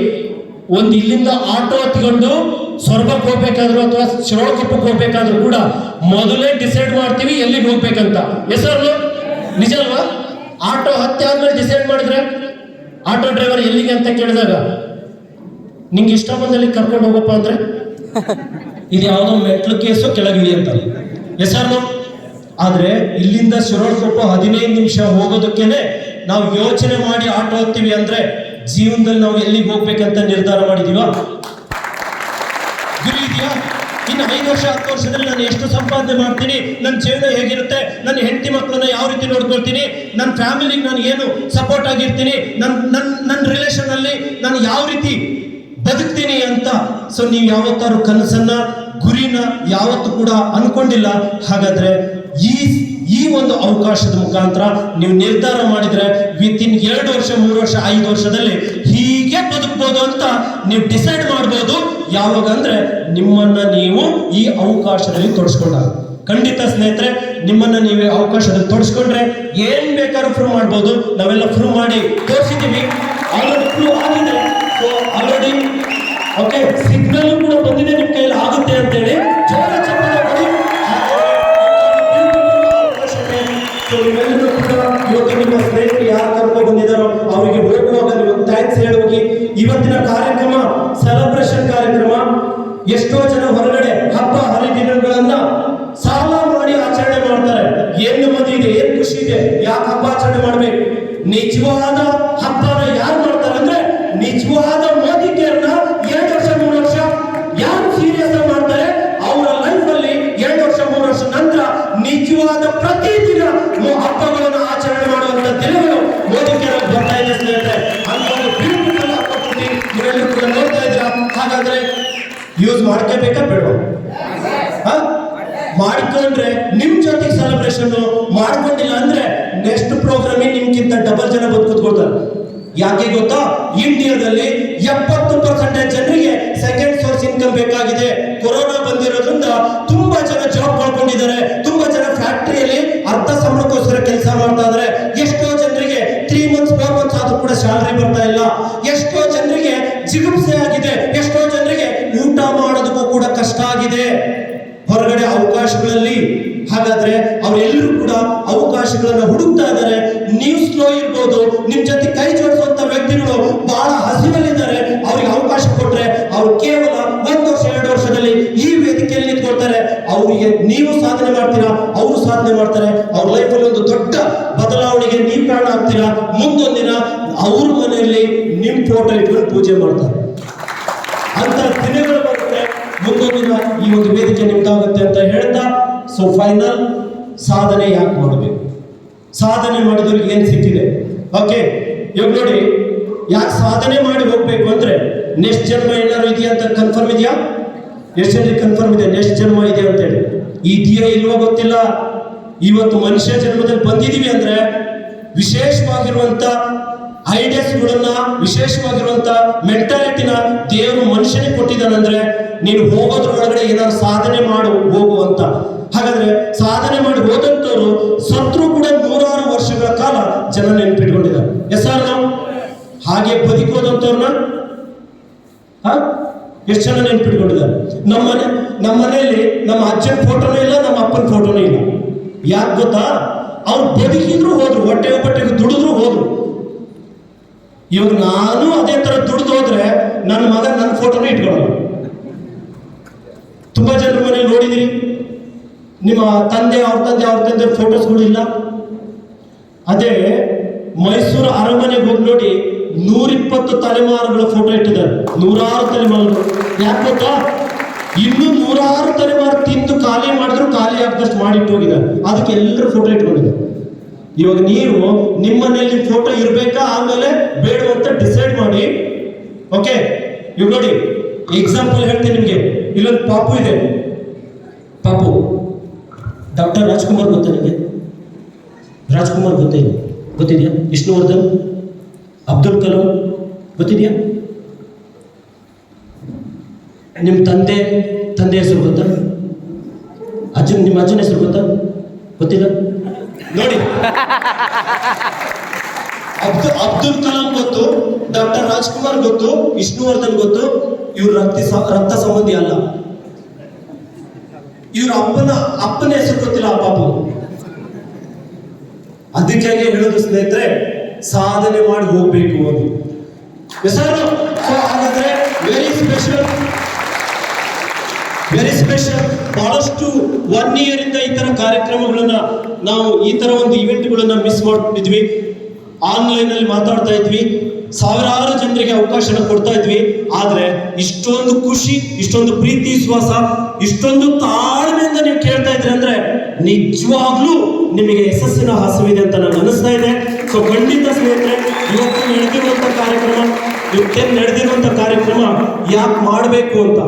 ಒಂದು ಇಲ್ಲಿಂದ ಆಟೋ ಹತ್ಕೊಂಡು ಸೊರಬಕ್ಕೆ ಹೋಗ್ಬೇಕಾದ್ರು ಅಥವಾ ಶಿರೋಳಕೊಪ್ಪಕ್ಕೆ ಹೋಗ್ಬೇಕಾದ್ರೂ ಕೂಡ ಮೊದಲೇ ಡಿಸೈಡ್ ಮಾಡ್ತೀವಿ ಎಲ್ಲಿಗೆ ಹೋಗ್ಬೇಕಂತ. ಹೆಸರು ನಿಜ ಅಲ್ವಾ? ಆಟೋ ಹತ್ತಿ ಆದ್ಮೇಲೆ ಡಿಸೈಡ್ ಮಾಡಿದ್ರೆ ಆಟೋ ಡ್ರೈವರ್ ಎಲ್ಲಿಗೆ ಅಂತ ಕೇಳಿದಾಗ ನಿಂಗೆ ಇಷ್ಟ ಬಂದಲ್ಲಿ ಕರ್ಕೊಂಡು ಹೋಗಪ್ಪ ಅಂದ್ರೆ ಇದು ಯಾವುದೋ ಮೆಟ್ಲು ಕೇಸು ಕೆಳಗಿಳಿ ಅಂತ ಹೆಸರು. ಆದ್ರೆ ಇಲ್ಲಿಂದ ಶಿರೋಳಕೊಪ್ಪ 15 ನಿಮಿಷ ಹೋಗೋದಕ್ಕೇನೆ ನಾವು ಯೋಚನೆ ಮಾಡಿ ಆಟೋ ಹತ್ತೀವಿ ಅಂದ್ರೆ ಜೀವನದಲ್ಲಿ ನಾವು ಎಲ್ಲಿಗೆ ಹೋಗ್ಬೇಕಂತ ನಿರ್ಧಾರ ಮಾಡಿದೀವ? ಗುರಿ ಇದೆಯಾ? ಇನ್ನು 5 ವರ್ಷ 10 ವರ್ಷದಲ್ಲಿ ನಾನು ಎಷ್ಟು ಸಂಪಾದನೆ ಮಾಡ್ತೀನಿ, ನನ್ನ ಜೀವನ ಹೇಗಿರುತ್ತೆ, ನನ್ನ ಹೆಂಡತಿ ಮಕ್ಕಳನ್ನ ಯಾವ ರೀತಿ ನೋಡ್ಕೊಳ್ತೀನಿ, ನನ್ನ ಫ್ಯಾಮಿಲಿಗೆ ನಾನು ಏನು ಸಪೋರ್ಟ್ ಆಗಿರ್ತೀನಿ, ನನ್ನ ರಿಲೇಷನ್ ಅಲ್ಲಿ ನಾನು ಯಾವ ರೀತಿ ಬದುಕ್ತೀನಿ ಅಂತ. ಸೊ ನೀವು ಯಾವತ್ತಾರು ಕನಸನ್ನ ಗುರಿನ ಯಾವತ್ತೂ ಕೂಡ ಅನ್ಕೊಂಡಿಲ್ಲ. ಹಾಗಾದ್ರೆ ಈ ಈ ಒಂದು ಅವಕಾಶದ ಮುಖಾಂತರ ನೀವು ನಿರ್ಧಾರ ಮಾಡಿದ್ರೆ ವಿತಿನ್ 2 ವರ್ಷ 3 ವರ್ಷ 5 ವರ್ಷದಲ್ಲಿ ಹೀಗೆ ಬದುಕಬಹುದು ಅಂತ ನೀವು ಡಿಸೈಡ್ ಮಾಡ್ಬೋದು. ಯಾವಾಗ ಅಂದ್ರೆ ನಿಮ್ಮನ್ನ ನೀವು ಈ ಅವಕಾಶದಲ್ಲಿ ತೊಡಸ್ಕೊಂಡಾಗ. ಖಂಡಿತ ಸ್ನೇಹಿತರೆ, ನಿಮ್ಮನ್ನ ನೀವೇ ಅವಕಾಶದಲ್ಲಿ ತೊಡಸ್ಕೊಂಡ್ರೆ ಏನ್ ಬೇಕಾದ್ರೂ ಪ್ರೂವ್ ಮಾಡ್ಬೋದು. ನಾವೆಲ್ಲ ಪ್ರೂವ್ ಮಾಡಿ ತೋರಿಸಿದೀವಿ, ಆಲ್ರೆಡಿ ಪ್ರೂವ್ ಆಗಿದೆ. ಸೊ ಆಲ್ರೆಡಿ ಓಕೆ, ಸಿಗ್ನಲ್ ಕೂಡ ಬಂದಿದೆ, ನಿಮ್ ಕೈಯಲ್ಲಿ ಆಗುತ್ತೆ ಅಂತೇಳಿ ಜೋರ ಚಪ್ಪಾಳೆ ಕೊಡಿ. ಸೊ ನೀವೆಲ್ಲರೂ ಕೂಡ ಇವತ್ತು ನಿಮ್ಮ ಸ್ನೇಹಿತರು ಯಾರು ಕರ್ಕೊಂಡು ಬಂದಿದ್ದಾರೋ ಅವರಿಗೆ ಹೋಗುವಾಗ ನೀವು ಥ್ಯಾಂಕ್ಸ್ ಹೇಳಿ ಹೋಗಿ. ಇವತ್ತಿನ ಕಾರ್ಯಕ್ರಮ ಸೆಲೆಬ್ರೇಷನ್ ಕಾರ್ಯಕ್ರಮ. ಎಷ್ಟೋ ಜನ ಹೊರಗಡೆ ಹಬ್ಬ ಹರಿದಿನಗಳನ್ನ ಸಾಲ ಮಾಡಿ ಆಚರಣೆ ಮಾಡ್ತಾರೆ. ಏನ್ ನೆಮ್ಮದಿ ಇದೆ, ಏನ್ ಖುಷಿ ಇದೆ, ಯಾಕೆ ಹಬ್ಬ ಆಚರಣೆ ಮಾಡ್ಬೇಕು? ನಿಜವಾದ ಹಬ್ಬನ ಯಾರು ಮಾಡ್ತಾರೆ ಅಂದ್ರೆ ನಿಜವಾದ ಮೋದಿ ಕೇರ್ನ 2 ವರ್ಷ 3 ವರ್ಷ ಯಾರು ಸೀರಿಯಸ್ ಮಾಡ್ತಾರೆ, ಅವರ ಲೈಫ್ ಅಲ್ಲಿ 2 ವರ್ಷ 3 ವರ್ಷ ನಂತರ ನಿಜವಾದ ಪ್ರತಿದಿನ ಹಬ್ಬಗಳನ್ನು ಆಚರಣೆ ಮಾಡುವಂತ ದಿನಗಳು ಮೋದಿ ಕೇರ್ ಬರ್ತಾ ಇದೆ ಸ್ನೇಹಿತರೆ. ಅಂತ ಒಂದು ಬ್ಯೂಟಿಫುಲ್ ಆಪರ್ಚುನಿಟಿ ನೀವೆಲ್ಲರೂ ಕೂಡ ನೋಡ್ತಾ ಇದ್ದೀರಾ. ಹಾಗಾದ್ರೆ ಯೂಸ್ ಮಾಡ್ಕೋಬೇಕಾ ಬೇಡ? ಮಾಡ್ಕೊಂಡ್ರೆ ನಿಮ್ ಜೊತೆಗೆ ಸೆಲೆಬ್ರೇಷನ್, ಮಾಡ್ಕೊಂಡಿಲ್ಲ ಅಂದ್ರೆ ನೆಕ್ಸ್ಟ್ ಪ್ರೋಗ್ರಾಮ್ ನಿಮ್ಗಿಂತ ಡಬಲ್ ಜನ ಬಂದು ಕೂತ್ಕೊಳ್ತಾರೆ. ಯಾಕೆ ಗೊತ್ತಾ? ಇಂಡಿಯಾದಲ್ಲಿ 70% ಜನರಿಗೆ ಸೆಕೆಂಡ್ ಸೋರ್ಸ್ ಇನ್ಕಮ್ ಬೇಕಾಗಿದೆ. ಕೊರೋನಾ ಬಂದಿರೋದ್ರಿಂದ ತುಂಬಾ ಜನ ಜಾಬ್ ಮಾಡ್ಕೊಂಡಿದ್ದಾರೆ. ತುಂಬಾ ಜನ ಫ್ಯಾಕ್ಟರಿಯಲ್ಲಿ ಅರ್ಧ ಸಂಬಳಕ್ಕೋಸ್ಕರ ಕೆಲಸ ಮಾಡ್ತಾ ಇದ್ದಾರೆ. ಎಷ್ಟೋ ಜನರಿಗೆ 3 months 4 months ಆದ್ರೂ ಕೂಡ ಸ್ಯಾಲರಿ ಬರ್ತಾ ಇಲ್ಲ. ಎಷ್ಟೋ ಜನರಿಗೆ ಜಿಗುಪ್ಸೆ ಆಗಿದೆ. ಎಷ್ಟೋ ಜನರಿಗೆ ಊಟ ಮಾಡೋದಕ್ಕೂ ಕೂಡ ಕಷ್ಟ ಆಗಿದೆ ಹೊರಗಡೆ ಅವಕಾಶಗಳಲ್ಲಿ. ಹಾಗಾದ್ರೆ ಅವರೆಲ್ಲರೂ ಕೂಡ ಅವಕಾಶಗಳನ್ನ ಹುಡುಕ್ತಾ ಇದ್ದಾರೆ. ನೀವು ಸ್ಲೋ ಇರ್ಬೋದು, ನಿಮ್ ಜೊತೆ ಕೈ ಜೋಡಿಸುವಂತ ವ್ಯಕ್ತಿಗಳು ಬಹಳ ಹಸಿವಲ್ಲಿದ್ದಾರೆ. ಅವ್ರಿಗೆ ಅವಕಾಶ ಕೊಟ್ರೆ ಅವ್ರು ಕೇವಲ 1 ವರ್ಷ 2 ವರ್ಷದಲ್ಲಿ ಈ ವೇದಿಕೆಯಲ್ಲಿ ನಿಂತ್ಕೊಳ್ತಾರೆ. ಅವರಿಗೆ ನೀವು ಸಾಧನೆ ಮಾಡ್ತೀರಾ, ಅವರು ಸಾಧನೆ ಮಾಡ್ತಾರೆ. ಅವ್ರ ಲೈಫಲ್ಲಿ ಒಂದು ದೊಡ್ಡ ಬದಲಾವಣೆಗೆ ನೀವು ಕಾರಣ ಆಗ್ತೀರಾ. ಮುಂದೊಂದಿನ ಅವ್ರ ಮನೆಯಲ್ಲಿ ನಿಮ್ ಫೋಟೋ ಇಟ್ಕೊಂಡು ಪೂಜೆ ಮಾಡ್ತಾರೆ. ಅಂತ ದಿನಗಳು ಬರುತ್ತೆ. ಮುಂದೊಂದಿನ ಈ ಒಂದು ವೇದಿಕೆ ನಿಮ್ದಾಗುತ್ತೆ ಅಂತ ಹೇಳ್ತಾ, ಸೊ ಫೈನಲ್ ಸಾಧನೆ ಯಾಕೆ ಮಾಡಬೇಕು? ಸಾಧನೆ ಮಾಡಿದವ್ರಿಗೆ ಏನ್ ಸಿಕ್ಕಿದೆ? ಓಕೆ, ಇವಾಗ ನೋಡಿ, ಯಾಕೆ ಸಾಧನೆ ಮಾಡಿ ಹೋಗ್ಬೇಕು ಅಂದ್ರೆ ನೆಕ್ಸ್ಟ್ ಜನ್ಮ ಏನಾದ್ರು ಇದೆಯಾ ಅಂತ ಕನ್ಫರ್ಮ್ ಇದೆಯಾ? ಎಷ್ಟು ಜನರಿಗೆ ಕನ್ಫರ್ಮ್ ಇದೆ ನೆಕ್ಸ್ಟ್ ಜನ್ಮ ಇದೆ ಅಂತ ಹೇಳಿ? ಇದೆಯಾ ಇಲ್ವೋ ಗೊತ್ತಿಲ್ಲ. ಇವತ್ತು ಮನುಷ್ಯ ಜನ್ಮದಲ್ಲಿ ಬಂದಿದೀವಿ ಅಂದ್ರೆ ವಿಶೇಷವಾಗಿರುವಂತ ಐಡಿಯಾಸ್ಗಳನ್ನ, ವಿಶೇಷವಾಗಿರುವಂತ ಮೆಂಟಾಲಿಟಿನ ದೇವರು ಮನುಷ್ಯನಿಗೆ ಕೊಟ್ಟಿದ್ದಾನಂದ್ರೆ ನೀನು ಹೋಗೋದ್ರೊಳಗಡೆ ಏನಾದ್ರು ಸಾಧನೆ ಮಾಡು ಹೋಗುವಂತ. ಹಾಗಾದ್ರೆ ಸಾಧನೆ ಮಾಡಿ ಹೋದಂತವ್ರು ಸತ್ರು ಕೂಡ 100 ವರ್ಷಗಳ ಕಾಲ ಜನ ನೆನಪಿಟ್ಕೊಂಡಿದ್ದಾರೆ. ಎಸ್ಆರ್ ನಾವು ಹಾಗೆ ಬದುಕೋದಂತವ್ರನ್ನ ಎಷ್ಟು ಜನ ನೆನಪಿಟ್ಕೊಂಡಿದ್ದಾರೆ? ನಮ್ಮ ಮನೆಯಲ್ಲಿ ನಮ್ಮ ಅಜ್ಜನ ಫೋಟೋನೂ ಇಲ್ಲ, ನಮ್ಮ ಅಪ್ಪನ ಫೋಟೋನೂ ಇಲ್ಲ. ಯಾಕೆ ಗೊತ್ತಾ? ಅವ್ರು ಬದುಕಿದ್ರು ಹೋದ್ರು, ಹೊಟ್ಟೆಗೆ ದುಡಿದ್ರು ಹೋದ್ರು. ಇವಾಗ ನಾನು ಅದೇ ತರ ದುಡ್ದು ಹೋದ್ರೆ ನನ್ನ ಮಗ ನನ್ನ ಫೋಟೋನ ಇಟ್ಕೊಳ್ಳಲ್ಲ. ತುಂಬಾ ಜನರ ಮನೇಲಿ ನೋಡಿದಿರಿ, ನಿಮ್ಮ ತಂದೆ ಅವ್ರ ತಂದೆ ಫೋಟೋಸ್ಗಳು ಇಲ್ಲ. ಅದೇ ಮೈಸೂರು ಅರಮನೆಗೆ ಹೋಗಿ ನೋಡಿ, 120 ತಲೆಮಾರುಗಳ ಫೋಟೋ ಇಟ್ಟಿದ್ದಾರೆ. 106 ತಲೆಮಾರುಗಳು. ಯಾಕೆ ಗೊತ್ತಾ? ಇನ್ನು 106 ತಲೆಮಾರು ತಿಂದು ಖಾಲಿ ಮಾಡಿದ್ರು ಖಾಲಿ ಆಗದಷ್ಟು ಮಾಡಿಟ್ಟು ಹೋಗಿದ್ದಾರೆ. ಅದಕ್ಕೆ ಎಲ್ಲರೂ ಫೋಟೋ ಇಟ್ಕೊಂಡಿದ್ದಾರೆ. ಇವಾಗ ನೀವು ನಿಮ್ಮನೇಲಿ ಫೋಟೋ ಇರ್ಬೇಕಾ ಆಮೇಲೆ ಬೇಡವಂತ ಡಿಸೈಡ್ ಮಾಡಿ. ಓಕೆ, ಇವಾಗ ನೋಡಿ, ಎಕ್ಸಾಂಪಲ್ ಹೇಳ್ತೀನಿ ನಿಮ್ಗೆ. ಇಲ್ಲೊಂದು ಪಾಪು ಇದೆ. ಪಾಪು ಡಾಕ್ಟರ್ ರಾಜ್ಕುಮಾರ್ ಗೊತ್ತಾ ನಿಮಗೆ? ರಾಜ್ಕುಮಾರ್ ಗೊತ್ತಿದೆಯಾ? ವಿಷ್ಣುವರ್ಧನ್, ಅಬ್ದುಲ್ ಕಲಾಂ ಗೊತ್ತಿದೆಯಾ? ನಿಮ್ಮ ತಂದೆ ಹೆಸರು ಗೊತ್ತಾ? ನಿಮ್ಮ ಅಜ್ಜನ ಹೆಸರು ಗೊತ್ತಾ? ಗೊತ್ತಿಲ್ಲ ನೋಡಿ. ಅಬ್ದುಲ್ ಕಲಾಂ ಗೊತ್ತು, ಡಾಕ್ಟರ್ ರಾಜ್ಕುಮಾರ್ ಗೊತ್ತು, ವಿಷ್ಣುವರ್ಧನ್ ಗೊತ್ತು. ಇವ್ರು ರಕ್ತ ಸಂಬಂಧಿ ಅಲ್ಲ. ಇವ್ರ ಅಪ್ಪನ ಹೆಸರು ಗೊತ್ತಿಲ್ಲ ಆ ಪಾಪು. ಅದಕ್ಕಾಗಿ ಹೇಳೋದು ಸ್ನೇಹಿತರೆ, ಸಾಧನೆ ಮಾಡಿ ಹೋಗ್ಬೇಕು ಅದು. ಹಾಗಾದ್ರೆ ವೆರಿ ಸ್ಪೆಷಲ್. ಬಹಳಷ್ಟು 1 year ಇಂದ ಈ ತರ ಕಾರ್ಯಕ್ರಮಗಳನ್ನ ನಾವು, ಈ ತರ ಒಂದು ಇವೆಂಟ್ಗಳನ್ನ ಮಿಸ್ ಮಾಡ್ತಿದ್ವಿ. ಆನ್ಲೈನ್ ಅಲ್ಲಿ ಮಾತಾಡ್ತಾ ಇದ್ವಿ, ಸಾವಿರಾರು ಜನರಿಗೆ ಅವಕಾಶನ ಕೊಡ್ತಾ ಇದ್ವಿ. ಆದ್ರೆ ಇಷ್ಟೊಂದು ಖುಷಿ, ಇಷ್ಟೊಂದು ಪ್ರೀತಿ ವಿಶ್ವಾಸ, ಇಷ್ಟೊಂದು ತಾಳ್ಮೆಯಿಂದ ನೀವು ಕೇಳ್ತಾ ಇದ್ರಿ ಅಂದ್ರೆ ನಿಜವಾಗ್ಲೂ ನಿಮಗೆ ಯಶಸ್ಸಿನ ಹಸಿವಿದೆ ಅಂತ ನನಗೆ ಅನಿಸ್ತಾ ಇದೆ. ಸೊ ಖಂಡಿತ ಸ್ನೇಹಿತರೆ, ಇವತ್ತು ನಡೆದಿರುವಂತ ಕಾರ್ಯಕ್ರಮ ಯಾಕೆ ಮಾಡಬೇಕು ಅಂತ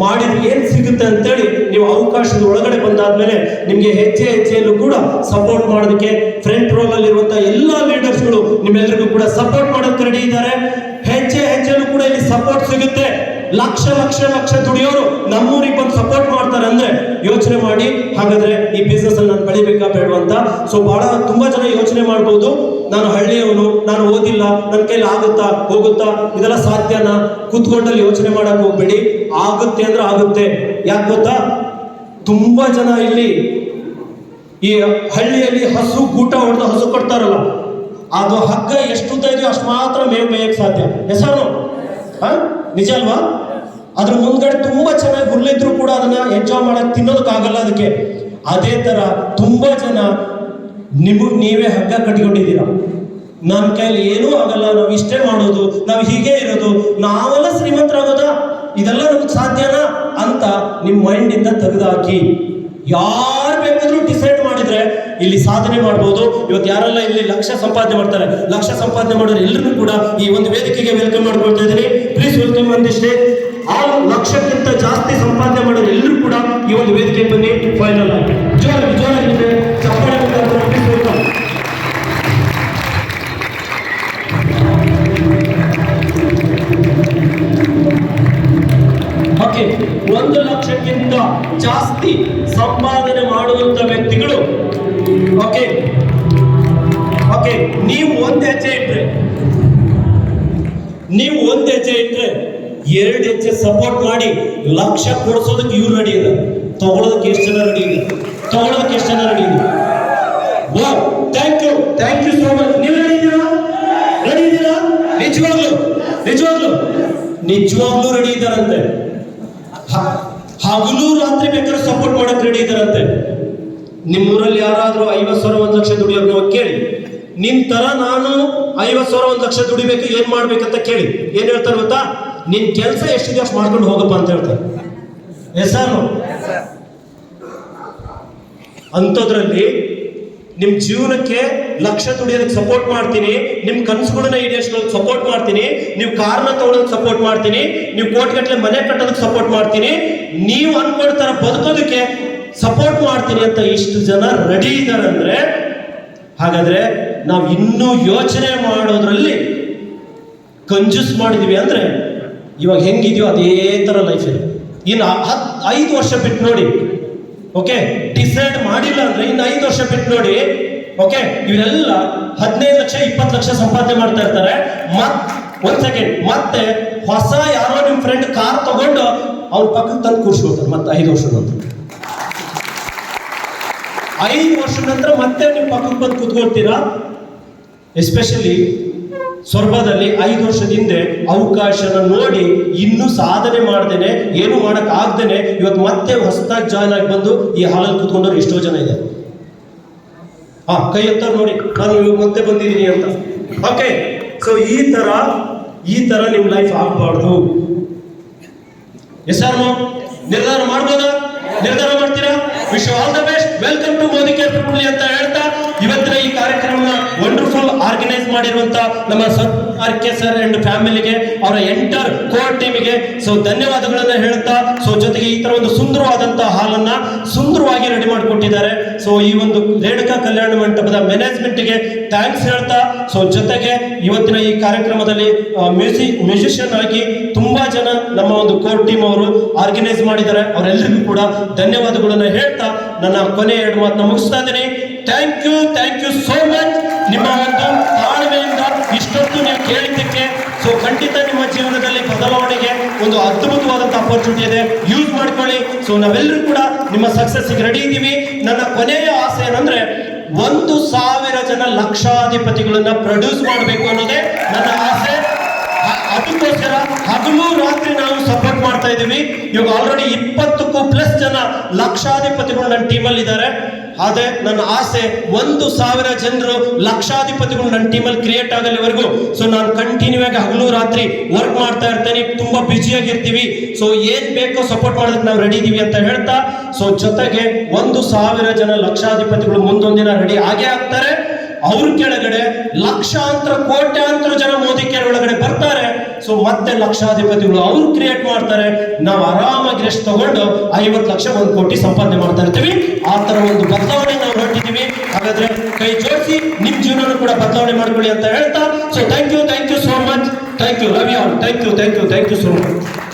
ಮಾಡಿದ್ರೆ ಏನ್ ಸಿಗುತ್ತೆ ಅಂತೇಳಿ ನೀವು ಅವಕಾಶದ ಒಳಗಡೆ ಬಂದಾದ್ಮೇಲೆ ನಿಮ್ಗೆ ಹೆಜ್ಜೆಯಲ್ಲೂ ಕೂಡ ಸಪೋರ್ಟ್ ಮಾಡೋದಕ್ಕೆ ಫ್ರಂಟ್ ರೋಲ್ ಅಲ್ಲಿ ಇರುವಂತಹ ಎಲ್ಲಾ ಲೀಡರ್ಸ್ಗಳು ನಿಮ್ಮೆಲ್ಲರಿಗೂ ಕೂಡ ಸಪೋರ್ಟ್ ಮಾಡೋದಕ್ಕೆ ರೆಡಿ ಇದ್ದಾರೆ. ಹೆಜ್ಜೆಯಲ್ಲೂ ಕೂಡ ಇಲ್ಲಿ ಸಪೋರ್ಟ್ ಸಿಗುತ್ತೆ. ಲಕ್ಷ ದುಡಿಯೋರು ನಮ್ಮೂರಿಗೆ ಬಂದು ಸಪೋರ್ಟ್ ಮಾಡ್ತಾರೆ ಅಂದ್ರೆ ಯೋಚನೆ ಮಾಡಿ, ಹಾಗಾದ್ರೆ ಈ ಬಿಸ್ನೆಸ್ ಅಲ್ಲಿ ನಾನು ಬೆಳಿಬೇಕಾ ಬೇಡವಾ ಅಂತ. ಸೊ ತುಂಬಾ ಜನ ಯೋಚನೆ ಮಾಡ್ಬೋದು, ನಾನು ಹಳ್ಳಿಯವನು, ನಾನು ಓದಿಲ್ಲ, ನನ್ನ ಕೈಲಿ ಆಗುತ್ತಾ ಹೋಗುತ್ತಾ, ಇದೆಲ್ಲ ಸಾಧ್ಯನಾ? ಕೂತ್ಕೊಂಡಲ್ಲಿ ಯೋಚನೆ ಮಾಡಕ್ ಹೋಗ್ಬೇಡಿ. ಆಗುತ್ತೆ ಅಂದ್ರೆ ಆಗುತ್ತೆ. ಯಾಕೆ ಗೊತ್ತಾ, ತುಂಬಾ ಜನ ಇಲ್ಲಿ ಈ ಹಳ್ಳಿಯಲ್ಲಿ ಹಸು ಗೂಟ ಹೊಡೆದು ಹಸು ಕೊಡ್ತಾರಲ್ಲ, ಅದು ಹಗ್ಗ ಎಷ್ಟು ಉದ್ದ ಇದೆಯೋ ಅಷ್ಟು ಮಾತ್ರ ಮೇಯಕ್ಕೆ ಸಾಧ್ಯ. ಹೆಸರು ನಿಜ ಅಲ್ವಾ? ಅದ್ರ ಮುಂದ್ಗಡೆ ತುಂಬಾ ಚೆನ್ನಾಗಿ ಹುಲ್ಲಿದ್ರು ಕೂಡ ಅದನ್ನ ಎಂಜಾಯ್ ಮಾಡಕ್ ತಿನ್ನೋದಕ್ಕಾಗಲ್ಲ ಅದಕ್ಕೆ. ಅದೇ ತರ ತುಂಬಾ ಜನ ನೀವೇ ಹಗ್ಗ ಕಟ್ಕೊಂಡಿದ್ದೀರಾ, ನನ್ನ ಕೈಲಿ ಏನೂ ಆಗಲ್ಲ, ನಾವು ಇಷ್ಟೇ ಮಾಡೋದು, ನಾವು ಹೀಗೆ ಇರೋದು, ನಾವೆಲ್ಲ ಶ್ರೀಮಂತರಾಗೋದಾ, ಇದೆಲ್ಲ ನಮ್ಗೆ ಸಾಧ್ಯನಾ ಅಂತ ನಿಮ್ಮ ಮೈಂಡ್ ಇಂದ ತೆಗೆದುಹಾಕಿ. ಯಾರು ಬೇಕಾದ್ರೂ ಡಿಸೈಡ್ ಮಾಡಿದ್ರೆ ಇಲ್ಲಿ ಸಾಧನೆ ಮಾಡ್ಬೋದು. ಇವತ್ತು ಯಾರೆಲ್ಲ ಇಲ್ಲಿ ಲಕ್ಷ ಸಂಪಾದನೆ ಮಾಡ್ತಾರೆ, ಲಕ್ಷ ಸಂಪಾದನೆ ಮಾಡೋರು ಎಲ್ಲರೂ ಕೂಡ ಈ ಒಂದು ವೇದಿಕೆಗೆ ವೆಲ್ಕಮ್ ಮಾಡ್ಕೊಳ್ತಾ ಇದ್ದೀನಿ. Please welcome on the stage. ಆ ಲಕ್ಷಕ್ಕಿಂತ ಜಾಸ್ತಿ ಸಂಪಾದನೆ ಮಾಡೋರು ಎಲ್ಲರೂ ಕೂಡ ಈ ಒಂದು ವೇದಿಕೆಗೆ ಬನ್ನಿ. ಫೈನಲ್ ಆಗಿ ಜೋರಾಗಿ ಚಪ್ಪಾಳೆ ಪ್ಲೀಸ್ ವೆಲ್ಕಮ್. ಓಕೆ, 1 ಲಕ್ಷಕ್ಕಿಂತ ಜಾಸ್ತಿ ಸಂಪಾದನೆ ಮಾಡುವಂತ ವ್ಯಕ್ತಿಗಳು, ಓಕೆ, ನೀವು ಒಂದು ಹೆಜ್ಜೆ ಇಟ್ರೆ 2 ಹೆಜ್ಜೆ ಸಪೋರ್ಟ್ ಮಾಡಿ ಲಕ್ಷ ಕೊಡಿಸೋದಕ್ಕೆ ಇವ್ರು ರೆಡಿ ಇದೆ. ತಗೊಳ್ಳೋದಕ್ಕೆ ಎಷ್ಟು ಜನ ರೆಡಿ ಇದೆ? Thank you so much. ನೀವು ರೆಡಿ ಇದ್ದೀರಾ? ನಿಜವಾಗ್ಲೂ ರೆಡಿ ಇದ್ದಾರಂತೆ. ಹಗಲು ರಾತ್ರಿ ಬೇಕಾದ್ರೆ ಸಪೋರ್ಟ್ ಮಾಡಕ್ ರೆಡಿ ಇದ್ದಾರಂತೆ. ನಿಮ್ಮೂರಲ್ಲಿ ಯಾರಾದ್ರೂ 50,000 1 ಲಕ್ಷ ದುಡಿಯೋರು ನಾವು ಕೇಳಿ, ನಿನ್ ತರ ನಾನು 50,000 1 ಲಕ್ಷ ದುಡಿಬೇಕು, ಏನ್ ಮಾಡ್ಬೇಕಂತ ಕೇಳಿ, ಏನ್ ಹೇಳ್ತಾರೆ ಗೊತ್ತಾ? ನಿನ್ ಕೆಲಸ ಎಷ್ಟಿದೆ ಅಷ್ಟು ಮಾಡ್ಕೊಂಡು ಹೋಗಪ್ಪ ಅಂತ ಹೇಳ್ತಾರೆ. ಎಸಾನು ಅಂಥದ್ರಲ್ಲಿ ನಿಮ್ ಜೀವನಕ್ಕೆ ಲಕ್ಷ ದುಡಿಯೋದಕ್ಕೆ ಸಪೋರ್ಟ್ ಮಾಡ್ತೀನಿ, ನಿಮ್ ಕನಸುಗಳನ್ನ ಈಡೇರಿಸೋದಕ್ಕೆ ಸಪೋರ್ಟ್ ಮಾಡ್ತೀನಿ, ನೀವು ಕಾರ್ನ ತಗೊಳ್ಳೋದಕ್ಕೆ ಸಪೋರ್ಟ್ ಮಾಡ್ತೀನಿ, ನೀವು ಕೋಟಿಗಟ್ಟಲೆ ಮನೆ ಕಟ್ಟೋದಕ್ಕೆ ಸಪೋರ್ಟ್ ಮಾಡ್ತೀನಿ, ನೀವು ಅನ್ಕೊಳ್ತಾರ ಬದುಕೋದಕ್ಕೆ ಸಪೋರ್ಟ್ ಮಾಡ್ತೀನಿ ಅಂತ ಇಷ್ಟು ಜನ ರೆಡಿ ಇದ್ದಾರಂದ್ರೆ, ಹಾಗಾದ್ರೆ ನಾವು ಇನ್ನೂ ಯೋಚನೆ ಮಾಡೋದ್ರಲ್ಲಿ ಕಂಜೂಸ್ ಮಾಡಿದೀವಿ ಅಂದ್ರೆ ಇವಾಗ ಹೆಂಗಿದೆಯೋ ಅದೇ ತರ ಲೈಫ್ ಇದೆ. ಇನ್ನು 5 ವರ್ಷ ಬಿಟ್ಟು ನೋಡಿ, ಓಕೆ, ಡಿಸೈಡ್ ಮಾಡಿಲ್ಲ ಅಂದ್ರೆ ಇನ್ನು 5 ವರ್ಷ ಬಿಟ್ಟು ನೋಡಿ, ಓಕೆ, ಇವರೆಲ್ಲ 15 ಲಕ್ಷ 20 ಲಕ್ಷ ಸಂಪಾದನೆ ಮಾಡ್ತಾ ಇರ್ತಾರೆ. ಒಂದ್ ಸೆಕೆಂಡ್, ಮತ್ತೆ ಹೊಸ ಯಾರೋ ನಿಮ್ ಫ್ರೆಂಡ್ ಕಾರ್ ತಗೊಂಡು ಅವ್ರ ಪಕ್ಕಕ್ಕೆ ತಂದು ಕೂರ್ಸ್ಕೊಳ್ತಾರೆ. ಮತ್ತೆ 5 ವರ್ಷದ ನಂತರ 5 ವರ್ಷದ ನಂತರ ಮತ್ತೆ ನಿಮ್ ಪಕ್ಕಕ್ಕೆ ಬಂದು ಕೂತ್ಕೊಳ್ತೀರಾ. ಎಸ್ಪೆಷಲಿ ಸ್ವರ್ಗದಲ್ಲಿ 5 ವರ್ಷದ ಹಿಂದೆ ಅವಕಾಶನ ನೋಡಿ ಇನ್ನೂ ಸಾಧನೆ ಮಾಡ್ದೇನೆ, ಏನು ಮಾಡಕ್ ಆಗ್ದೇನೆ ಇವತ್ತು ಮತ್ತೆ ಹೊಸದಾಗಿ ಜಾಯ್ನ್ ಆಗಿ ಬಂದು ಈ ಹಾಲಲ್ಲಿ ಕೂತ್ಕೊಂಡವ್ರು ಎಷ್ಟೋ ಜನ ಇದೆ. ಕೈ ಎತ್ತಾರ ನೋಡಿ, ನಾನು ಇವಾಗ ಮತ್ತೆ ಬಂದಿದ್ದೀನಿ ಅಂತ. ಓಕೆ, ಸೊ ಈ ತರ ನಿಮ್ ಲೈಫ್ ಆಗ್ಬಾರ್ದು. ಎಸ್ಆರ್ನೋ ನಿರ್ಧಾರ ಮಾಡ್ಬೋದಾ? ನಿರ್ಧಾರ ಮಾಡ್ತೀರಾ? Wish all the best. Welcome to Modi care ಫುಡ್ಲಿ ಅಂತ ಹೇಳ್ತಾ ಇವತ್ತಿನ ಈ ಕಾರ್ಯಕ್ರಮನ ವಂಡರ್ಫುಲ್ ಆರ್ಗನೈಸ್ ಮಾಡಿರುವಂತ ನಮ್ಮ RK ಸರ್ ಅಂಡ್ ಫ್ಯಾಮಿಲಿಗೆ, ಅವರ ಎಂಟರ್ ಕೋರ್ ಟೀಮಿಗೆ ಸೊ ಧನ್ಯವಾದಗಳನ್ನ ಹೇಳ್ತಾ, ಸೊ ಜೊತೆಗೆ ಈ ತರ ಒಂದು ಸುಂದರವಾದಂತಹ ಹಾಲನ್ನ ಸುಂದರವಾಗಿ ರೆಡಿ ಮಾಡಿಕೊಟ್ಟಿದ್ದಾರೆ. ಸೊ ಈ ಒಂದು ರೇಣುಕಾ ಕಲ್ಯಾಣ ಮಂಟಪದ ಮ್ಯಾನೇಜ್ಮೆಂಟ್ಗೆ ಥ್ಯಾಂಕ್ಸ್ ಹೇಳ್ತಾ, ಸೊ ಜೊತೆಗೆ ಇವತ್ತಿನ ಈ ಕಾರ್ಯಕ್ರಮದಲ್ಲಿ ಮ್ಯೂಸಿಷಿಯನ್ ಆಗಿ ತುಂಬಾ ಜನ ನಮ್ಮ ಒಂದು ಕೋರ್ ಟೀಮ್ ಅವರು ಆರ್ಗನೈಸ್ ಮಾಡಿದ್ದಾರೆ. ಅವರೆಲ್ಲರಿಗೂ ಕೂಡ ಧನ್ಯವಾದಗಳನ್ನ ಹೇಳ್ತಾ ನನ್ನ ಕೊನೆ 2 ಮಾತನ್ನ ಮುಗಿಸ್ತಾ ಇದ್ದೀನಿ. Thank you so much. ನಿಮ್ಮ ಒಂದು ತಾಳ್ಮೆಯಿಂದ ಇಷ್ಟೊತ್ತು ನೀವು ಕೇಳಿದ್ದಕ್ಕೆ ಸೊ ಖಂಡಿತ ನಿಮ್ಮ ಜೀವನದಲ್ಲಿ ಬದಲಾವಣೆಗೆ ಒಂದು ಅದ್ಭುತವಾದಂತಹ ಅಪರ್ಚುನಿಟಿ ಇದೆ, ಯೂಸ್ ಮಾಡ್ಕೊಳ್ಳಿ. ಸೊ ನಾವೆಲ್ಲರೂ ಕೂಡ ನಿಮ್ಮ ಸಕ್ಸಸ್ಗೆ ರೆಡಿ ಇದ್ದೀವಿ. ನನ್ನ ಕೊನೆಯ ಆಸೆ ಏನಂದ್ರೆ 1,000 ಜನ ಲಕ್ಷಾಧಿಪತಿಗಳನ್ನ ಪ್ರೊಡ್ಯೂಸ್ ಮಾಡಬೇಕು ಅನ್ನೋದೇ ನನ್ನ ಆಸೆ. ಅದಕ್ಕೋಸ್ಕರ ಹಗಲು ರಾತ್ರಿ ನಾವು ಸಪೋರ್ಟ್ ಮಾಡ್ತಾ ಇದ್ದೀವಿ. ಇವಾಗ ಆಲ್ರೆಡಿ 20ಕ್ಕೂ ಪ್ಲಸ್ ಜನ ಲಕ್ಷಾಧಿಪತಿಗಳು ನನ್ನ ಟೀಮಲ್ಲಿ ಇದ್ದಾರೆ. ಆದ್ರೆ ನನ್ನ ಆಸೆ 1,000 ಜನರು ಲಕ್ಷಾಧಿಪತಿಗಳು ನನ್ನ ಟೀಮಲ್ಲಿ ಕ್ರಿಯೇಟ್ ಆಗಲಿವರೆಗೂ ಸೊ ನಾನು ಕಂಟಿನ್ಯೂ ಆಗಿ ಹಗಲು ರಾತ್ರಿ ವರ್ಕ್ ಮಾಡ್ತಾ ಇರ್ತೇನೆ. ತುಂಬಾ ಬ್ಯುಸಿಯಾಗಿರ್ತೀವಿ. ಸೊ ಏನ್ ಬೇಕೋ ಸಪೋರ್ಟ್ ಮಾಡೋದಕ್ಕೆ ನಾವು ರೆಡಿ ಇದೀವಿ ಅಂತ ಹೇಳ್ತಾ, ಸೊ ಜೊತೆಗೆ 1,000 ಜನ ಲಕ್ಷಾಧಿಪತಿಗಳು ಮುಂದೊಂದಿನ ರೆಡಿ ಆಗೇ ಆಗ್ತಾರೆ. ಅವ್ರ ಕೆಳಗಡೆ ಲಕ್ಷಾಂತರ ಕೋಟ್ಯಾಂತರ ಜನ ಮೋದಿ ಕೇರ್ ಒಳಗಡೆ ಬರ್ತಾರೆ. ಸೊ ಮತ್ತೆ ಲಕ್ಷಾಧಿಪತಿಗಳು ಅವ್ರು ಕ್ರಿಯೇಟ್ ಮಾಡ್ತಾರೆ. ನಾವು ಆರಾಮಾಗಿ ರೆಸ್ಟ್ ತಗೊಂಡು 50 ಲಕ್ಷ 1 ಕೋಟಿ ಸಂಪಾದನೆ ಮಾಡ್ತಾ ಇರ್ತೀವಿ. ಆ ತರ ಒಂದು ಬದಲಾವಣೆ ನಾವು ಹೊರಟಿದ್ದೀವಿ. ಹಾಗಾದ್ರೆ ಕೈ ಜೋಡಿಸಿ ನಿಮ್ ಜೀವನ ಕೂಡ ಬದಲಾವಣೆ ಮಾಡ್ಕೊಳ್ಳಿ ಅಂತ ಹೇಳ್ತಾ, so thank you so much. Thank you, love you all. Thank you so much.